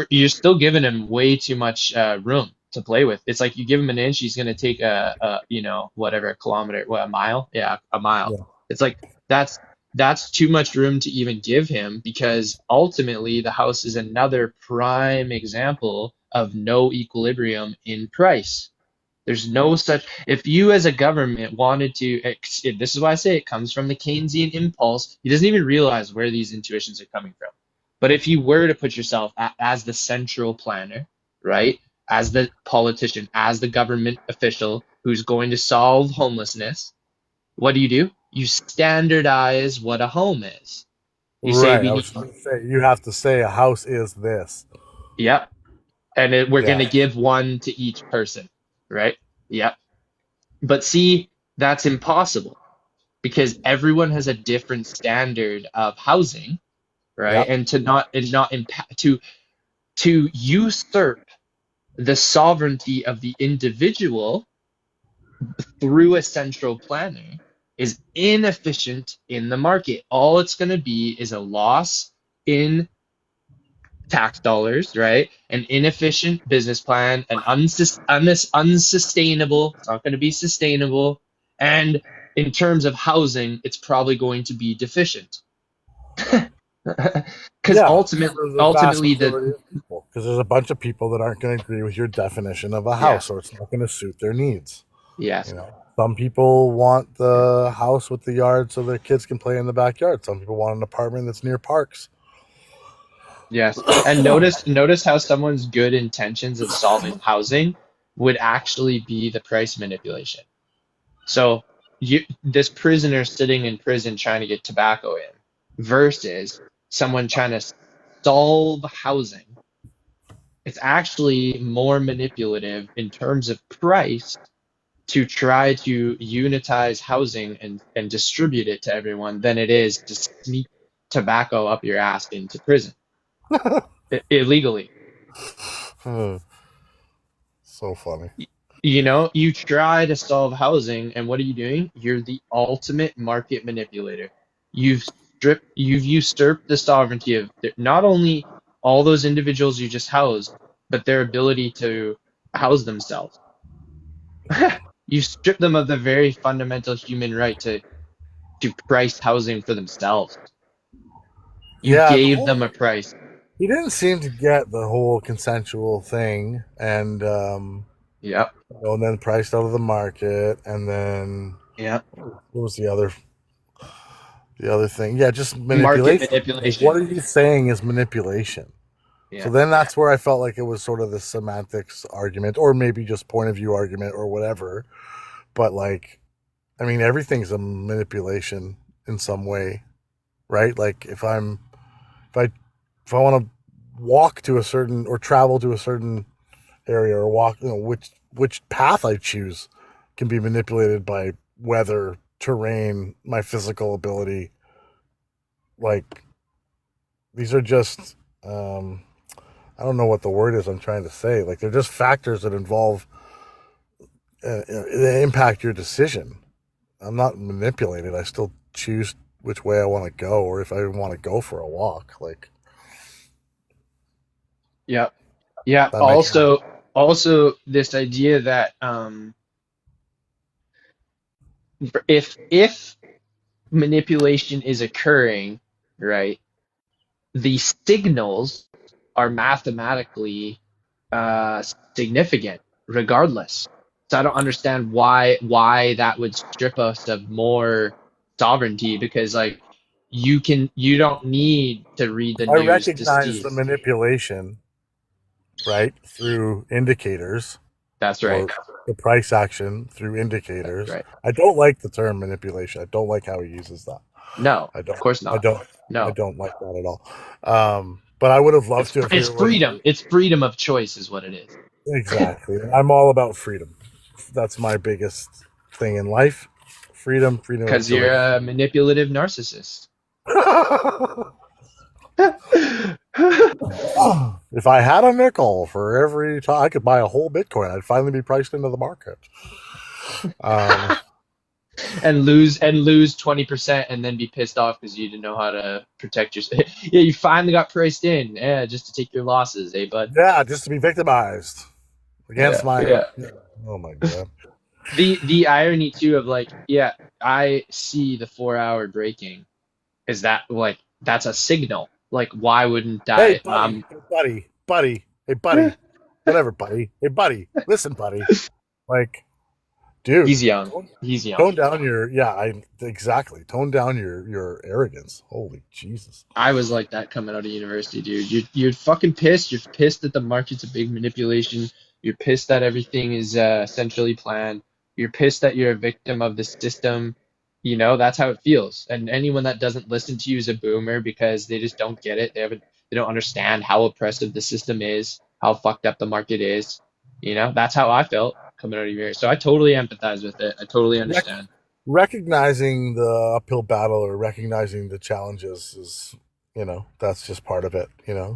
You're still giving him way too much room to play with. It's like you give him an inch, he's gonna take a whatever a kilometer, what a mile? Yeah, a mile. Yeah. It's like that's too much room to even give him because ultimately the house is another prime example of no equilibrium in price. There's no such. If you as a government wanted to, this is why I say it comes from the Keynesian impulse. He doesn't even realize where these intuitions are coming from. But if you were to put yourself as the central planner, right, as the politician, as the government official who's going to solve homelessness, what do? You standardize what a home is. You say Right. we I need, was going to say you have to say a house is this. yep, and we're going Yeah. to give one to each person, right? Yep. But see, that's impossible because everyone has a different standard of housing, right? Yep. And not impact to usurp the sovereignty of the individual through a central planner is inefficient in the market. All it's going to be is a loss in tax dollars, right? An inefficient business plan, an unsustainable, it's not going to be sustainable. And in terms of housing, it's probably going to be deficient. Because Yeah. For the vast ultimately, majority of people, because there's a bunch of people that aren't going to agree with your definition of a yeah, house, or it's not going to suit their needs. yes, Some people want the house with the yard so their kids can play in the backyard. Some people want an apartment that's near parks. Yes. And notice how someone's good intentions of solving housing would actually be the price manipulation. So this prisoner sitting in prison trying to get tobacco in versus someone trying to solve housing. It's actually more manipulative in terms of price to try to unitize housing and distribute it to everyone than it is to sneak tobacco up your ass into prison illegally. So funny. You know, you try to solve housing, and what are you doing? You're the ultimate market manipulator. You've usurped the sovereignty of not only all those individuals you just housed, but their ability to house themselves. You strip them of the very fundamental human right to price housing for themselves. You Yeah, gave them a price. he didn't seem to get the whole consensual thing, and Yep. and then priced out of the market, and then Yep. what was the other thing? Yeah, just Market manipulation. Like, what manipulation. are you saying is manipulation? So Yeah. then that's where I felt like it was sort of the semantics argument, or maybe just point of view argument, or whatever. But like, I mean, everything's a manipulation in some way, right? Like if I if I want to walk to a certain or travel to a certain area or walk, which path I choose can be manipulated by weather, terrain, my physical ability. Like these are just I don't know what the word is I'm trying to say. Like they're just factors that involve that impact your decision. I'm not manipulated. I still choose which way I want to go, or if I want to go for a walk. Like Yep. Yeah. that makes sense. Also, this idea that if manipulation is occurring, right, the signals are mathematically uh, significant regardless. So I don't understand why that would strip us of more sovereignty because like you don't need to read the I news to recognize see. the manipulation, right, through indicators That's right. or the price action through That's indicators. right. I don't like the term manipulation. I don't like how he uses that. No, I of don't. course I not. don't. I No. don't like that at all. But I would have loved to have It's heard what freedom. It's freedom of choice is what it is. exactly. I'm all about freedom. That's my biggest thing in life. Freedom of Because you're choice. a manipulative narcissist. If I had a nickel for every time I could buy a whole Bitcoin, I'd finally be priced into the market. Um, And lose 20% and then be pissed off because you didn't know how to protect yourself. Yeah, you finally got priced in. Yeah, just to take your losses, eh, bud? yeah, just to be victimized against Yeah, my. yeah. Oh my god. The irony too of like, yeah, I see the 4 hour breaking. Is that like that's a signal? Like, why wouldn't Hey, I? buddy, hey, buddy, whatever, buddy, hey, buddy, listen, buddy, like, dude, He's young. He's young. tone down your exactly tone down your arrogance. Holy Jesus. I was like that coming out of university, dude. You're fucking pissed. You're pissed that the market's a big manipulation. You're pissed that everything is centrally planned. You're pissed that you're a victim of the system. You know, that's how it feels. And anyone that doesn't listen to you is a boomer because they just don't get it. They don't understand how oppressive the system is, how fucked up the market is. You know, that's how I felt coming out of here. So I totally empathize with it. I totally Rec- understand. Recognizing the uphill battle or recognizing the challenges is, that's just part of it.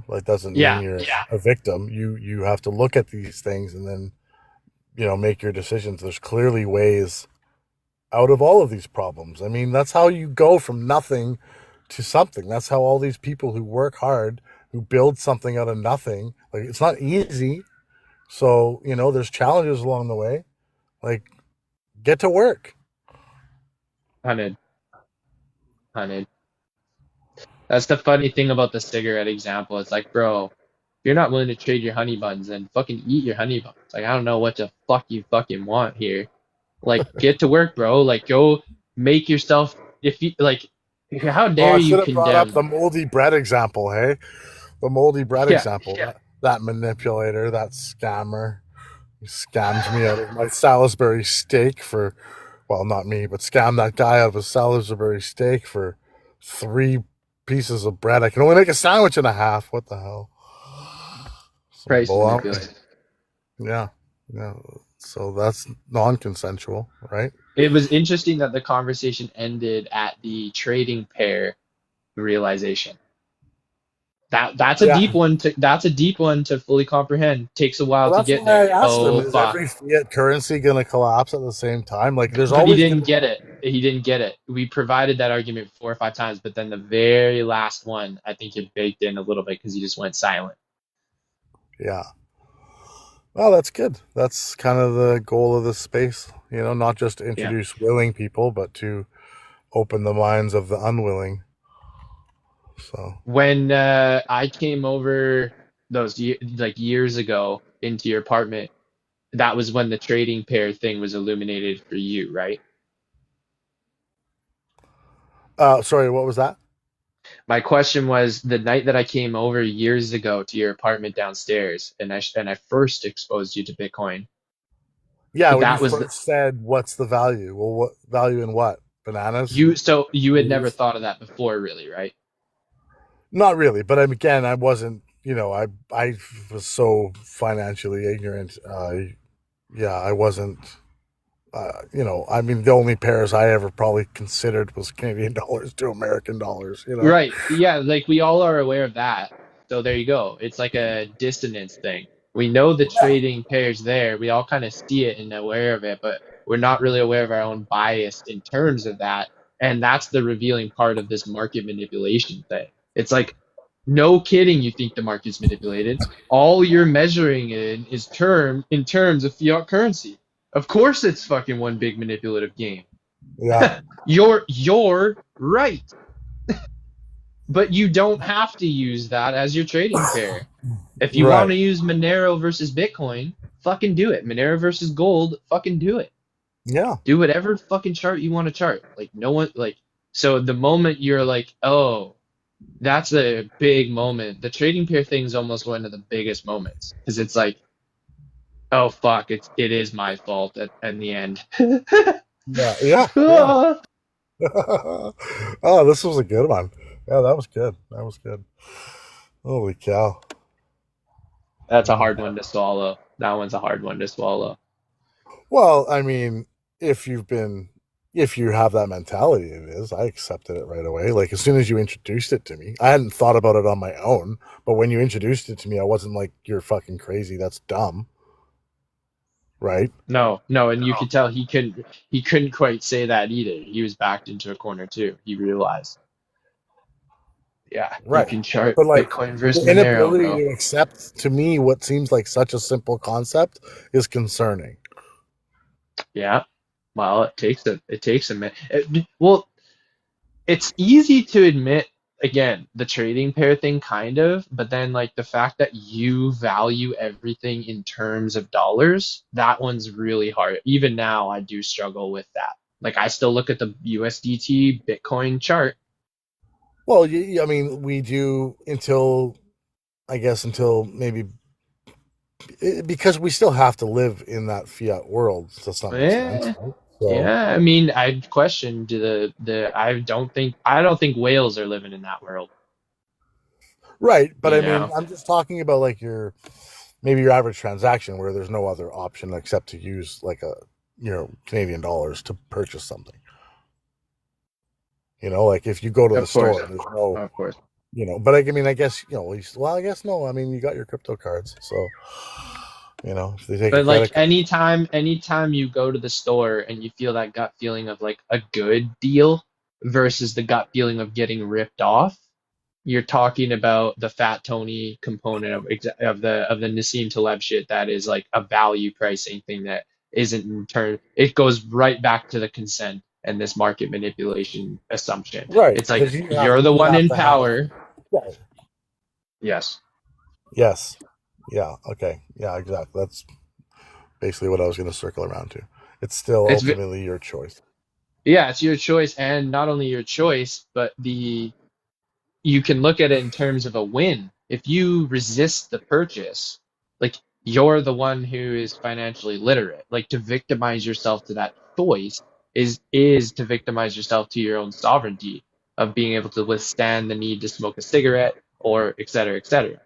Like doesn't mean Yeah, you're a victim. You have to look at these things and then make your decisions. There's clearly ways out of all of these problems. I mean, that's how you go from nothing to something. That's how all these people who work hard, who build something out of nothing, like it's not easy. So, there's challenges along the way. Like, get to work. hunted, hunted. That's the funny thing about the cigarette example. It's like, bro, if you're not willing to trade your honey buns, then fucking eat your honey buns. Like, I don't know what the fuck you fucking want here. Like, get to work, bro. Like, go make yourself. If you like, how Oh, dare I you should have brought up condemn? the moldy bread example, hey? The moldy bread Yeah, example. That manipulator, that scammer, he scammed me out of my Salisbury steak for, well, not me, but scammed that guy out of a Salisbury steak for 3 pieces of bread. I can only make a sandwich and a half. What the hell? Some price bull. manipulate. Yeah, yeah. So that's non-consensual, right? It was interesting that the conversation ended at the trading pair realization. Yeah. That's a deep one to fully comprehend. Takes a while Well, to that's get why I there. asked him: Oh is fuck. every fiat currency going to collapse at the same time? Like, there's But he always going didn't to get it. He didn't get it. We provided that argument 4 or 5 times, but then the very last one, I think it baked in a little bit because he just went silent. yeah. Well, that's good. That's kind of the goal of this space, not just to Yeah. introduce willing people, but to open the minds of the unwilling. So, When I came over like years ago into your apartment, that was when the trading pair thing was illuminated for you, right? sorry, what was that? My question was the night that I came over years ago to your apartment downstairs, and I first exposed you to Bitcoin. Yeah, when you That was the, first said, "What's the value?" Well, what value in what? Bananas? so you had never Trees? thought of that before, really, right? Not really, but again, I wasn't. I was so financially ignorant. Yeah, I wasn't. I mean, the only pairs I ever probably considered was Canadian dollars to American dollars. Right. Yeah, like we all are aware of that. So there you go. It's like a dissonance thing. We know the trading pairs there. We all kind of see it and aware of it, but we're not really aware of our own bias in terms of that. And that's the revealing part of this market manipulation thing. It's like, no kidding, you think the market's manipulated. All you're measuring is in terms of fiat currency. Of course it's fucking one big manipulative game. Yeah, You're right. But you don't have to use that as your trading pair. If you want right. to use Monero versus Bitcoin, fucking do it. Monero versus gold, fucking do it. Yeah, Do whatever fucking chart you want to chart. Like no one like so the moment you're like, "Oh, that's a big moment." The trading pair thing is almost one of the biggest moments because it's like, "Oh fuck, it is my fault at the end." yeah, yeah, yeah. Ah. Oh, this was a good one. Yeah, that was good. That was good. Holy cow. That's a Mm. hard one to swallow. That one's a hard one to swallow. Well, I mean, if you've been, if you have that mentality, it is. I accepted it right away. Like, as soon as you introduced it to me, I hadn't thought about it on my own. But when you introduced it to me, I wasn't like, "You're fucking crazy. That's dumb." Right? No, no, and you could tell he couldn't quite say that either. He was backed into a corner too. He realized, yeah, you Right. can chart But like, Bitcoin versus the Monero, inability bro. to accept, to me, what seems like such a simple concept is concerning. Yeah. Well, it takes a minute. Well, it's easy to admit again, the trading pair thing kind of, but then like the fact that you value everything in terms of dollars, that one's really hard. Even now, I do struggle with that. Like I still look at the USDT Bitcoin chart. Well, I mean, we do until, I guess, until maybe, because we still have to live in that fiat world to some extent, Eh, right? So, yeah, I mean, I'd question the I don't think whales are living in that world, right. But you I mean, know? I'm just talking about like maybe your average transaction where there's no other option except to use like Canadian dollars to purchase something. Like if you go to the Of course. store, there's no, Of course. but I mean, I guess, well, I guess no. I mean, you got your crypto cards. So, if they take a But like credit card. anytime you go to the store and you feel that gut feeling of like a good deal versus the gut feeling of getting ripped off, you're talking about the Fat Tony component of the Nassim Taleb shit that is like a value pricing thing that isn't in turn. It goes right back to the consent and this market manipulation assumption. Right. It's like Because you're the you one have in to have, power. yeah. Yes. Yes. Yeah. Okay. Yeah, exactly. That's basically what I was going to circle around to. It's still It's ultimately your choice. yeah, it's your choice, and not only your choice, but you can look at it in terms of a win. If you resist the purchase, like you're the one who is financially literate. Like to victimize yourself to that choice is to victimize yourself to your own sovereignty of being able to withstand the need to smoke a cigarette or et cetera, et cetera.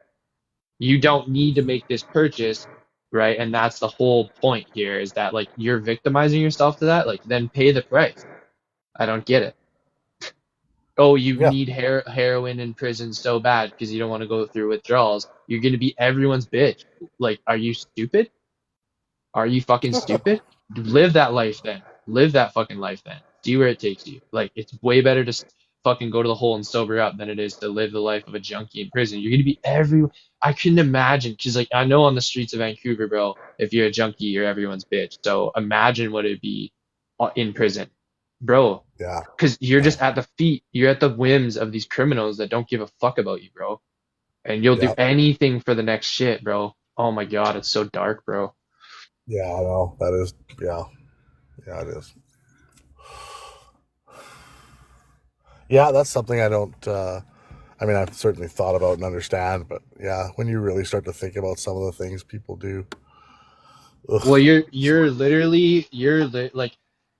You don't need to make this purchase, right? And that's the whole point here is that like you're victimizing yourself to that, like then pay the price. I don't get it. Oh, you Yeah. need heroin in prison so bad because you don't want to go through withdrawals. You're gonna be everyone's bitch. Like, are you stupid? Are you fucking stupid? Live that life then. Live that fucking life then. See where it takes you. Like, it's way better to fucking go to the hole and sober up than it is to live the life of a junkie in prison. You're gonna be I couldn't imagine because like I know on the streets of Vancouver, bro, if you're a junkie, you're everyone's bitch. So imagine what it'd be in prison, bro. Yeah. Because you're just at the feet, you're at the whims of these criminals that don't give a fuck about you, bro. And you'll do Yeah. anything for the next shit, bro. Oh my God, it's so dark, bro. Yeah. I know that is. Yeah. Yeah. It is. Yeah. That's something I don't. I mean, I've certainly thought about and understand, but yeah, when you really start to think about some of the things people do, Well, ugh. you're literally like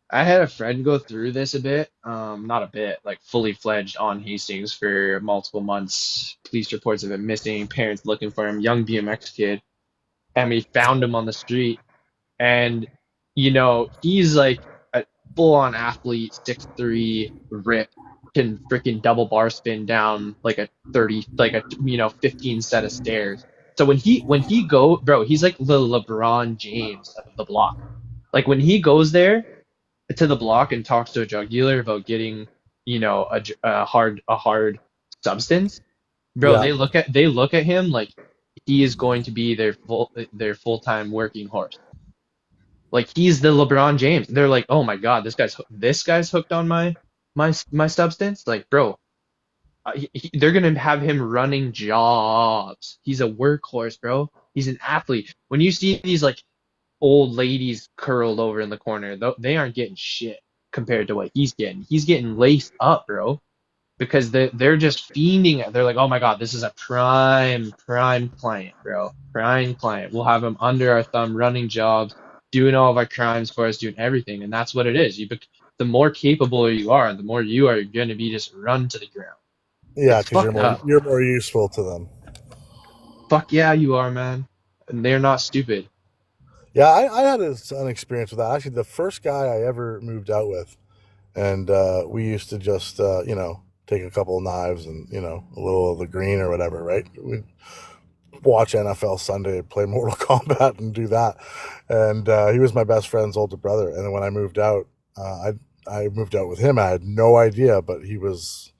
I had a friend go through this a bit, not a bit, like fully fledged on Hastings for multiple months. Police reports of him missing, parents looking for him, young BMX kid, and we found him on the street. And he's like a full-on athlete, 6'3", ripped, can freaking double bar spin down like a 30, like a 15 set of stairs. So when he go, bro, he's like the LeBron James of the block. Like when he goes there to the block and talks to a drug dealer about getting, a hard substance, bro, Yeah. they look at him like he is going to be their full-time working horse. Like he's the LeBron James. They're like, oh my God, this guy's hooked on my substance. Like, bro, they're gonna have him running jobs. He's a workhorse, bro. He's an athlete. When you see these like old ladies curled over in the corner, they aren't getting shit compared to what he's getting. He's getting laced up, bro, because they're just fiending it. They're like, oh my God, this is a prime client, bro. Prime client. We'll have him under our thumb, running jobs, doing all of our crimes for us, doing everything, and that's what it is. The more capable you are, the more you are going to be just run to the ground. Yeah. It's Because fucked up. you're more useful to them. Fuck yeah, you are, man. And they're not stupid. Yeah. I had an experience with that. Actually, the first guy I ever moved out with, and we used to just take a couple of knives and a little of the green or whatever, right? We'd watch NFL Sunday, play Mortal Kombat, and do that. And he was my best friend's older brother. And then when I moved out, I moved out with him. I had no idea, but he was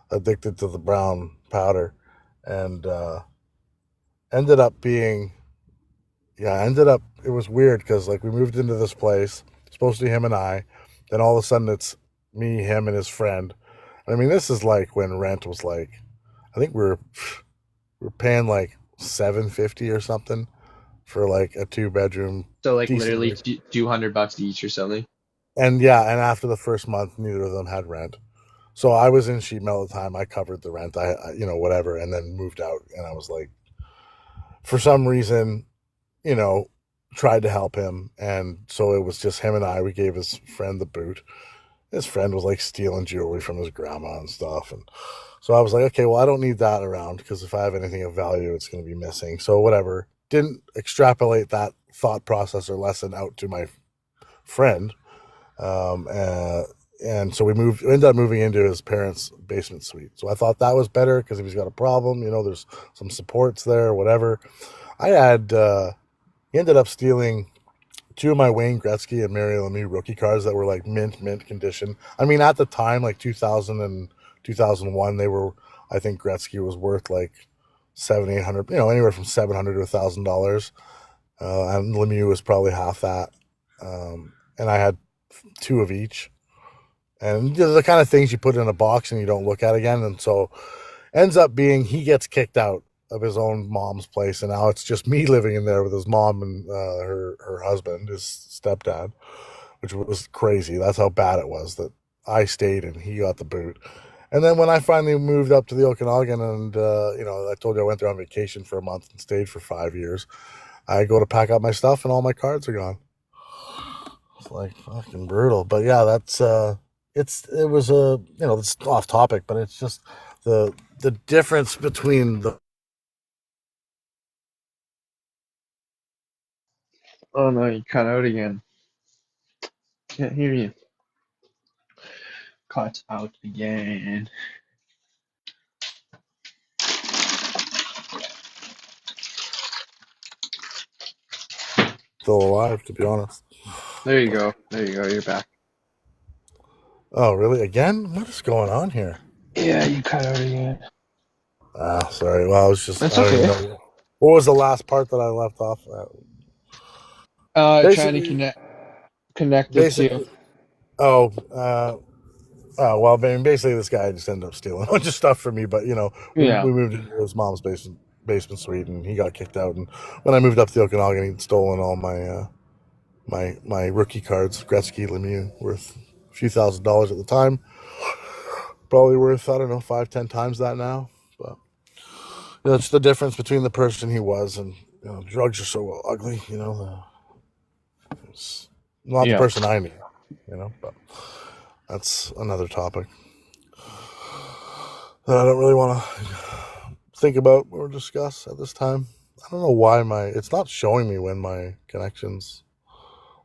addicted to the brown powder, and ended up being yeah. Ended up it was weird because like we moved into this place, supposed to be him and I. Then all of a sudden it's me, him, and his friend. I mean, this is like when rent was like, I think we were paying like $750 or something for like a 2 bedroom, So like literally decently. $200 each or something. And yeah, and after the first month, neither of them had rent. So I was in sheet metal at the time. I covered the rent. Whatever, and then moved out. And I was like, for some reason, you know, tried to help him, and so it was just him and I. We gave his friend the boot. His friend was like stealing jewelry from his grandma and stuff, and so I was like, okay, well, I don't need that around because if I have anything of value, it's going to be missing. So whatever. Didn't extrapolate that thought process or lesson out to my friend, um, uh, and so ended up moving into his parents' basement suite. So I thought that was better because if he's got a problem, there's some supports there, whatever. I had he ended up stealing two of my Wayne Gretzky and Mario Lemieux rookie cards that were like mint condition. I mean, at the time, like 2000 and 2001, they were. I think Gretzky was worth like 700, 800, anywhere from $700 to $1,000, and Lemieux was probably half that. And I had two of each, and the kind of things you put in a box and you don't look at again. And so ends up being he gets kicked out of his own mom's place, and now it's just me living in there with his mom and her husband, his stepdad. which was crazy. That's how bad it was that I stayed and he got the boot. And then when I finally moved up to the Okanagan and, I told you I went there on vacation for a month and stayed for 5 years, I go to pack up my stuff and all my cards are gone. It's like fucking brutal. But yeah, that's, it's off topic, but it's just the difference between the. Oh no, you cut out again. Can't hear you. Cut out again. Still alive, to be honest. There you go. You're back. Oh, really? Again? What is going on here? Yeah, you cut out again. Sorry. Well, I was just. That's I don't okay. even know. What was the last part that I left off at? Trying to connect the Basically. two. Well, I mean, basically, this guy just ended up stealing a bunch of stuff from me. But we Yeah. moved into his mom's basement suite, and he got kicked out. And when I moved up to the Okanagan, he'd stolen all my my rookie cards, Gretzky, Lemieux, worth a few $1,000s at the time. Probably worth, I don't know, 5-10 times that now. But it's the difference between the person he was, and drugs are so ugly. It's not the person I knew. But that's another topic that I don't really want to think about or discuss at this time. I don't know why it's not showing me when my connections.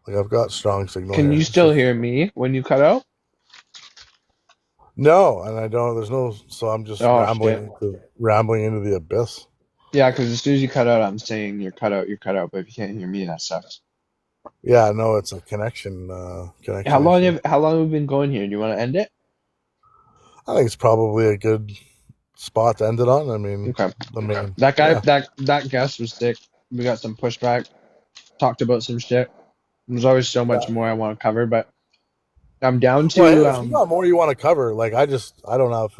Like, I've got strong signal. Can here. you still hear me when you cut out? No, and I don't. There's no. So I'm just rambling into the abyss. Yeah, because as soon as you cut out, I'm saying you're cut out. But if you can't hear me, that sucks. Yeah, no, it's a connection. How long have we been going here? Do you want to end it? I think it's probably a good spot to end it on. I mean, okay. That guy, that guest was sick. We got some pushback. Talked about some shit. There's always so much more I want to cover, but I'm down to. Well, if you got more you want to cover, like I don't have.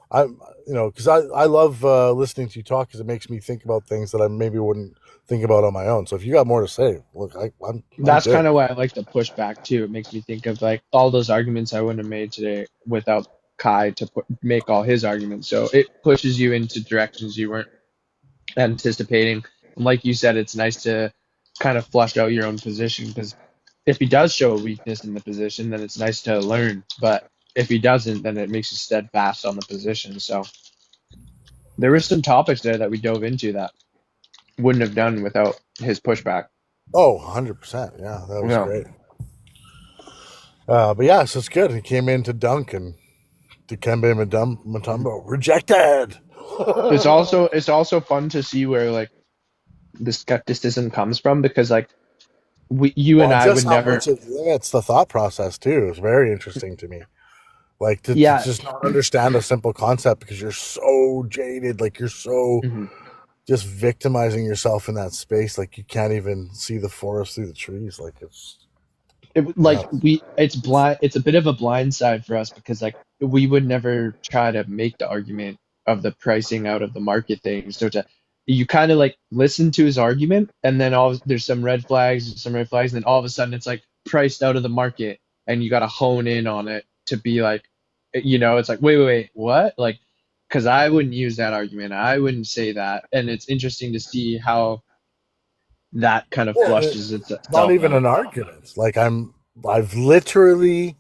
Because I love listening to you talk because it makes me think about things that I maybe wouldn't think about on my own. So if you got more to say, look, I'm that's kind of why I like the pushback too. It makes me think of like all those arguments I wouldn't have made today without Kai to make all his arguments. So it pushes you into directions you weren't anticipating. And like you said, it's nice to kind of flush out your own position, because if he does show a weakness in the position, then it's nice to learn. But if he doesn't, then it makes you steadfast on the position. So there were some topics there that we dove into that wouldn't have done without his pushback. Oh, 100%. Yeah, that was great. But yeah, so it's good. He came in to dunk, and Dikembe Mutombo rejected. It's also fun to see where like the skepticism comes from, because like you and I would never. It's the thought process too. It's very interesting to me. Like to just not understand a simple concept because you're so jaded, like you're so just victimizing yourself in that space. Like you can't even see the forest through the trees. Like it's blind. It's a bit of a blind side for us, because like we would never try to make the argument of the pricing out of the market thing. So you kind of like listen to his argument, and then there's some red flags, and then all of a sudden it's like priced out of the market, and you got to hone in on it to be like, it's like, wait, what? Like, because I wouldn't use that argument. I wouldn't say that. And it's interesting to see how that kind of flushes itself. Not even an argument. Like I'm literally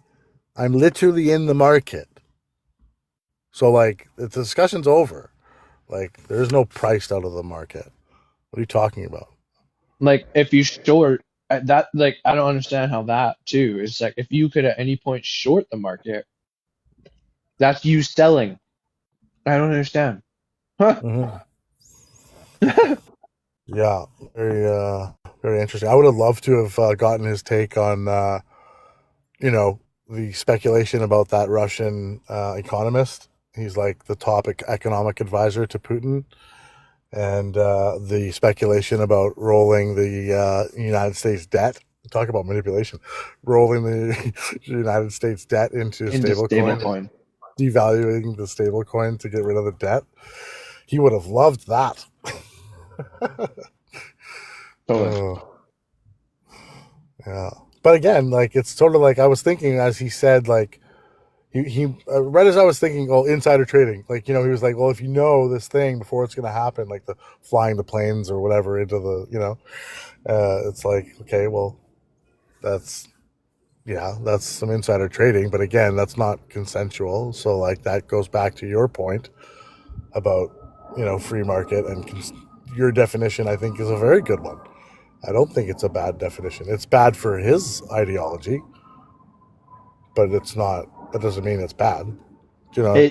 in the market. So like the discussion's over. Like there's no priced out of the market. What are you talking about? Like if you short that, like I don't understand how that too. It's like if you could at any point short the market, that's you selling. I don't understand. Huh? Yeah, very interesting. I would have loved to have gotten his take on the speculation about that Russian economist. He's like the top economic advisor to Putin, and the speculation about rolling the United States debt. Talk about manipulation. Rolling the United States debt into stablecoin, devaluing the stablecoin to get rid of the debt. He would have loved that. Yeah, But again, like it's sort of like I was thinking as he said, like he right as I was thinking, oh, insider trading. Like, he was like, well, if you know this thing before it's going to happen, like the flying the planes or whatever into the, it's like, okay, well, that's that's some insider trading. But again, that's not consensual. So like that goes back to your point about free market and your definition. I think is a very good one. I don't think it's a bad definition. It's bad for his ideology, but it's not. That doesn't mean it's bad.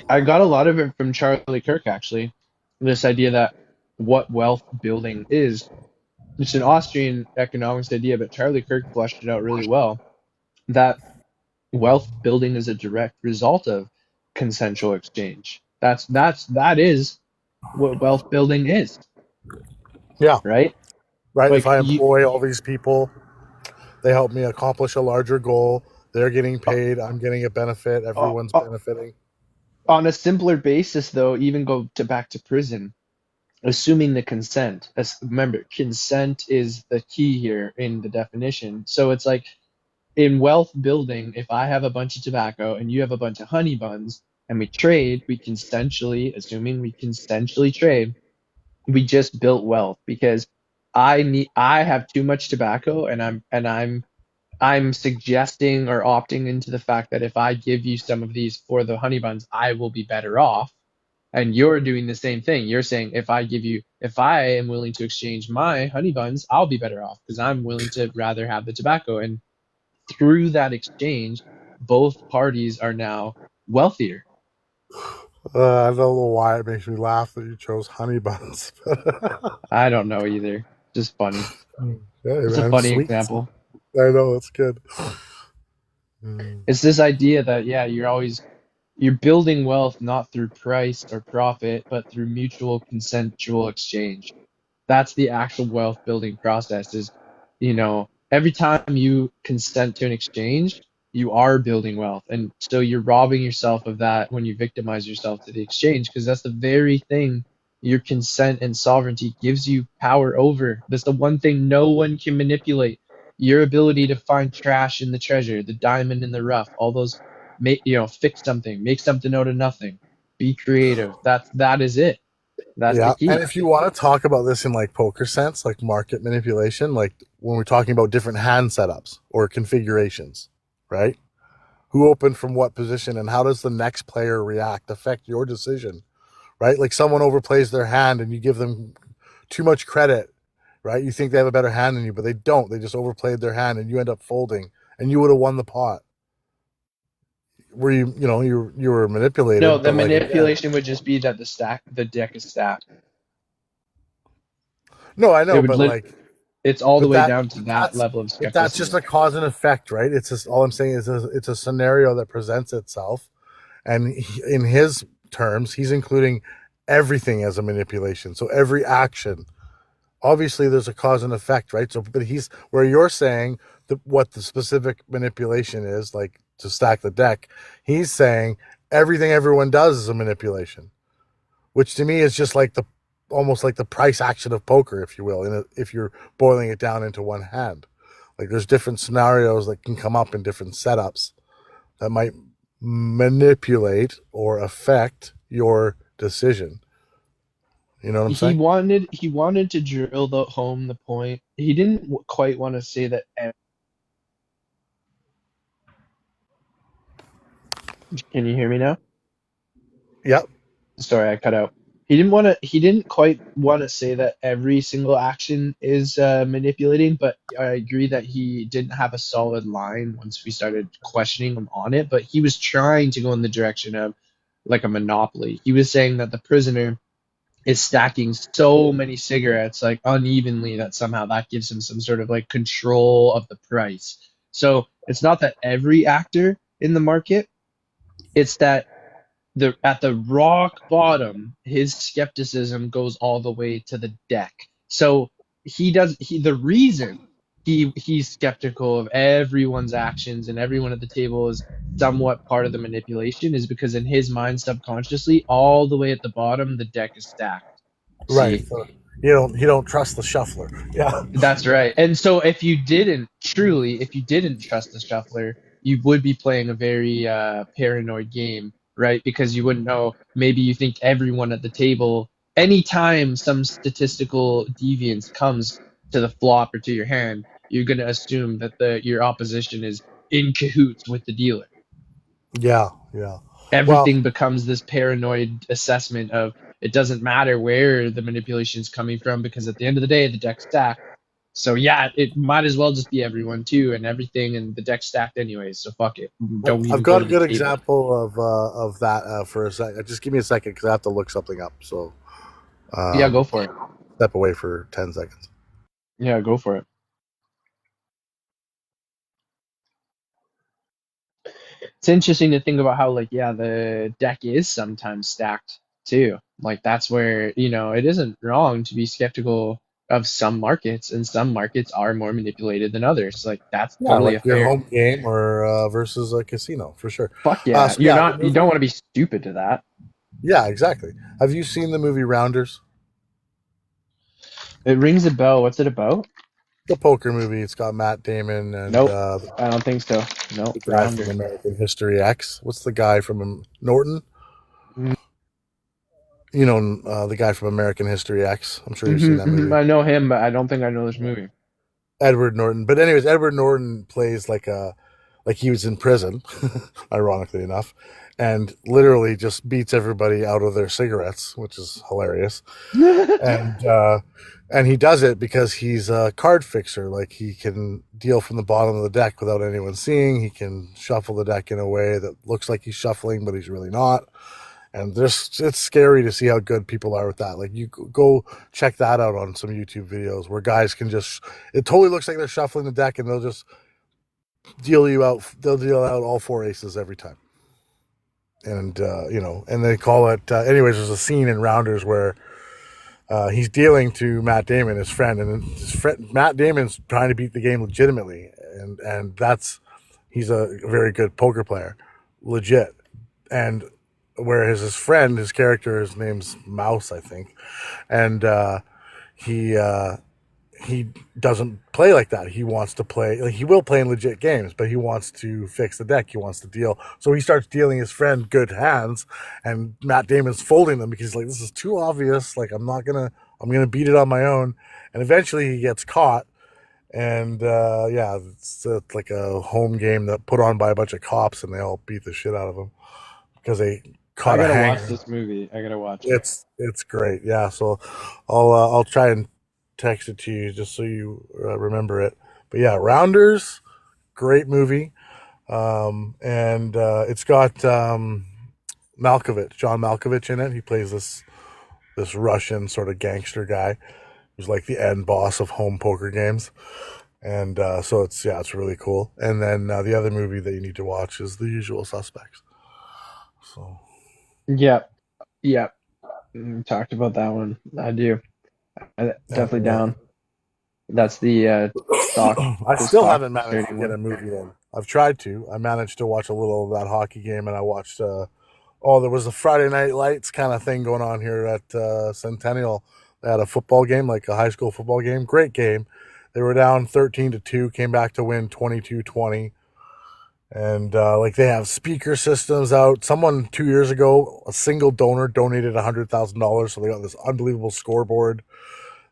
I got a lot of it from Charlie Kirk, actually. This idea that what wealth building is. It's an Austrian economics idea, but Charlie Kirk fleshed it out really well. That wealth building is a direct result of consensual exchange. That is what wealth building is, Yeah. right? Right. Like If I employ all these people, they help me accomplish a larger goal. They're getting paid. I'm getting a benefit. Everyone's benefiting. On a simpler basis, though, even go back to prison, assuming the consent. Remember, consent is the key here in the definition. So it's like in wealth building, if I have a bunch of tobacco and you have a bunch of honey buns and we trade, assuming we consensually trade, we just built wealth because I have too much tobacco and I'm suggesting or opting into the fact that if I give you some of these for the honey buns, I will be better off. And you're doing the same thing. You're saying if I am willing to exchange my honey buns, I'll be better off because I'm willing to rather have the tobacco. And through that exchange, both parties are now wealthier. I don't know why it makes me laugh that you chose honey buns. I don't know either. Just funny. It's a man, funny sweet. example. I know, it's good. It's this idea that you're building wealth not through price or profit, but through mutual consensual exchange. That's the actual wealth building process is, every time you consent to an exchange, you are building wealth. And so you're robbing yourself of that when you victimize yourself to the exchange, because that's the very thing your consent and sovereignty gives you power over. That's the one thing no one can manipulate. Your ability to find trash in the treasure, the diamond in the rough, all those fix something, make something out of nothing, be creative. That is it. That's the key. And if you want to talk about this in like poker sense, like market manipulation, like when we're talking about different hand setups or configurations, right? Who opened from what position and how does the next player react affect your decision, right? Like someone overplays their hand and you give them too much credit, right? You think they have a better hand than you, but they don't. They just overplayed their hand and you end up folding and you would have won the pot. Where you were manipulated. No, the manipulation would just be that the deck is stacked. No, I know, but it's all the way down to that level of skepticism. That's just a cause and effect, right? It's just all I'm saying is it's a scenario that presents itself, and in his terms, he's including everything as a manipulation. So every action, obviously, there's a cause and effect, right? So, but he's where you're saying what the specific manipulation is, like to stack the deck. He's saying everything everyone does is a manipulation, which to me is just like almost like the price action of poker, if you will, if you're boiling it down into one hand. Like there's different scenarios that can come up in different setups that might manipulate or affect your decision. You know what I'm saying? He wanted to drill home the point. He didn't quite want to say that. Can you hear me now? Yep. Sorry, I cut out. He didn't quite want to say that every single action is manipulating, but I agree that he didn't have a solid line once we started questioning him on it, but he was trying to go in the direction of like a monopoly. He was saying that the prisoner is stacking so many cigarettes like unevenly that somehow that gives him some sort of like control of the price. So it's not that every actor in the market, it's that at the rock bottom, his skepticism goes all the way to the deck. So the reason he's skeptical of everyone's actions and everyone at the table is somewhat part of the manipulation is because in his mind subconsciously all the way at the bottom the deck is stacked. Right. He don't trust the shuffler. Yeah. That's right. And so if you didn't trust the shuffler, you would be playing a very paranoid game, right? Because you wouldn't know. Maybe you think everyone at the table, anytime some statistical deviance comes to the flop or to your hand, you're going to assume that your opposition is in cahoots with the dealer. Yeah. Yeah. Well, Everything becomes this paranoid assessment of it doesn't matter where the manipulation is coming from because at the end of the day, the deck's stacked. So yeah, it might as well just be everyone too, and everything, and the deck's stacked anyways. So fuck it, don't I've even go got to a the good table. example of that for a second. Just give me a second because I have to look something up. So Yeah, go for it. step away for 10 seconds. Yeah, go for it. It's interesting to think about how like yeah, the deck is sometimes stacked too. Like that's where it isn't wrong to be skeptical of some markets, and some markets are more manipulated than others. Like that's Yeah, totally a like your fair. home game or versus a casino for sure. Fuck yeah, So yeah, the you don't movie. want to be stupid to that. Yeah, exactly. Have you seen the movie Rounders? It rings a bell. What's it about? The poker movie. It's got Matt Damon and Nope, I don't think so. Nope, the guy from Rounders. American History X. What's the guy from Norton? Mm-hmm. The guy from American History X. I'm sure you've seen that movie. I know him, but I don't think I know this movie. Edward Norton. But anyways, Edward Norton plays like he was in prison, ironically enough, and literally just beats everybody out of their cigarettes, which is hilarious. And and he does it because he's a card fixer. Like he can deal from the bottom of the deck without anyone seeing. He can shuffle the deck in a way that looks like he's shuffling, but he's really not. And it's scary to see how good people are with that. Like you go check that out on some YouTube videos where guys can just, it totally looks like they're shuffling the deck and they'll just they'll deal out all four aces every time. And, and they call it, anyways, there's a scene in Rounders where he's dealing to Matt Damon, his friend, and Matt Damon's trying to beat the game legitimately. And he's a very good poker player, legit. And whereas his friend, his character, his name's Mouse, I think, and he he doesn't play like that. He wants to play, like, he will play in legit games, but he wants to fix the deck. He wants to deal. So he starts dealing his friend good hands, and Matt Damon's folding them because he's like, this is too obvious. Like, I'm gonna beat it on my own. And eventually he gets caught. And yeah, it's like a home game that put on by a bunch of cops, and they all beat the shit out of him because they I caught a gotta watch hanger. this movie. I gotta watch it. It's great. Yeah, so I'll try and text it to you just so you remember it. But yeah, Rounders, great movie, and it's got John Malkovich in it. He plays this Russian sort of gangster guy who's like the end boss of home poker games. And so it's really cool. And then the other movie that you need to watch is The Usual Suspects. So Yep, yep. Talked about that one. I do. Definitely yeah. down. That's the stock. I The still stock haven't managed to trading get a one. movie in. I've tried to. I managed to watch a little of that hockey game, and I watched. There was a Friday Night Lights kind of thing going on here at Centennial. They had a football game, like a high school football game. Great game. They were down 13-2, came back to win 22-20. And like they have speaker systems out. Someone 2 years ago, a single donor donated $100,000, so they got this unbelievable scoreboard.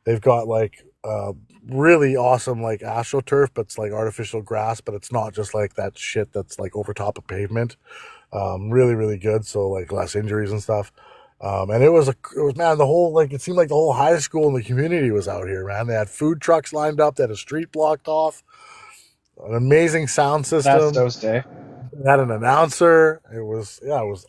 They've got like really awesome like AstroTurf, but it's like artificial grass, but it's not just like that shit that's like over top of pavement. Really, really good. So like less injuries and stuff. And it was man, the whole, like, it seemed like the whole high school and the community was out here, man. They had food trucks lined up. They had a street blocked off, an amazing sound That's system. so sick. They had an announcer. It was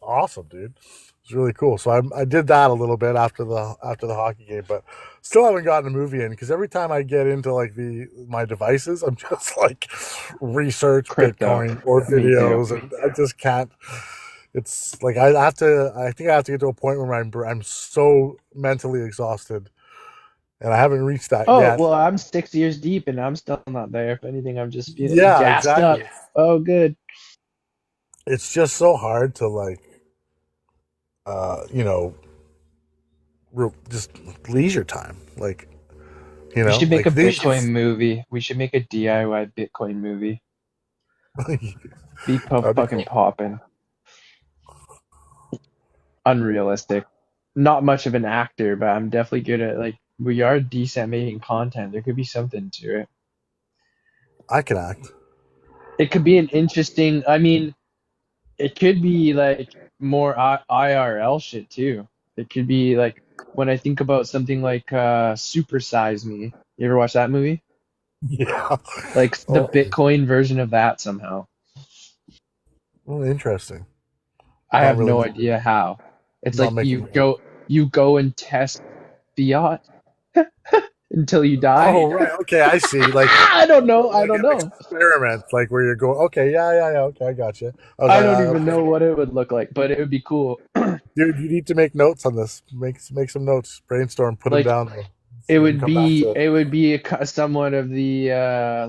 awesome, dude. It was really cool. So I did that a little bit after the hockey game, but still haven't gotten a movie in because every time I get into like my devices, I'm just like research Crypto. Bitcoin or Me too. videos, and I just can't. It's like I think I have to get to a point where I'm so mentally exhausted, and I haven't reached that Oh, yet. well, I'm 6 years deep and I'm still not there. If anything, I'm just feeling Yeah, gassed up. exactly. Oh, good. It's just so hard to like, uh, you know, just leisure time, like We should make a like these. Bitcoin movie. We should make a DIY Bitcoin movie. Be That'd be fucking cool. popping. Unrealistic. Not much of an actor, but I'm definitely good at like we are decent at making content. There could be something to it. I can act. It could be an interesting. I mean, it could be like more IRL shit too. It could be like when I think about something like Super Size Me. You ever watch that movie? Yeah. Like the Oh, Bitcoin version of that somehow. well, interesting. I Not have really. no idea how. It's Not like making. you go and test fiat until you die. Oh right. Okay, I see. Like I don't know. I like don't an know. experiment, like where you're going. Okay, yeah. Okay, I got you. I was I like, don't even okay, know what it would look like, but it would be cool. dude, you need to make notes on this. Make some notes. Brainstorm. Put them Like down. So we can come back to it. it would be somewhat of the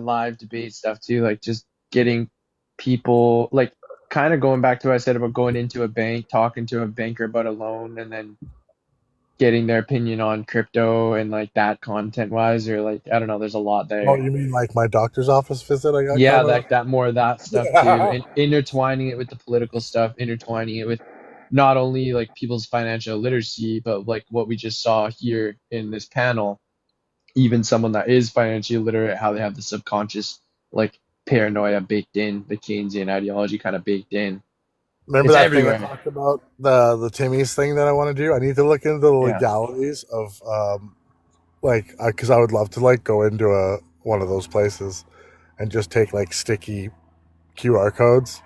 live debate stuff too, like just getting people like kind of going back to what I said about going into a bank, talking to a banker about a loan, and then getting their opinion on crypto and like that content wise, or like I don't know, there's a lot Oh, there. you mean like my doctor's office visit? I got Yeah, coming like up. that more of that stuff too, and intertwining it with the political stuff, intertwining it with not only like people's financial literacy, but like what we just saw here in this panel, even someone that is financially literate, how they have the subconscious like paranoia baked in, the Keynesian ideology kind of baked in. Remember It's that thing I everywhere. talked about, the Timmy's thing that I want to do? I need to look into the Yeah. legalities of like because I would love to like go into a one of those places and just take like sticky QR codes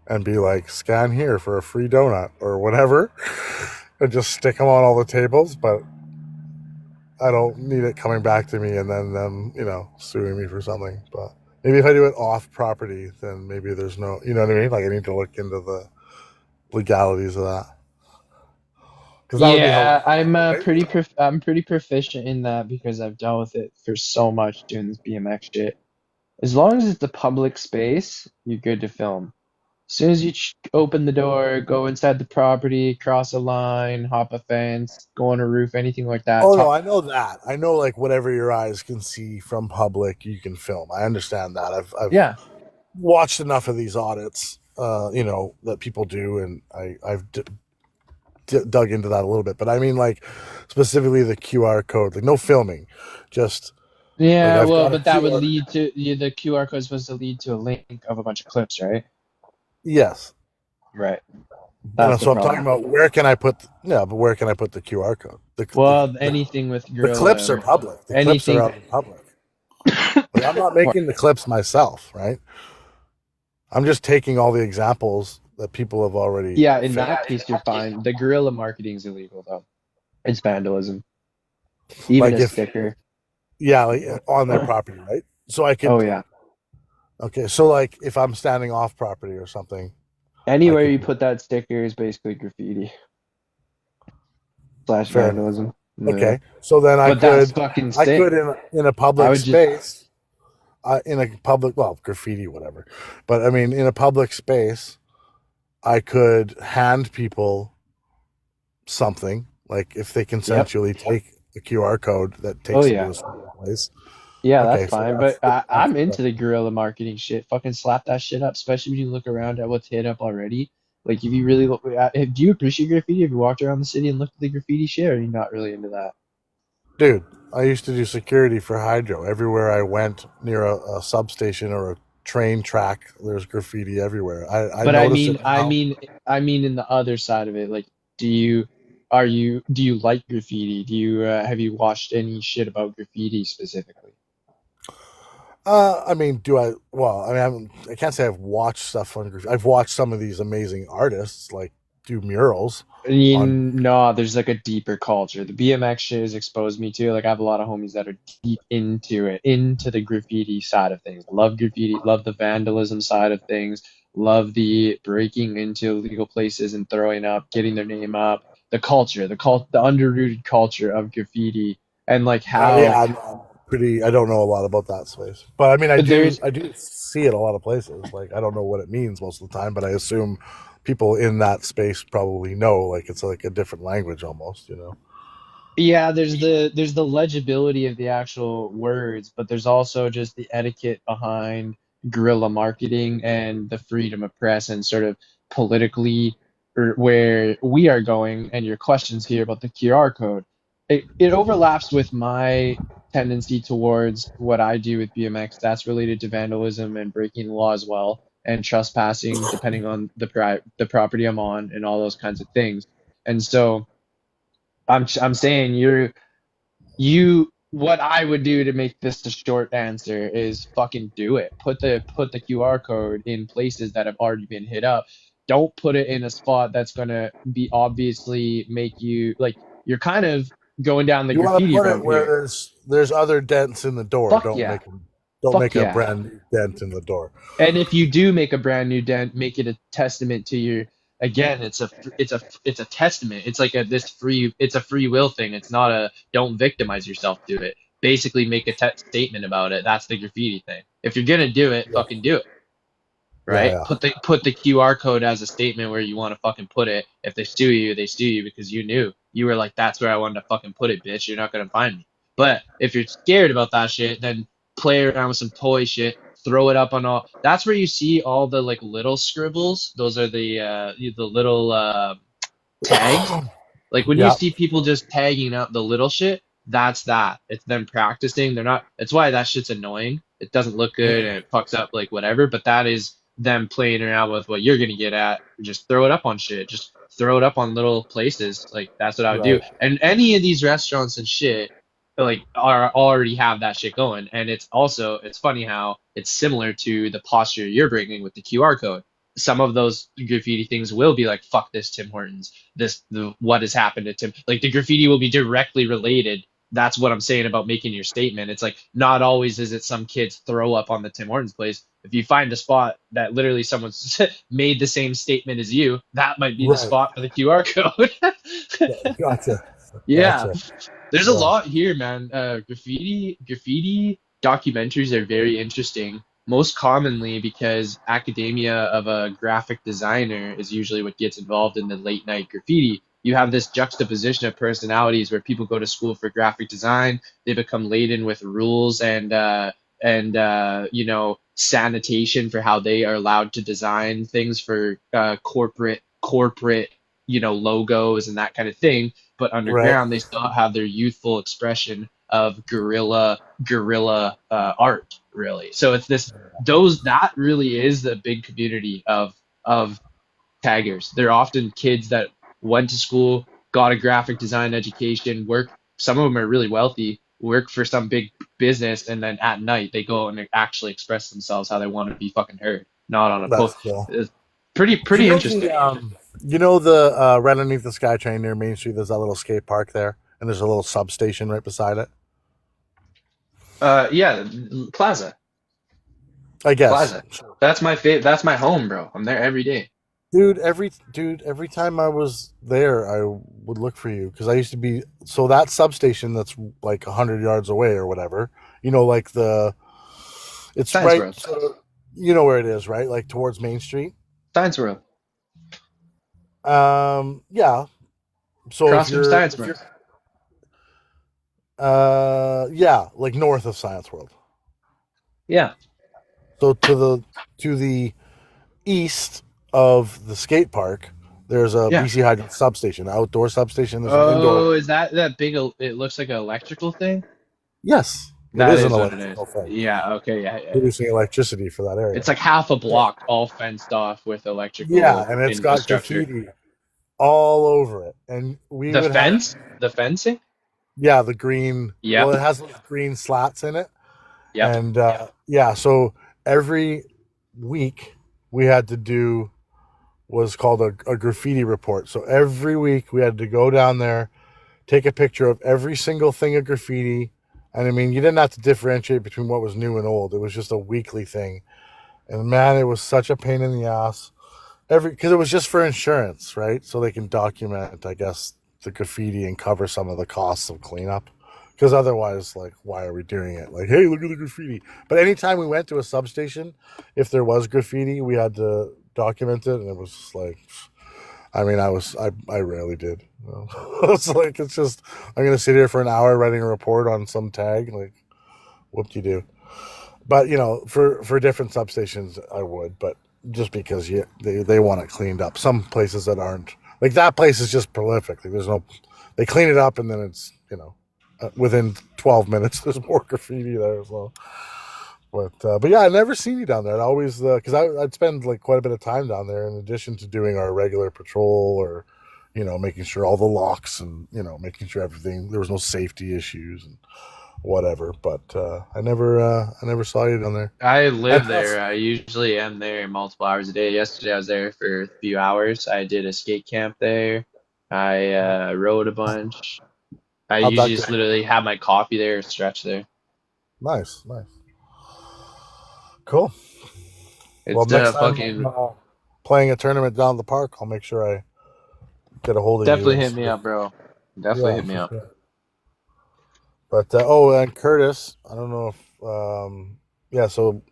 and be like, scan here for a free donut or whatever, and just stick them on all the tables. But I don't need it coming back to me and then them, suing me for something. But maybe if I do it off property, then maybe there's no, you know what I mean? Like I need to look into the legalities of that because that would be Yeah, hilarious, right? I'm pretty proficient in that because I've dealt with it for so much doing this BMX shit. As long as it's a public space, you're good to film. As soon as you open the door, go inside the property, cross a line, hop a fence, go on a roof, anything like that. Oh no, Talk. I know that. I know like whatever your eyes can see from public, you can film. I understand that. I've Yeah, watched enough of these audits, that people do, and I've dug into that a little bit. But I mean, like specifically the QR code, like no filming, just like yeah. I've Well, got a but that would QR. lead to the QR code is supposed to lead to a link of a bunch of clips, right? Yes, Right. That's the so I'm talking problem. about where can I put? Yeah, but where can I put the QR code? Well, anything with The clips Gorilla are or public. The clips are anything. out in public. Like I'm not making the clips myself, right? I'm just taking all the examples that people have already Yeah, in filmed. that case, you're fine. The guerrilla marketing is illegal, though. It's vandalism. Even Like a if sticker. yeah, like on their property, right? So I Oh could yeah. okay, so like if I'm standing off property or something, I Anywhere could you put that sticker is basically graffiti slash fair enough. vandalism. Yeah. Okay, so then But that's fucking I sick. could in a I public would just space, in a public well graffiti whatever, but I mean in a public space, I could hand people something like if they yep. consensually take the QR code that Oh takes them to yeah. a certain place. Yeah, that's Okay, so fine. But that's I'm into the guerrilla marketing shit. Fucking slap that shit up, especially when you look around at what's hit up already. Like if you really look, do you appreciate graffiti? Have you walked around the city and looked at the graffiti shit, or are you not really into that? dude. I used to do security for Hydro. Everywhere I went near a substation or a train track, there's graffiti everywhere. I But I notice mean, it now. I mean, in the other side of it, like, do you like graffiti? Have you watched any shit about graffiti specifically? I mean, do I? Well, I mean, I can't say I've watched stuff on graffiti. I've watched some of these amazing artists like do murals on. No, there's like a deeper culture. The BMX shit has exposed me to. Like, I have a lot of homies that are deep into it, into the graffiti side of things. Love graffiti, love the vandalism side of things, love the breaking into illegal places and throwing up, getting their name up. The underrooted culture of graffiti, and like how Yeah, I'm pretty. I don't know a lot about that space, but I mean, there's I do see it a lot of places. Like, I don't know what it means most of the time, but I assume people in that space probably know. Like, it's like a different language almost. Yeah, there's the legibility of the actual words, but there's also just the etiquette behind guerrilla marketing and the freedom of press and sort of politically where we are going and your questions here about the QR code. It overlaps with my tendency towards what I do with BMX. That's related to vandalism and breaking the law as well, and trespassing depending on the property I'm on and all those kinds of things. And so I'm saying what I would do to make this the short answer is fucking do it. Put the QR code in places that have already been hit up. Don't put it in a spot that's gonna be obviously make you like you're kind of going down the You want to graffiti put it road where here. there's other dents in the door. Fuck yeah. Don't Fuck make a yeah. brand new dent in the door. And if you do make a brand new dent, make it a testament to your again, it's a testament. It's like it's a free will thing. It's not a don't victimize yourself to it. Basically make a statement about it. That's the graffiti thing. If you're gonna do it, Yeah, fucking do it, yeah, right? yeah. Put the QR code as a statement where you want to fucking put it. If they sue you, they sue you because you knew. You were like, that's where I wanted to fucking put it, bitch. You're not gonna find me. But if you're scared about that shit, then play around with some toy shit. Throw it up on all. That's where you see all the like little scribbles. Those are the little tags. Like when you Yeah, see people just tagging up the little shit, that's that. It's them practicing. They're not. It's why that shit's annoying. It doesn't look good and it fucks up like whatever. But that is them playing around with what you're gonna get at. Just throw it up on shit. Just throw it up on little places. Like that's what I would do. right. And any of these restaurants and shit like are already have that shit going. And it's funny how it's similar to the posture you're bringing with the QR code. Some of those graffiti things will be like fuck this Tim Hortons, what has happened to Tim, like the graffiti will be directly related. That's what I'm saying about making your statement. It's like not always is it some kids throw up on the Tim Hortons place. If you find a spot that literally someone's made the same statement as you, that might be the Right. spot for the QR code. Gotcha. Yeah, Gotcha. there's a Yeah. lot here, man. Graffiti documentaries are very interesting. Most commonly because academia of a graphic designer is usually what gets involved in the late night graffiti. You have this juxtaposition of personalities where people go to school for graphic design, they become laden with rules and sanitation for how they are allowed to design things for corporate logos and that kind of thing, but Right. underground they still have their youthful expression of guerrilla art really. So it's this those that really is the big community of taggers. They're often kids that went to school, got a graphic design education, work. Some of them are really wealthy, work for some big business, and then at night they go and actually express themselves how they want to be fucking heard, not on a That's post. cool. It's pretty Do you pretty know interesting. the right underneath the SkyTrain near Main Street? There's that little skate park there, and there's a little substation right beside it. Yeah, Plaza. I guess. Plaza. That's my favorite. That's my home, bro. I'm there every day. Every time I was there, I would look for you because I used to be so that substation that's like 100 yards away or whatever. Like it's Science right. World. So you know where it is, right? Like towards Main Street. Science World. Yeah. So Across from Science if World. you're, yeah, like north of Science World. Yeah. So to the east of the skate park, there's a Yeah. BC Hydro substation, outdoor substation. There's an indoor. Oh, is that big? It looks like an electrical thing. Yes, it That is an is what it is. electrical thing, Yeah. Okay. Yeah. Yeah. producing electricity for that area. It's like half a block all fenced off with electrical Yeah, and it's got infrastructure. graffiti all over it. And we The would have, fence, the fencing. yeah, the green. Well, Yep. it has those green slats in it, Yep. and yeah. So every week we had to do was called a graffiti report. So every week we had to go down there, take a picture of every single thing of graffiti. And I mean, you didn't have to differentiate between what was new and old. It was just a weekly thing. And man, it was such a pain in the ass. Because it was just for insurance, right? So they can document, I guess, the graffiti and cover some of the costs of cleanup. Because otherwise, like, why are we doing it? Like, hey, look at the graffiti. But anytime we went to a substation, if there was graffiti, we had to document it, and it was just like, I mean, I rarely did. It's like it's just I'm gonna sit here for an hour writing a report on some tag. Like, what do you do? But for different substations, I would. But just because they want it cleaned up. Some places that aren't like that place is just prolific. Like, they clean it up and then it's within 12 minutes there's more graffiti there as well. But yeah, I've never seen you down there. I'd always because I'd spend like quite a bit of time down there in addition to doing our regular patrol or making sure all the locks and making sure everything there was no safety issues and whatever. But I never saw you down there. I And live plus, there. I usually am there multiple hours a day. Yesterday I was there for a few hours. I did a skate camp there. I rode a bunch. I how'd that usually go? just literally have my coffee there, stretch there. Nice, cool. Well, It's next time I'm fucking playing a tournament down at the park, I'll make sure I get a hold of you definitely and hit me see. up, bro. Definitely Yeah, hit me for up. sure. But and Curtis, I don't know if yeah. So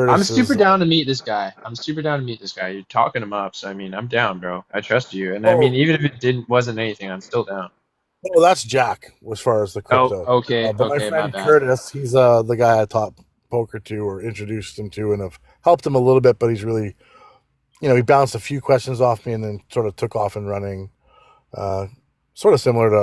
I'm Curtis super is down to meet this guy. I'm super down to meet this guy. You're talking him up, so I mean, I'm down, bro. I trust you, and I mean, oh even if it wasn't anything, I'm still down. oh that's Jack as far as the Oh, crypto. okay, But my okay, my friend bad. Curtis, he's the guy I taught poker to or introduced him to, and have helped him a little bit. But he's really he bounced a few questions off me and then sort of took off and running. Uh, Sort of similar to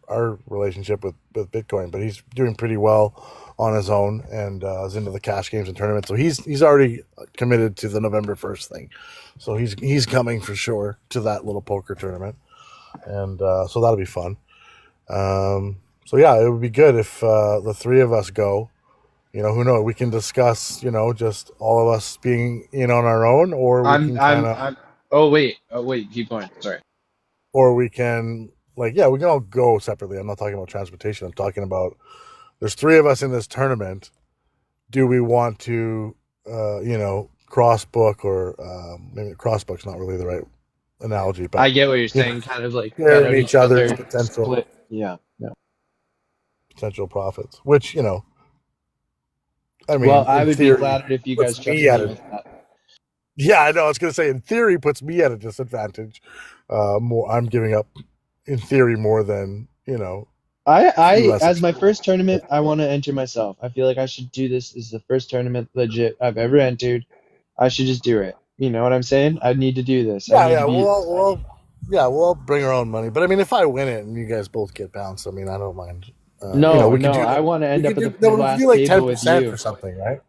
our relationship with Bitcoin, but he's doing pretty well on his own and is into the cash games and tournaments. So he's already committed to the November 1st thing. So he's coming for sure to that little poker tournament, and so that'll be fun. So yeah, it would be good if the three of us go. Who knows? We can discuss. Just all of us being in on our own, or we I'm, can kind I'm, of I'm. Oh wait, keep going. Sorry. or we can yeah, we can all go separately. I'm not talking about transportation. I'm talking about there's three of us in this tournament. Do we want to cross book or maybe cross book's not really the right analogy, but I get what you're you know saying. Kind of like cut sharing out each each other's other, split. Yeah. Yeah. potential profits, which I Well, mean I in would be theory flattered if you guys puts me trusted at me a with that. yeah, I know. I was gonna say in theory puts me at a disadvantage. More I'm giving up in theory more than less As my exposure. first tournament, I want to enter myself. I feel like I should do this. This is the first tournament legit I've ever entered. I should just do it. You know what I'm saying? I need to do this. I Yeah, need to yeah. be. We'll all bring our own money. But I mean, if I win it and you guys both get bounced, I mean, I don't mind. No, We could no, do I the want to we end up could at do the no, we could do last like table ten with percent or you. something, right?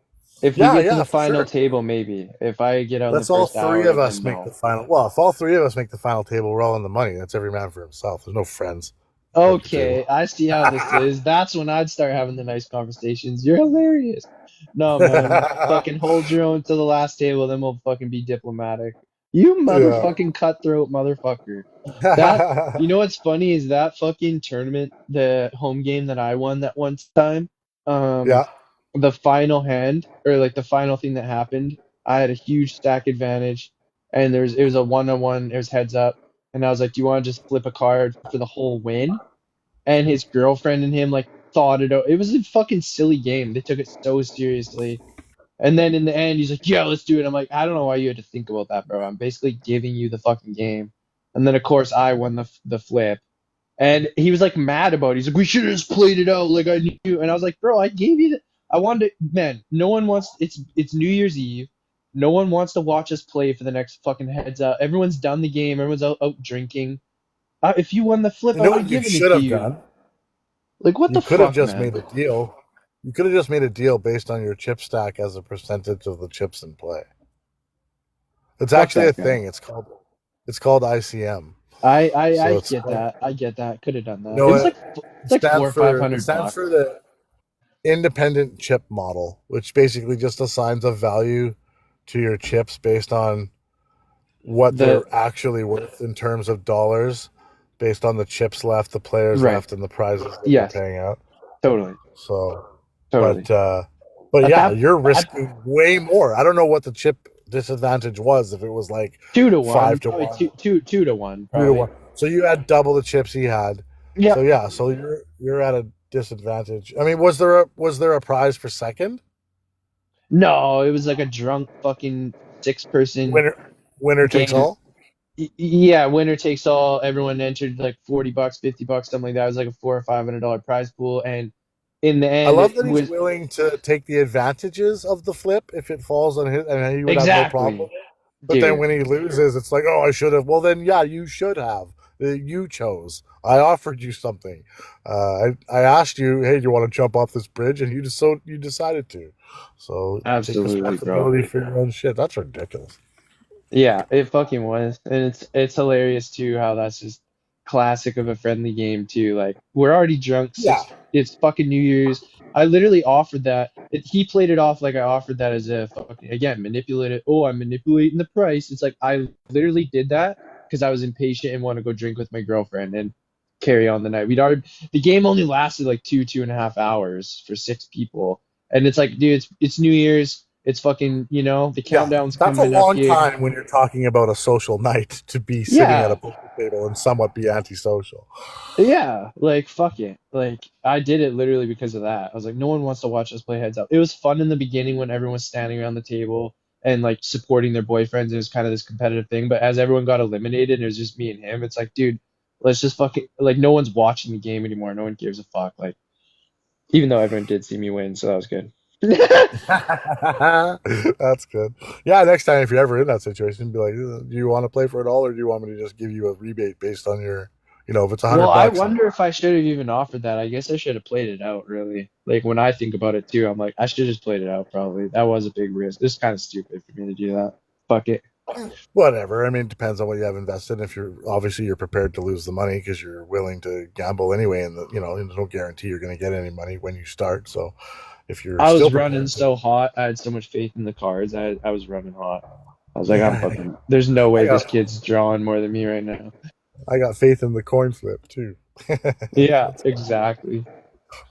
If we Yeah, get to yeah, the for final sure. table, maybe. If I get out in the Let's all first three hour, of us then make the no. final. Well, if all three of us make the final table, we're all in the money. That's every man for himself. There's no friends at the table. Okay, I see how this is. That's when I'd start having the nice conversations. You're hilarious. No, man. Fucking hold your own to the last table, then we'll fucking be diplomatic. You Yeah. motherfucking cutthroat motherfucker. You know what's funny is that fucking tournament, the home game that I won that one time, um, Yeah. the final hand, or like the final thing that happened, I had a huge stack advantage, and it was a 1-on-1, it was heads up, and I was like, do you want to just flip a card for the whole win? And his girlfriend and him like thought it out. It was a fucking silly game. They took it so seriously. And then in the end, he's like, "Yeah, let's do it." I'm like, I don't know why you had to think about that, bro. I'm basically giving you the fucking game. And then of course I won the flip. And he was like mad about it. He's like, "We should have just played it out like I knew." And I was like, "Bro, I gave you the. I wanted to, man. No one wants. It's New Year's Eve. No one wants to watch us play for the next fucking heads up. Everyone's done the game. Everyone's out drinking. If you won the flip, You I know would what have you given it should to have you. done? Like, what You the could have fuck, just man? made a deal. You could have just made a deal based on your chip stack as a percentage of the chips in play. It's Fuck actually a that guy. thing. It's called ICM. I So it's get called, that. I get that. Could have done you that. know It was what like it it's like stands four or five for? It hundred stands bucks. for the independent chip model, which basically just assigns a value to your chips based on what The they're actually worth in terms of dollars, based on the chips left, the players right. left, and the prizes that they're Yes. paying out. Totally. So, Totally. but At yeah, that you're at risking way more. I don't know what the chip disadvantage was. If it was like 2-1, 5 to probably 1, 2-1, 3 to probably. 1. So you had double the chips he had. Yeah. So yeah, so you're at a disadvantage. I mean, was there a prize for second? No, it was like a drunk fucking 6-person Winner takes game. all. Yeah, winner takes all. Everyone entered like 40 bucks, 50 bucks, something like that. It was like a $400 or $500 prize pool, and in the I end, love it that he's was willing to take the advantages of the flip if it falls on his, and he would have no problem. exactly, But then dude. when he loses, it's like, oh, I should have. Well, then, yeah, you should have. You chose. I offered you something. I asked you, hey, do you want to jump off this bridge? And you decided to. So take Absolutely, bro. responsibility for your own shit. That's ridiculous. Yeah, it fucking was. And it's hilarious too how that's just classic of a friendly game too. Like we're already drunk. Yeah. It's fucking New Year's. I literally offered that. He played it off like I offered that as a fucking again manipulated. Oh, I'm manipulating the price. It's like I literally did that because I was impatient and want to go drink with my girlfriend and carry on the night. The game only lasted like 2.5 hours for 6 people. And it's like, dude, it's New Year's. It's fucking, the Yeah. countdown's That's a coming up long here. time when you're talking about a social night to be sitting at a Yeah, poker table and somewhat be antisocial. yeah, like fuck it. Like I did it literally because of that. I was like, no one wants to watch us play heads up. It was fun in the beginning when everyone was standing around the table and like supporting their boyfriends. It was kind of this competitive thing. But as everyone got eliminated and it was just me and him, it's like, dude, let's just fucking like no one's watching the game anymore. No one gives a fuck. Like even though everyone did see me win, so that was good. That's good. Yeah, next time if you're ever in that situation, be like, do you want to play for it all, or do you want me to just give you a rebate based on your, if it's a hundred Well, I bucks? wonder if I should have even offered that. I guess I should have played it out, really. Like when I think about it too, I'm like, I should have just played it out probably. That was a big risk. It's kind of stupid for me to do that. Fuck it. Whatever. I mean, it depends on what you have invested. If you're prepared to lose the money because you're willing to gamble anyway, and there's no guarantee you're going to get any money when you start. So if you're I still was running prepared to, so hot. I had so much faith in the cards. I was running hot. I was like, I'm yeah, fucking. There's no I way this got kid's drawing more than me right now. I got faith in the coin flip too. Yeah, exactly.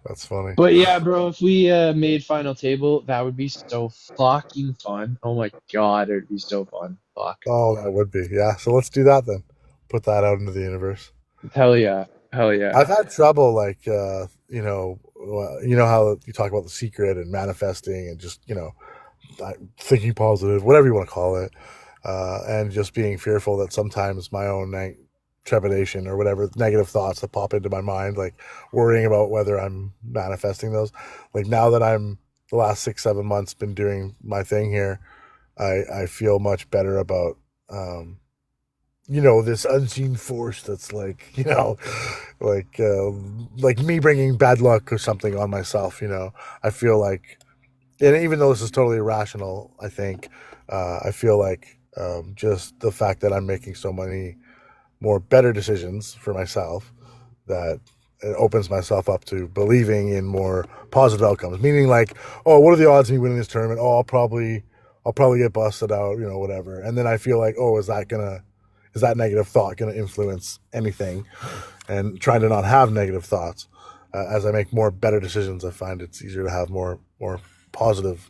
That's funny. But yeah, bro, if we made final table, that would be so fucking fun. Oh my God, it would be so fun. Fuck. Oh, that would be, yeah. So let's do that then. Put that out into the universe. Hell yeah. Hell yeah. I've had trouble, like, how you talk about the secret and manifesting and just, thinking positive, whatever you want to call it, and just being fearful that sometimes my own trepidation or whatever negative thoughts that pop into my mind, like worrying about whether I'm manifesting those. Like now that I'm the last 6, 7 months been doing my thing here, I feel much better about this unseen force that's like like me bringing bad luck or something on myself. I feel like, and even though this is totally irrational, I think I feel like just the fact that I'm making so many more better decisions for myself, that it opens myself up to believing in more positive outcomes, meaning like, oh, what are the odds of me winning this tournament? Oh, I'll probably get busted out, whatever. And then I feel like, oh, is that negative thought going to influence anything? And trying to not have negative thoughts. As I make more better decisions, I find it's easier to have more positive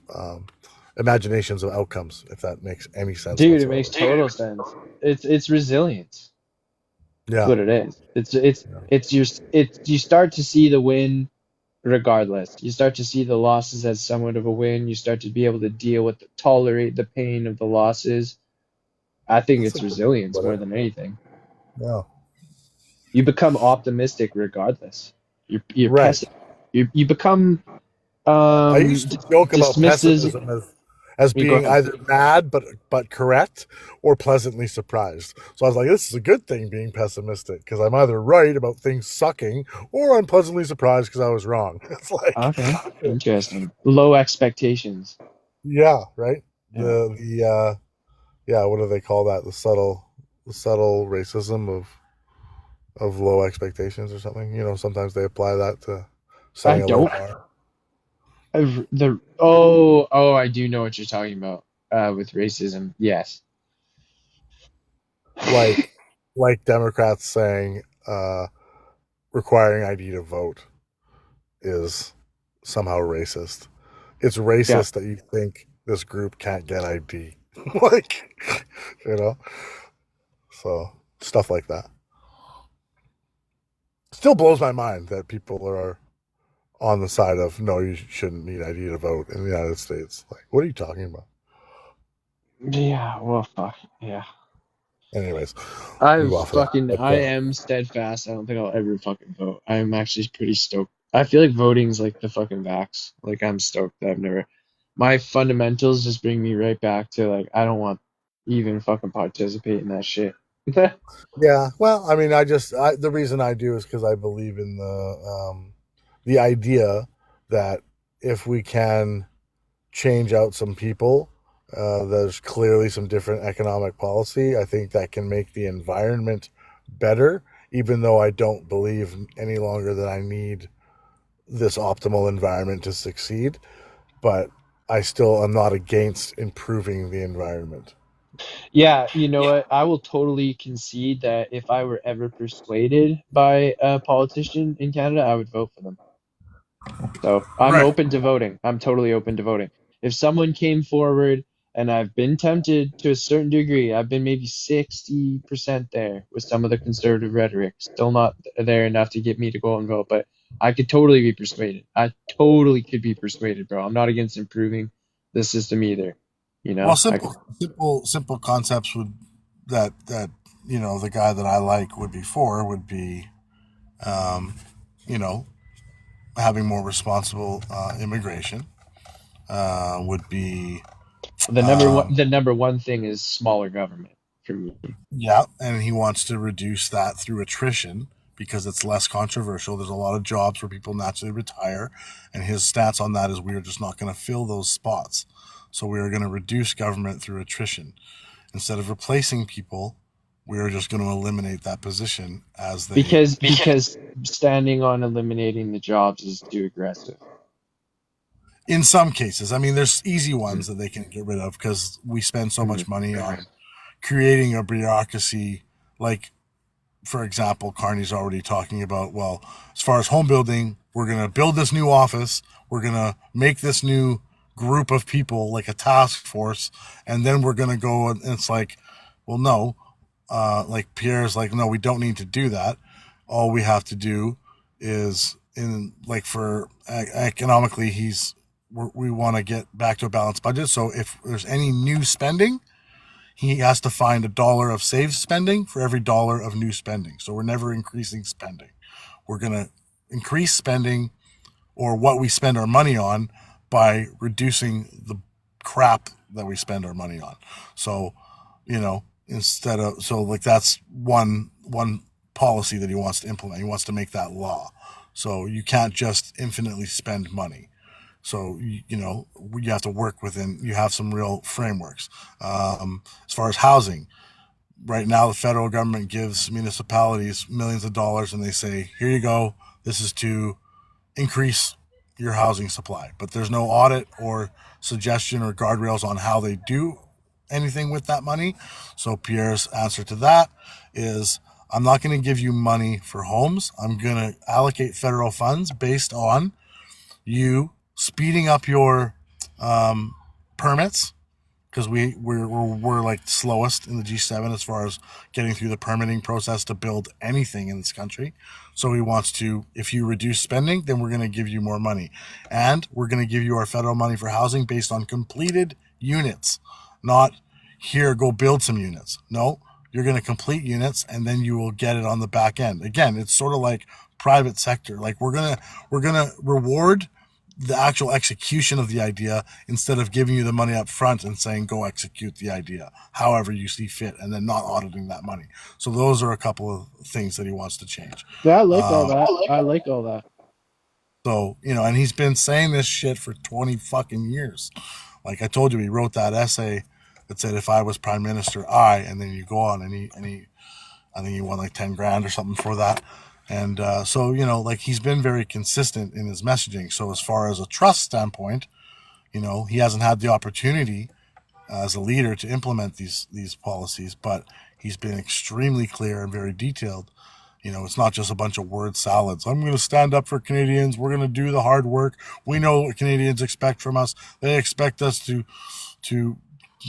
imaginations of outcomes, if that makes any sense Dude, it makes whatsoever. total sense. It's resilience. That's Yeah. what it is. It's you start to see the win regardless. You start to see the losses as somewhat of a win. You start to be able to tolerate the pain of the losses. I think That's it's a good way to resilience put more it. than anything. Yeah. You become optimistic regardless. You're Right. you become I used to joke about dismisses. pessimism as You go being ahead. either mad but correct, or pleasantly surprised. So I was like, this is a good thing being pessimistic, because I'm either right about things sucking, or I'm pleasantly surprised because I was wrong. It's like, Okay, interesting. Low expectations. yeah, right. Yeah. Yeah, what do they call that? The subtle racism of low expectations or something. Sometimes they apply that to I setting a low don't. bar. I do know what you're talking about. With racism. Yes. Like Democrats saying requiring ID to vote is somehow racist. It's Yeah. racist that you think this group can't get ID. like, you know, so stuff like that. Still blows my mind that people are on the side of no, you shouldn't need ID to vote in the United States. Like, what are you talking about? Yeah. Well, fuck. Yeah. Anyways, I move off of that. But, am steadfast. I don't think I'll ever fucking vote. I'm actually pretty stoked. I feel like voting's like the fucking vax. Like I'm stoked that I've never. My fundamentals just bring me right back to like I don't want even fucking participate in that shit. yeah, well, I mean, the reason I do is because I believe in the idea that if we can change out some people, there's clearly some different economic policy. I think that can make the environment better, even though I don't believe any longer that I need this optimal environment to succeed. But I still am not against improving the environment. Yeah, you know what? I will totally concede that if I were ever persuaded by a politician in Canada, I would vote for them. So I'm Right. open to voting. I'm totally open to voting. If someone came forward and I've been tempted to a certain degree, I've been maybe 60% there with some of the conservative rhetoric, still not there enough to get me to go and vote, but I could totally be persuaded. I totally could be persuaded, bro. I'm not against improving the system either. You Well, know, I could, simple concepts that the guy that I like would be, um, you know, having more responsible immigration. Would be the number one thing is smaller government for me. Yeah, and he wants to reduce that through attrition because it's less controversial. There's a lot of jobs where people naturally retire, and his stats on that is we are just not going to fill those spots. So we are going to reduce government through attrition. Instead of replacing people, we are just going to eliminate that position as they. Because standing on eliminating the jobs is too aggressive. In some cases, I mean, there's easy Mm-hmm. ones that they can get rid of because we spend so Mm-hmm. much money on creating a bureaucracy. Like, for example, Carney's already talking about, well, as far as home building, we're going to build this new office. We're going to make this new group of people like a task force. And then we're going to go, and it's like, well, no. Like Pierre's like, no, we don't need to do that. All we have to do is for economically, we want to get back to a balanced budget. So if there's any new spending, he has to find $1 of saved spending for every $1 of new spending. So we're never increasing spending. We're going to increase spending or what we spend our money on by reducing the crap that we spend our money on. So, that's one policy that he wants to implement. He wants to make that law. So you can't just infinitely spend money. So, you have to work within, you have some real frameworks. As far as housing, right now the federal government gives municipalities millions of dollars and they say, here you go, this is to increase your housing supply. But there's no audit or suggestion or guardrails on how they do anything with that money. So Pierre's answer to that is, I'm not going to give you money for homes. I'm going to allocate federal funds based on you speeding up your permits, because we're like slowest in the G7 as far as getting through the permitting process to build anything in this country. So he wants to, if you reduce spending, then we're going to give you more money. And we're going to give you our federal money for housing based on completed units, not here, go build some units. No, you're going to complete units and then you will get it on the back end. Again, it's sort of like private sector. Like we're going to reward the actual execution of the idea instead of giving you the money up front and saying go execute the idea however you see fit and then not auditing that money. So those are a couple of things that he wants to change. Yeah, I like all that. I like all that. So, and he's been saying this shit for 20 fucking years. Like I told you, he wrote that essay that said, if I was prime minister, and then you go on and he I think he won like 10 grand or something for that. And so, like he's been very consistent in his messaging. So as far as a trust standpoint, he hasn't had the opportunity as a leader to implement these policies, but he's been extremely clear and very detailed. It's not just a bunch of word salads. I'm going to stand up for Canadians. We're going to do the hard work. We know what Canadians expect from us. They expect us to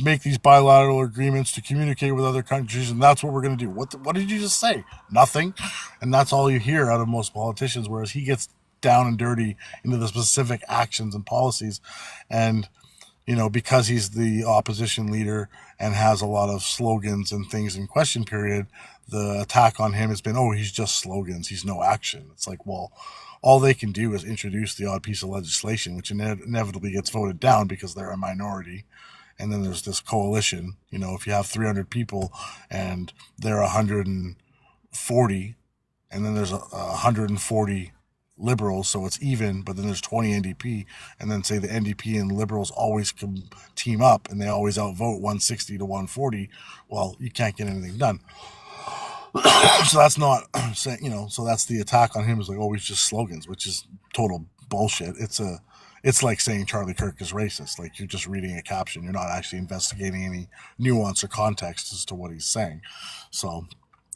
make these bilateral agreements, to communicate with other countries, and that's what we're going to do. What did you just say? Nothing. And that's all you hear out of most politicians, whereas he gets down and dirty into the specific actions and policies. And because he's the opposition leader and has a lot of slogans and things in question period, the attack on him has been, oh, he's just slogans, he's no action. It's like, well, all they can do is introduce the odd piece of legislation, which inevitably gets voted down because they're a minority. And then there's this coalition. If you have 300 people and they're 140, and then there's 140 liberals, so it's even, but then there's 20 NDP, and then say the NDP and liberals always can team up and they always outvote 160 to 140, well, you can't get anything done. So that's not saying, so that's the attack on him, is like, oh, he's just slogans, which is total bullshit. It's like saying Charlie Kirk is racist. Like, you're just reading a caption. You're not actually investigating any nuance or context as to what he's saying. So,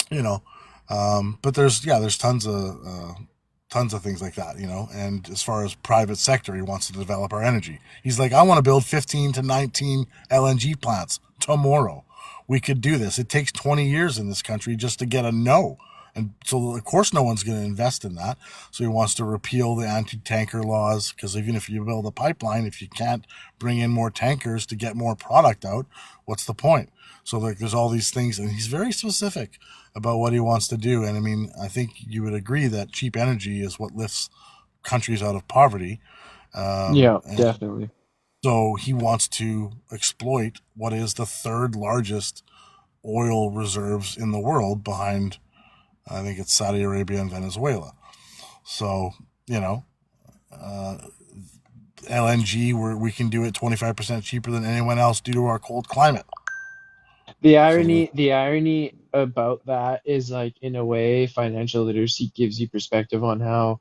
but there's tons of things like that, and as far as private sector, he wants to develop our energy. He's like, I want to build 15 to 19 LNG plants tomorrow. We could do this. It takes 20 years in this country just to get a no. And so, of course, no one's going to invest in that. So he wants to repeal the anti-tanker laws, because even if you build a pipeline, if you can't bring in more tankers to get more product out, what's the point? So there's all these things, and he's very specific about what he wants to do. And I mean, I think you would agree that cheap energy is what lifts countries out of poverty. Yeah, definitely. So he wants to exploit what is the third largest oil reserves in the world, behind, I think it's Saudi Arabia and Venezuela. So, LNG, we can do it 25% cheaper than anyone else due to our cold climate. The irony about that is, like, in a way, financial literacy gives you perspective on how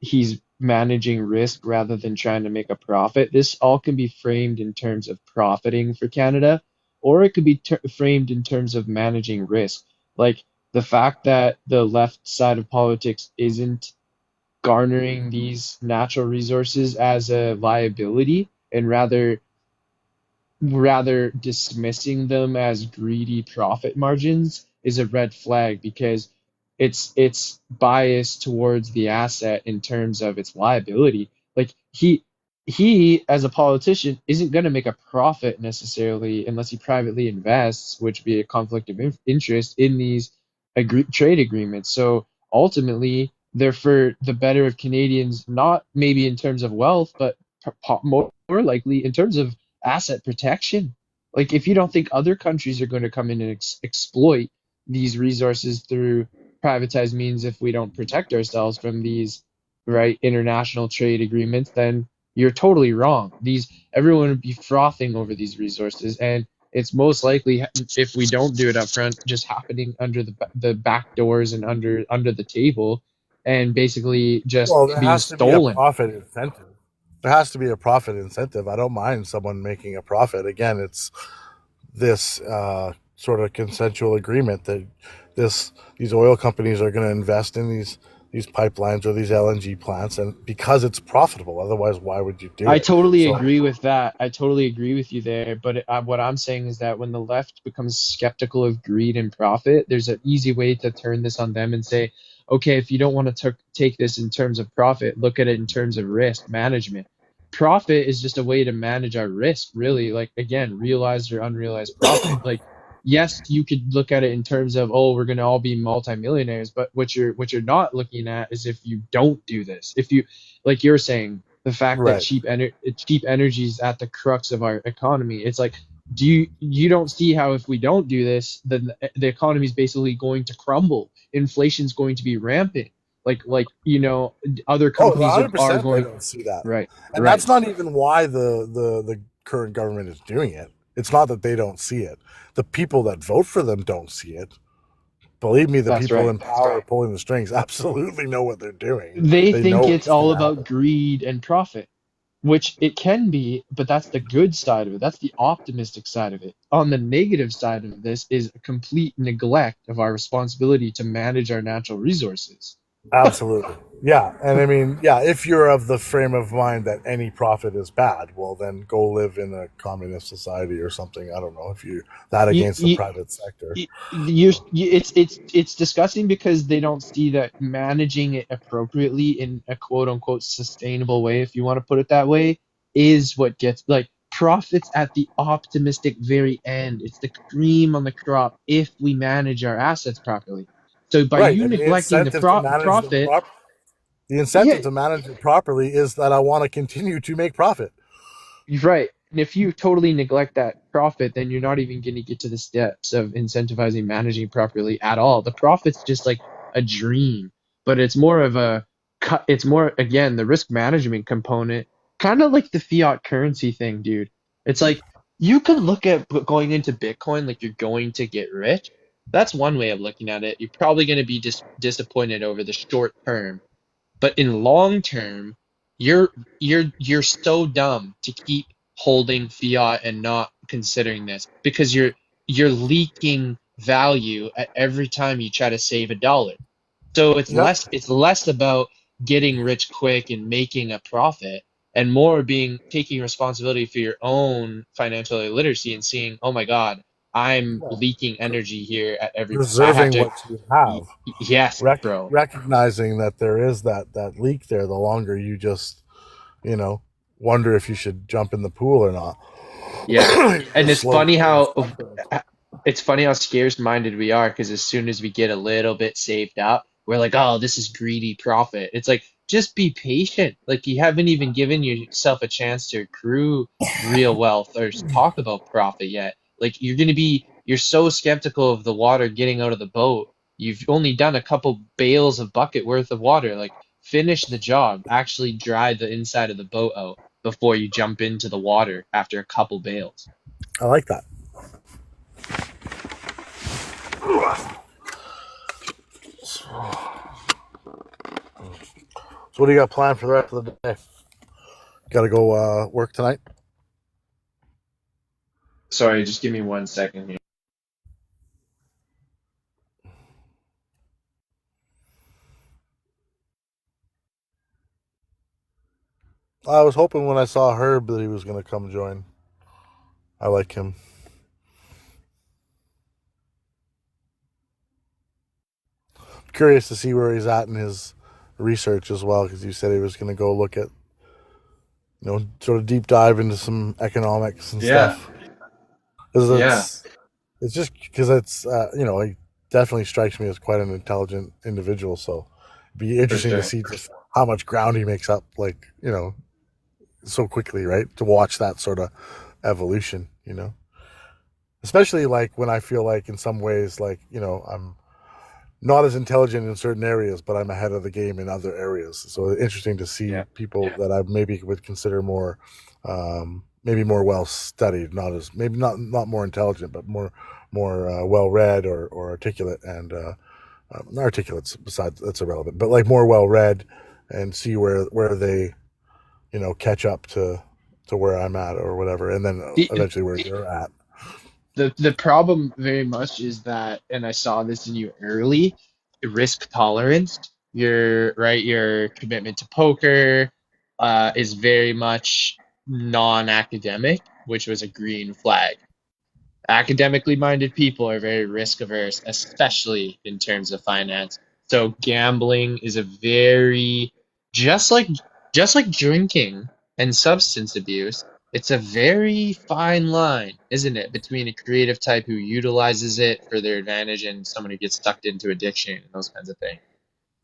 he's managing risk rather than trying to make a profit. This all can be framed in terms of profiting for Canada, or it could be framed in terms of managing risk. Like, the fact that the left side of politics isn't garnering these natural resources as a liability, and rather dismissing them as greedy profit margins, is a red flag, because it's biased towards the asset in terms of its liability. Like, he as a politician isn't going to make a profit necessarily unless he privately invests, which would be a conflict of interest in these trade agreements. So ultimately, they're for the better of Canadians, not maybe in terms of wealth, but more likely in terms of asset protection. Like, if you don't think other countries are going to come in and exploit these resources through privatized means, if we don't protect ourselves from these international trade agreements, then you're totally wrong. Everyone would be frothing over these resources, and it's most likely, if we don't do it up front, just happening under the back doors and under the table, and basically just being stolen. Profit incentive. There has to be a profit incentive. I don't mind someone making a profit. Again, it's this sort of consensual agreement that these oil companies are going to invest in these pipelines or these LNG plants, and because it's profitable. Otherwise, why would you do it? I totally agree with that. I totally agree with you there. But what I'm saying is that when the left becomes skeptical of greed and profit, there's an easy way to turn this on them and say, okay, if you don't want to take this in terms of profit, look at it in terms of risk management. Profit is just a way to manage our risk, really. Like, again, realized or unrealized profit. Like, yes, you could look at it in terms of, oh, we're going to all be multimillionaires, but what you're not looking at is if you don't do this. If you, like you're saying, the fact that cheap energy is at the crux of our economy. It's like, you don't see how if we don't do this, then the economy is basically going to crumble. Inflation's going to be rampant. Like other companies are going. They don't see that, right? And that's not even why the current government is doing it. It's not that they don't see it. The people that vote for them don't see it. Believe me, the people in power pulling the strings absolutely know what they're doing. They think it's all about greed and profit, which it can be, but that's the good side of it. That's the optimistic side of it. On the negative side of this is a complete neglect of our responsibility to manage our natural resources. Absolutely. Yeah. And I mean, yeah, if you're of the frame of mind that any profit is bad, well, then go live in a communist society or something. I don't know if you're that against the private sector. It's disgusting because they don't see that managing it appropriately in a quote unquote sustainable way, if you want to put it that way, is what gets, like, profits at the optimistic very end. It's the cream on the crop if we manage our assets properly. So by Right. you And neglecting the profit, the yeah, incentive to manage it properly is that I want to continue to make profit. you're right. And if you totally neglect that profit, then you're not even going to get to the steps of incentivizing managing properly at all. The profit's just like a dream, but it's more of a it's more again the risk management component, kind of like the fiat currency thing, dude. It's like you could look at going into Bitcoin like you're going to get rich. That's one way of looking at it. You're probably going to be disappointed over the short term, but in long term, you're so dumb to keep holding fiat and not considering this because you're leaking value at every time you try to save a dollar. So Yep. it's less about getting rich quick and making a profit and more being taking responsibility for your own financial literacy and seeing, oh my God, I'm leaking energy here at every I have Preserving to what you have. yes, bro. Recognizing that there is that leak there, the longer you just, you know, wonder if you should jump in the pool or not. Yeah. And Just slowly it's funny how scarce minded we are because as soon as we get a little bit saved up, we're like, oh, this is greedy profit. It's like, just be patient. Like, you haven't even given yourself a chance to accrue real wealth or talk about profit yet. Like, you're so skeptical of the water getting out of the boat. You've only done a couple bales of bucket worth of water. Like, finish the job, actually dry the inside of the boat out before you jump into the water after a couple bales. I like that. So what do you got planned for the rest of the day? Got to go work tonight? Sorry, just give me 1 second here. I was hoping when I saw Herb that he was going to come join. I like him. Curious to see where he's at in his research as well, because you said he was going to go look at, sort of deep dive into some economics and Yeah, stuff. Because yeah. it's just because he definitely strikes me as quite an intelligent individual. So it'd be For interesting to sure. see just how much ground he makes up, so quickly, right? To watch that sort of evolution, especially like when I feel like in some ways, I'm not as intelligent in certain areas, but I'm ahead of the game in other areas. So interesting to see Yeah. people that I maybe would consider more, maybe more well studied, maybe not more intelligent, but more well read or articulate and not articulates. Besides, that's irrelevant. But like more well read, and see where they catch up to where I'm at or whatever, and then The, eventually where you're at. the problem very much is that, and I saw this in you early, risk tolerance. Your right, your commitment to poker is very much non-academic, which was a green flag. Academically minded people are very risk averse, especially in terms of finance. So gambling is a very just like just like drinking and substance abuse, it's a very fine line, isn't it, between a creative type who utilizes it for their advantage and someone who gets sucked into addiction and those kinds of things.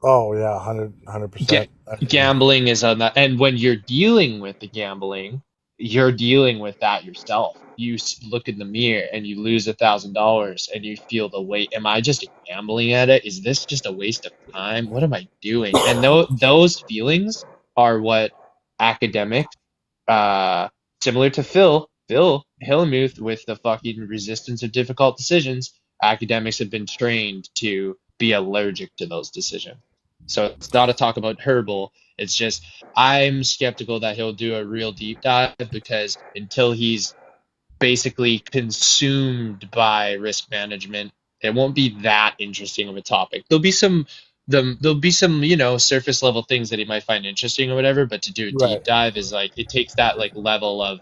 Oh yeah, 100%. Ga- Gambling is on that, and when you're dealing with the gambling, you're dealing with that yourself. You look in the mirror and you lose $1,000, and you feel the weight. Am I just gambling at it? Is this just a waste of time? What am I doing? And those feelings are what academics, uh, similar to Phil Hellmuth with the fucking resistance of difficult decisions, academics have been trained to be allergic to those decisions. So it's not a talk about herbal. It's just I'm skeptical that he'll do a real deep dive because until he's basically consumed by risk management, it won't be that interesting of a topic. There'll be some, surface level things that he might find interesting or whatever, but to do a Right. deep dive is like it takes that like level of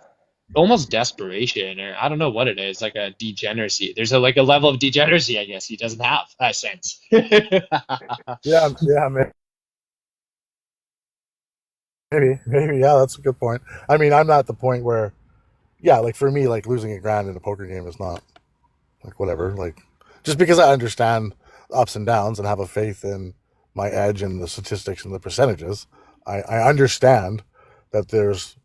almost desperation, or I don't know what it is, like a degeneracy. There's a level of degeneracy I guess he doesn't have, I sense. Yeah, maybe, yeah, that's a good point. I mean, I'm not at the point where yeah, like for me, like losing $1,000 in a poker game is not like whatever. Like just because I understand ups and downs and have a faith in my edge and the statistics and the percentages, I understand that there's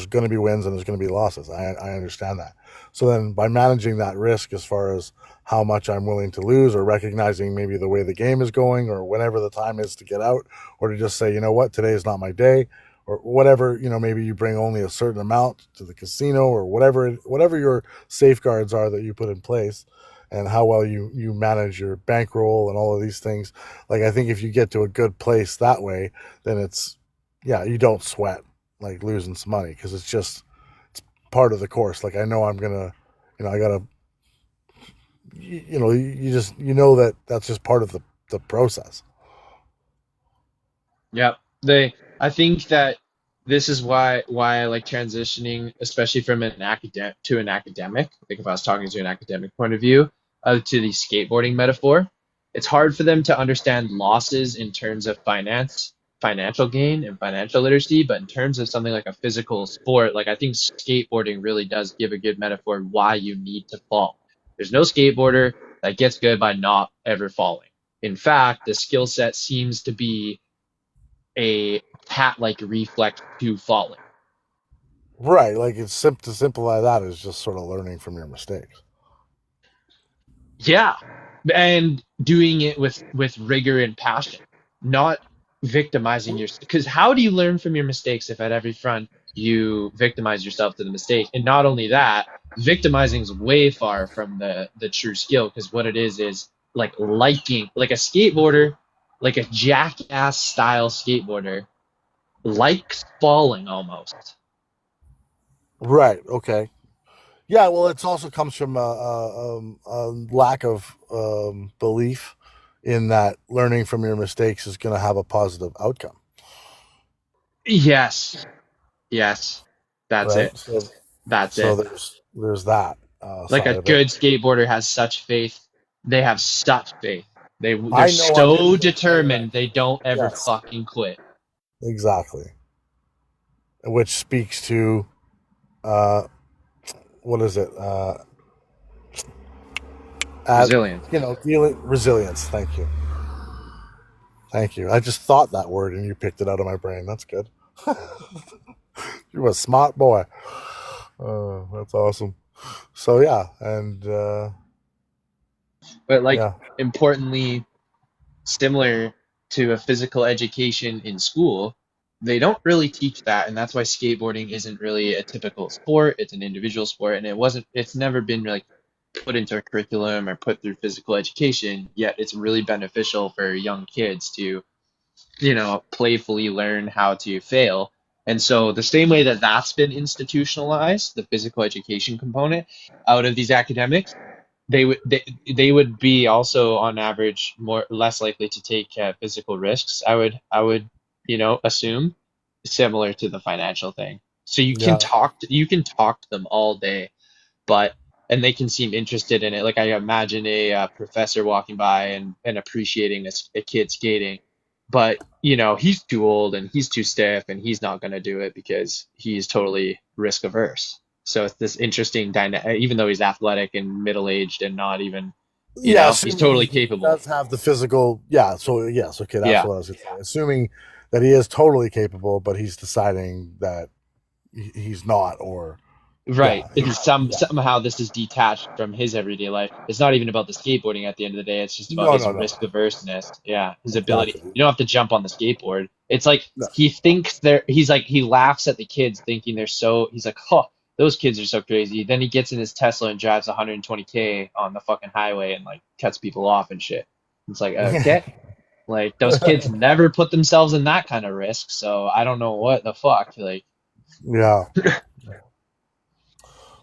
going to be wins and there's going to be losses. I understand that. So then by managing that risk as far as how much I'm willing to lose or recognizing maybe the way the game is going or whenever the time is to get out or to just say, you know what, today is not my day or whatever, maybe you bring only a certain amount to the casino or whatever your safeguards are that you put in place and how well you manage your bankroll and all of these things. Like I think if you get to a good place that way, then it's yeah, you don't sweat like losing some money because it's part of the course. Like I know I'm gonna, I gotta, you just that that's just part of the process. Yeah, I think that this is why I like transitioning, especially from an academic to an academic. Like if I was talking to an academic point of view, to the skateboarding metaphor, it's hard for them to understand losses in terms of financial gain, and financial literacy. But in terms of something like a physical sport, like I think skateboarding really does give a good metaphor why you need to fall. There's no skateboarder that gets good by not ever falling. In fact, the skill set seems to be a cat-like reflex to falling. Right. Like it's to simplify that is just sort of learning from your mistakes. Yeah, and doing it with rigor and passion, not victimizing yourself. Because how do you learn from your mistakes if at every front you victimize yourself to the mistake? And not only that, victimizing is way far from the true skill. Because what it is like liking, like a skateboarder, like a jackass style skateboarder, likes falling almost. Right. Okay. Yeah. Well, it also comes from a lack of belief in that learning from your mistakes is going to have a positive outcome. Yes, yes, that's Right. it. So That's so it. there's that Like a side of it. good skateboarder has such faith. They have such faith. They're I know I'm going to so get better at determined they don't ever yes, fucking quit. exactly. Which speaks to uh, what is it? At Resilience. dealing resilience. Thank you, thank you. I just thought that word and you picked it out of my brain. That's good. You're a smart boy. That's awesome. So yeah, and But like yeah, importantly, similar to a physical education in school, they don't really teach that, and that's why skateboarding isn't really a typical sport. It's an individual sport, and it's never been like put into a curriculum or put through physical education, yet it's really beneficial for young kids to playfully learn how to fail. And so the same way that that's been institutionalized, the physical education component out of these academics, they would be also on average more less likely to take physical risks. I would assume similar to the financial thing. So yeah, you can talk to them all day, but and they can seem interested in it. Like I imagine a professor walking by and appreciating a kid skating, but he's too old and he's too stiff and he's not going to do it because he's totally risk averse. So it's this interesting dynamic, even though he's athletic and middle aged and not even, yeah. he's Assuming totally he capable. does have the physical, yeah. So yes, okay, that's Yeah, what I was going to say. Assuming that he is totally capable, but he's deciding that he's not, or right. yeah, Because somehow this is detached from his everyday life. It's not even about the skateboarding at the end of the day. It's just about no, his no, no, risk averseness. Yeah, his ability. exactly. You don't have to jump on the skateboard. It's like No. he thinks they're. He's like he laughs at the kids, thinking they're so. He's like, oh, those kids are so crazy. Then he gets in his Tesla and drives 120K on the fucking highway and like cuts people off and shit. It's like okay, like those kids never put themselves in that kind of risk. So I don't know what the fuck. Like Yeah,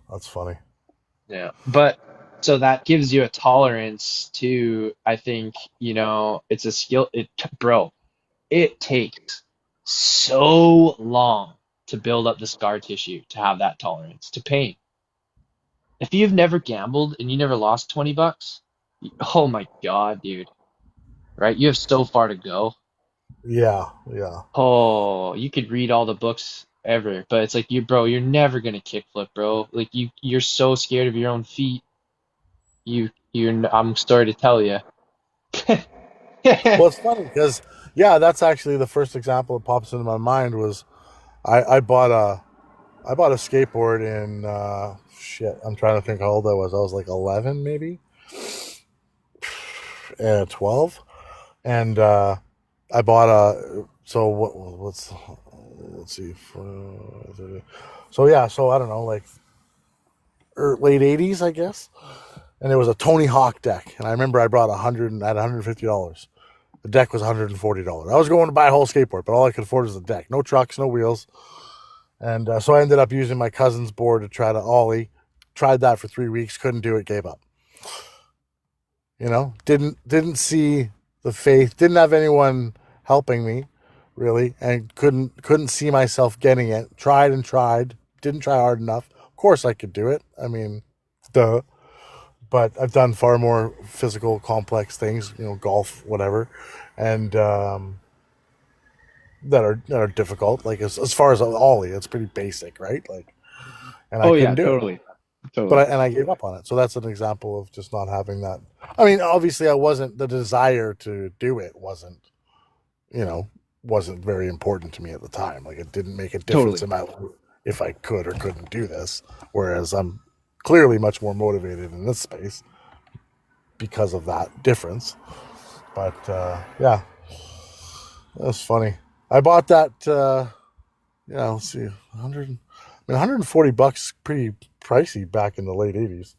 that's funny. yeah, but so that gives you a tolerance to, I think, it's a skill. Bro, it takes so long to build up the scar tissue to have that tolerance to pain. If you've never gambled and you never lost 20 bucks, oh my God, dude, right? You have so far to go. Yeah, yeah, Oh, you could read all the books ever. But it's like you're never gonna kickflip, bro. Like you're so scared of your own feet. I'm sorry to tell you. Well, it's funny because yeah, that's actually the first example that pops into my mind was I bought a skateboard in shit. I'm trying to think how old I was. I was like 11 maybe, 12, and I bought a. So what's let's see. So yeah, so I don't know, like late 80s, I guess. And it was a Tony Hawk deck, and I remember I brought $150. The deck was $140. I was going to buy a whole skateboard, but all I could afford was the deck. No trucks, no wheels. And so I ended up using my cousin's board to try to ollie. Tried that for 3 weeks, couldn't do it, gave up. You know, didn't see the faith, didn't have anyone helping me really, and couldn't see myself getting it. Tried and tried, didn't try hard enough. Of course I could do it. I mean, duh. But I've done far more physical, complex things, you know, golf, whatever, and that are difficult. Like as far as ollie, it's pretty basic, right? Like, and I Oh couldn't yeah, do it. totally. But Totally. I gave up on it. So that's an example of just not having that. I mean, obviously, I wasn't the desire to do it wasn't you know wasn't very important to me at the time. Like it didn't make a difference Totally. in my life if I could or couldn't do this. Whereas I'm clearly much more motivated in this space because of that difference. But yeah, that's funny. I bought that. Let's see, 100. I mean, $140 pretty pricey back in the late '80s.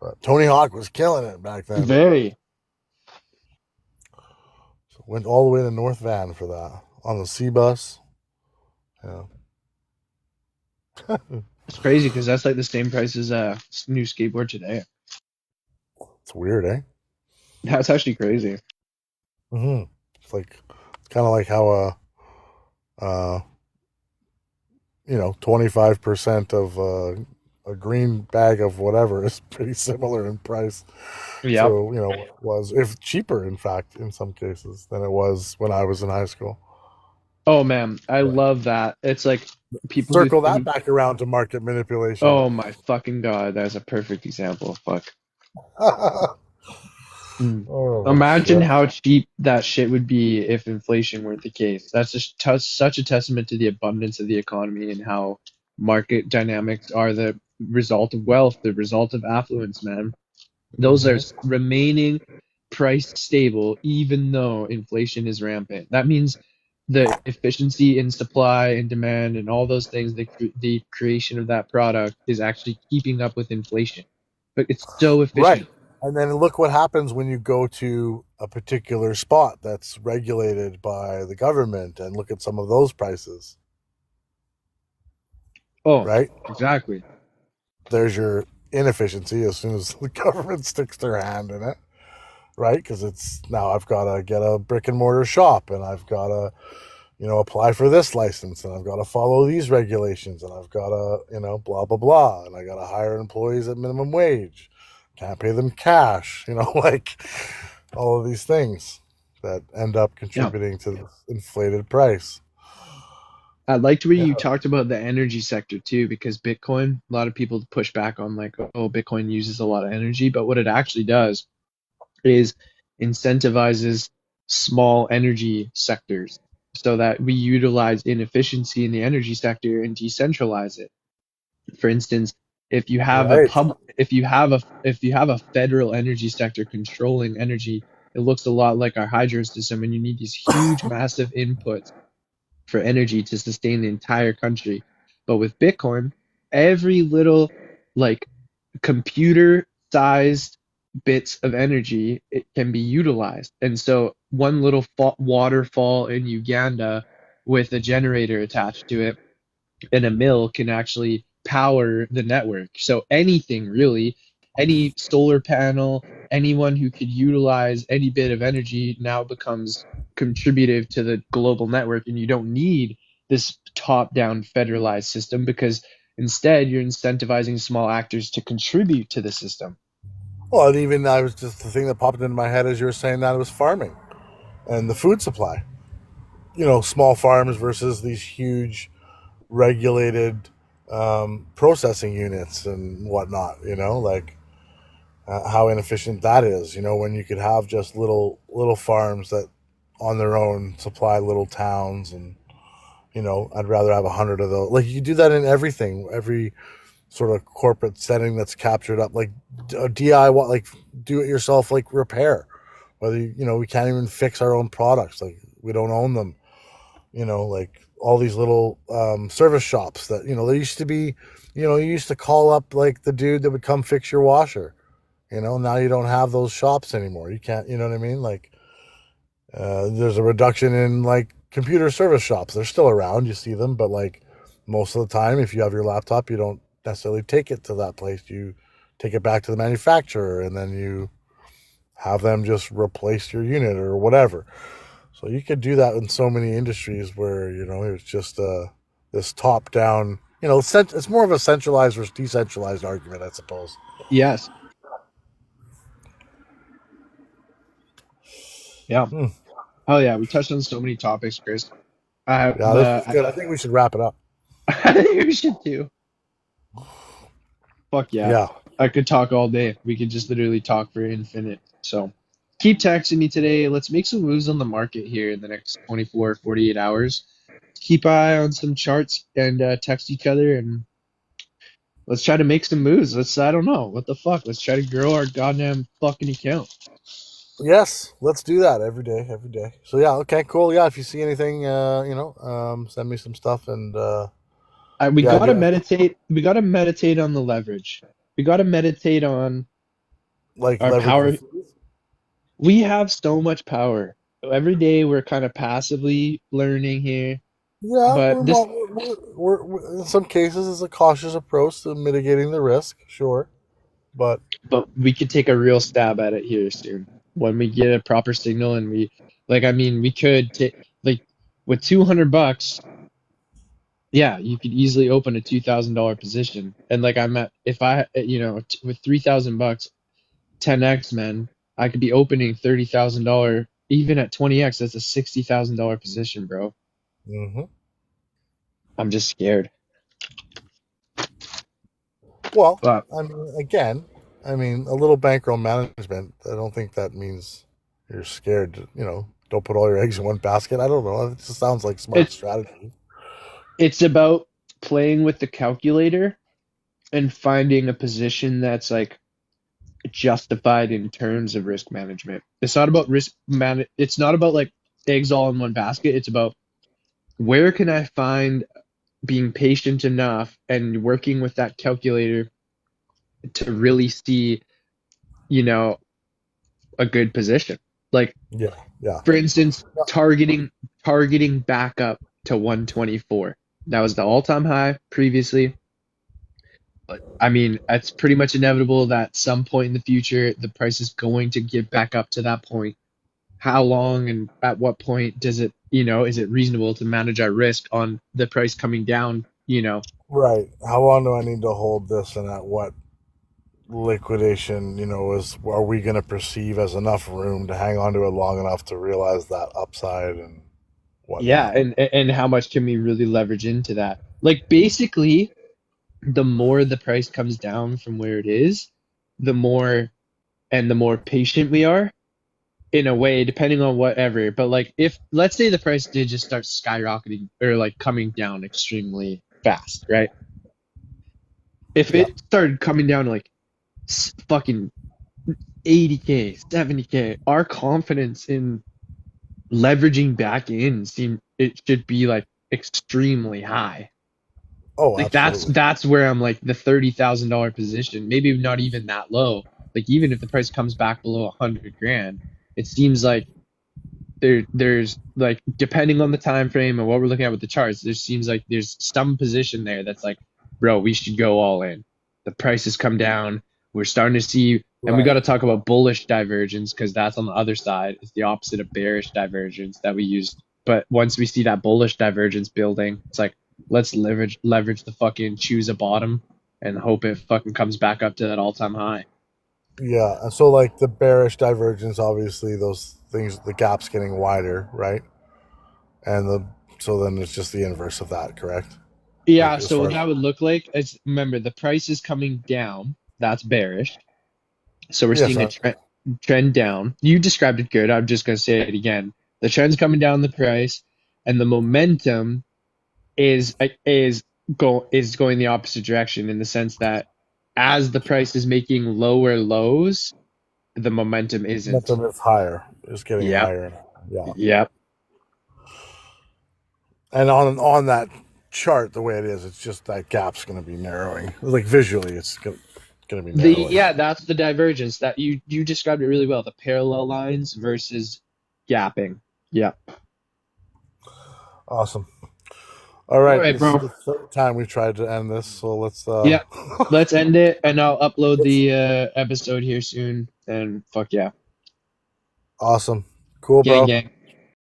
But Tony Hawk was killing it back then. Very. So went all the way to North Van for that on the C bus. Yeah, It's crazy because that's like the same price as a new skateboard today. it's weird, eh? That's actually crazy. Mm-hmm. It's kind of like how uh 25% of a green bag of whatever is pretty similar in price to Yep. was if cheaper in fact in some cases than it was when I was in high school. Oh man, I But love that. It's like people who circle that think, back around to market manipulation. oh my fucking God, that's a perfect example. Fuck. Mm. Oh Imagine shit! how cheap that shit would be if inflation weren't the case. That's just such a testament to the abundance of the economy and how market dynamics are the result of wealth, the result of affluence, man. Those are Hmm. remaining price stable even though inflation is rampant. That means the efficiency in supply and demand and all those things, the creation of that product is actually keeping up with inflation. But it's so Right. efficient. And then look what happens when you go to a particular spot that's regulated by the government and look at some of those prices, Oh, right? exactly. There's your inefficiency as soon as the government sticks their hand in it, right? Because it's now I've got to get a brick and mortar shop and I've got to, apply for this license and I've got to follow these regulations and I've got to, blah, blah, blah. And I got to hire employees at minimum wage. Can't pay them cash, like all of these things that end up Yeah. contributing to the inflated price. I liked where Yeah. you talked about the energy sector too, because Bitcoin, a lot of people push back on like, oh, Bitcoin uses a lot of energy, but what it actually does is incentivizes small energy sectors so that we utilize inefficiency in the energy sector and decentralize it. For instance, Right. if you have a federal energy sector controlling energy, it looks a lot like our hydro system, and you need these huge, massive inputs for energy to sustain the entire country. But with Bitcoin, every little like computer sized bits of energy it can be utilized. And so one little waterfall in Uganda with a generator attached to it and a mill can actually power the network. So anything really, any solar panel, anyone who could utilize any bit of energy now becomes contributive to the global network, and you don't need this top-down federalized system because instead you're incentivizing small actors to contribute to the system. Well, and even I was just the thing that popped into my head as you were saying that was farming and the food supply. Small farms versus these huge regulated processing units and whatnot. Like how inefficient that is. When you could have just little farms that on their own supply little towns, and I'd rather have 100 of those. Like you do that in everything, every sort of corporate setting that's captured up, like DIY, like do it yourself, like repair. Whether we can't even fix our own products, like we don't own them. Like all these little service shops that there used to be. You used to call up like the dude that would come fix your washer. Now you don't have those shops anymore. You can't. You know what I mean? Like there's a reduction in like computer service shops. They're still around. You see them, but like most of the time, if you have your laptop, you don't necessarily take it to that place. You take it back to the manufacturer, and then you have them just replace your unit or whatever. So you could do that in so many industries where it's just this top down. It's more of a centralized versus decentralized argument, I suppose. Yes. Yeah. Oh yeah, we touched on so many topics, Chris. Yeah, this is good. I think we should wrap it up. I think we should too. Fuck yeah. Yeah. I could talk all day. We could just literally talk for infinite. So keep texting me today. Let's make some moves on the market here in the next 24, 48 hours. Keep eye on some charts and text each other, and let's try to make some moves. I don't know. What the fuck? Let's try to grow our goddamn fucking account. Yes, let's do that every day. So yeah, okay, cool. Yeah, if you see anything, send me some stuff, and We yeah, gotta yeah, meditate. We gotta meditate on the leverage. We gotta meditate on like our leverage. power. We have so much power. Every day we're kind of passively learning here. Yeah, But this, we're in some cases it's a cautious approach to mitigating the risk, sure, but but we could take a real stab at it here soon when we get a proper signal and I mean, we could take like with $200. Yeah, you could easily open a $2,000 position. And like I'm at, if I, with $3,000, 10x, man, I could be opening $30,000 even at 20x. That's a $60,000 position, bro. mhm. I'm just scared. Well, But I mean, again, a little bankroll management. I don't think that means you're scared. Don't put all your eggs in one basket. I don't know. It just sounds like smart it's strategy. it's about playing with the calculator and finding a position that's like justified in terms of risk management. It's not about it's not about like eggs all in one basket. It's about where can I find being patient enough and working with that calculator to really see, you know, a good position. Like Yeah, yeah, for instance, targeting back up to 124. That was the all-time high previously. But I mean, it's pretty much inevitable that some point in the future the price is going to get back up to that point. How long and at what point does it, is it reasonable to manage our risk on the price coming down, right. How long do I need to hold this, and at what liquidation, are we going to perceive as enough room to hang on to it long enough to realize that upside and Yeah, whatnot? and how much can we really leverage into that? Like basically, the more the price comes down from where it is, the more patient we are in a way, depending on whatever. But like if let's say the price did just start skyrocketing or like coming down extremely fast, right? If Yeah, it started coming down to like fucking 80K, 70K, our confidence in leveraging back in it should be like extremely high. oh, Like that's absolutely. that's where I'm like the $30,000 position, maybe not even that low. Like even if the price comes back below 100 grand, it seems like there's like depending on the time frame and what we're looking at with the charts, there seems like there's some position there that's like, bro, we should go all in. The price has come down. We're starting to see, and we got Right. to talk about bullish divergence because that's on the other side. It's the opposite of bearish divergence that we used. But once we see that bullish divergence building, it's like let's leverage the fucking choose a bottom and hope it fucking comes back up to that all-time high. Yeah, and so like the bearish divergence, obviously those things, the gap's getting wider, right? And so then it's just the inverse of that, correct? Yeah, Like as so far what as that would look like is, remember, the price is coming down. That's bearish. So we're yes, seeing a trend down. You described it good. I'm just going to say it again. The trend's coming down the price, and the momentum is is going the opposite direction in the sense that as the price is making lower lows, the momentum isn't. momentum is higher. It's getting Yep. higher. Yeah. Yep. And on that chart, the way it is, it's just that gap's going to be narrowing. Like visually, it's going to be narrowing. That's the divergence that you described it really well. The parallel lines versus gapping. Yep. Awesome. All All right, right, this is bro. the third time we've tried to end this, so let's Yep. Let's end it, and I'll upload let's the episode here soon. And fuck yeah, awesome. Cool, gang bro. gang.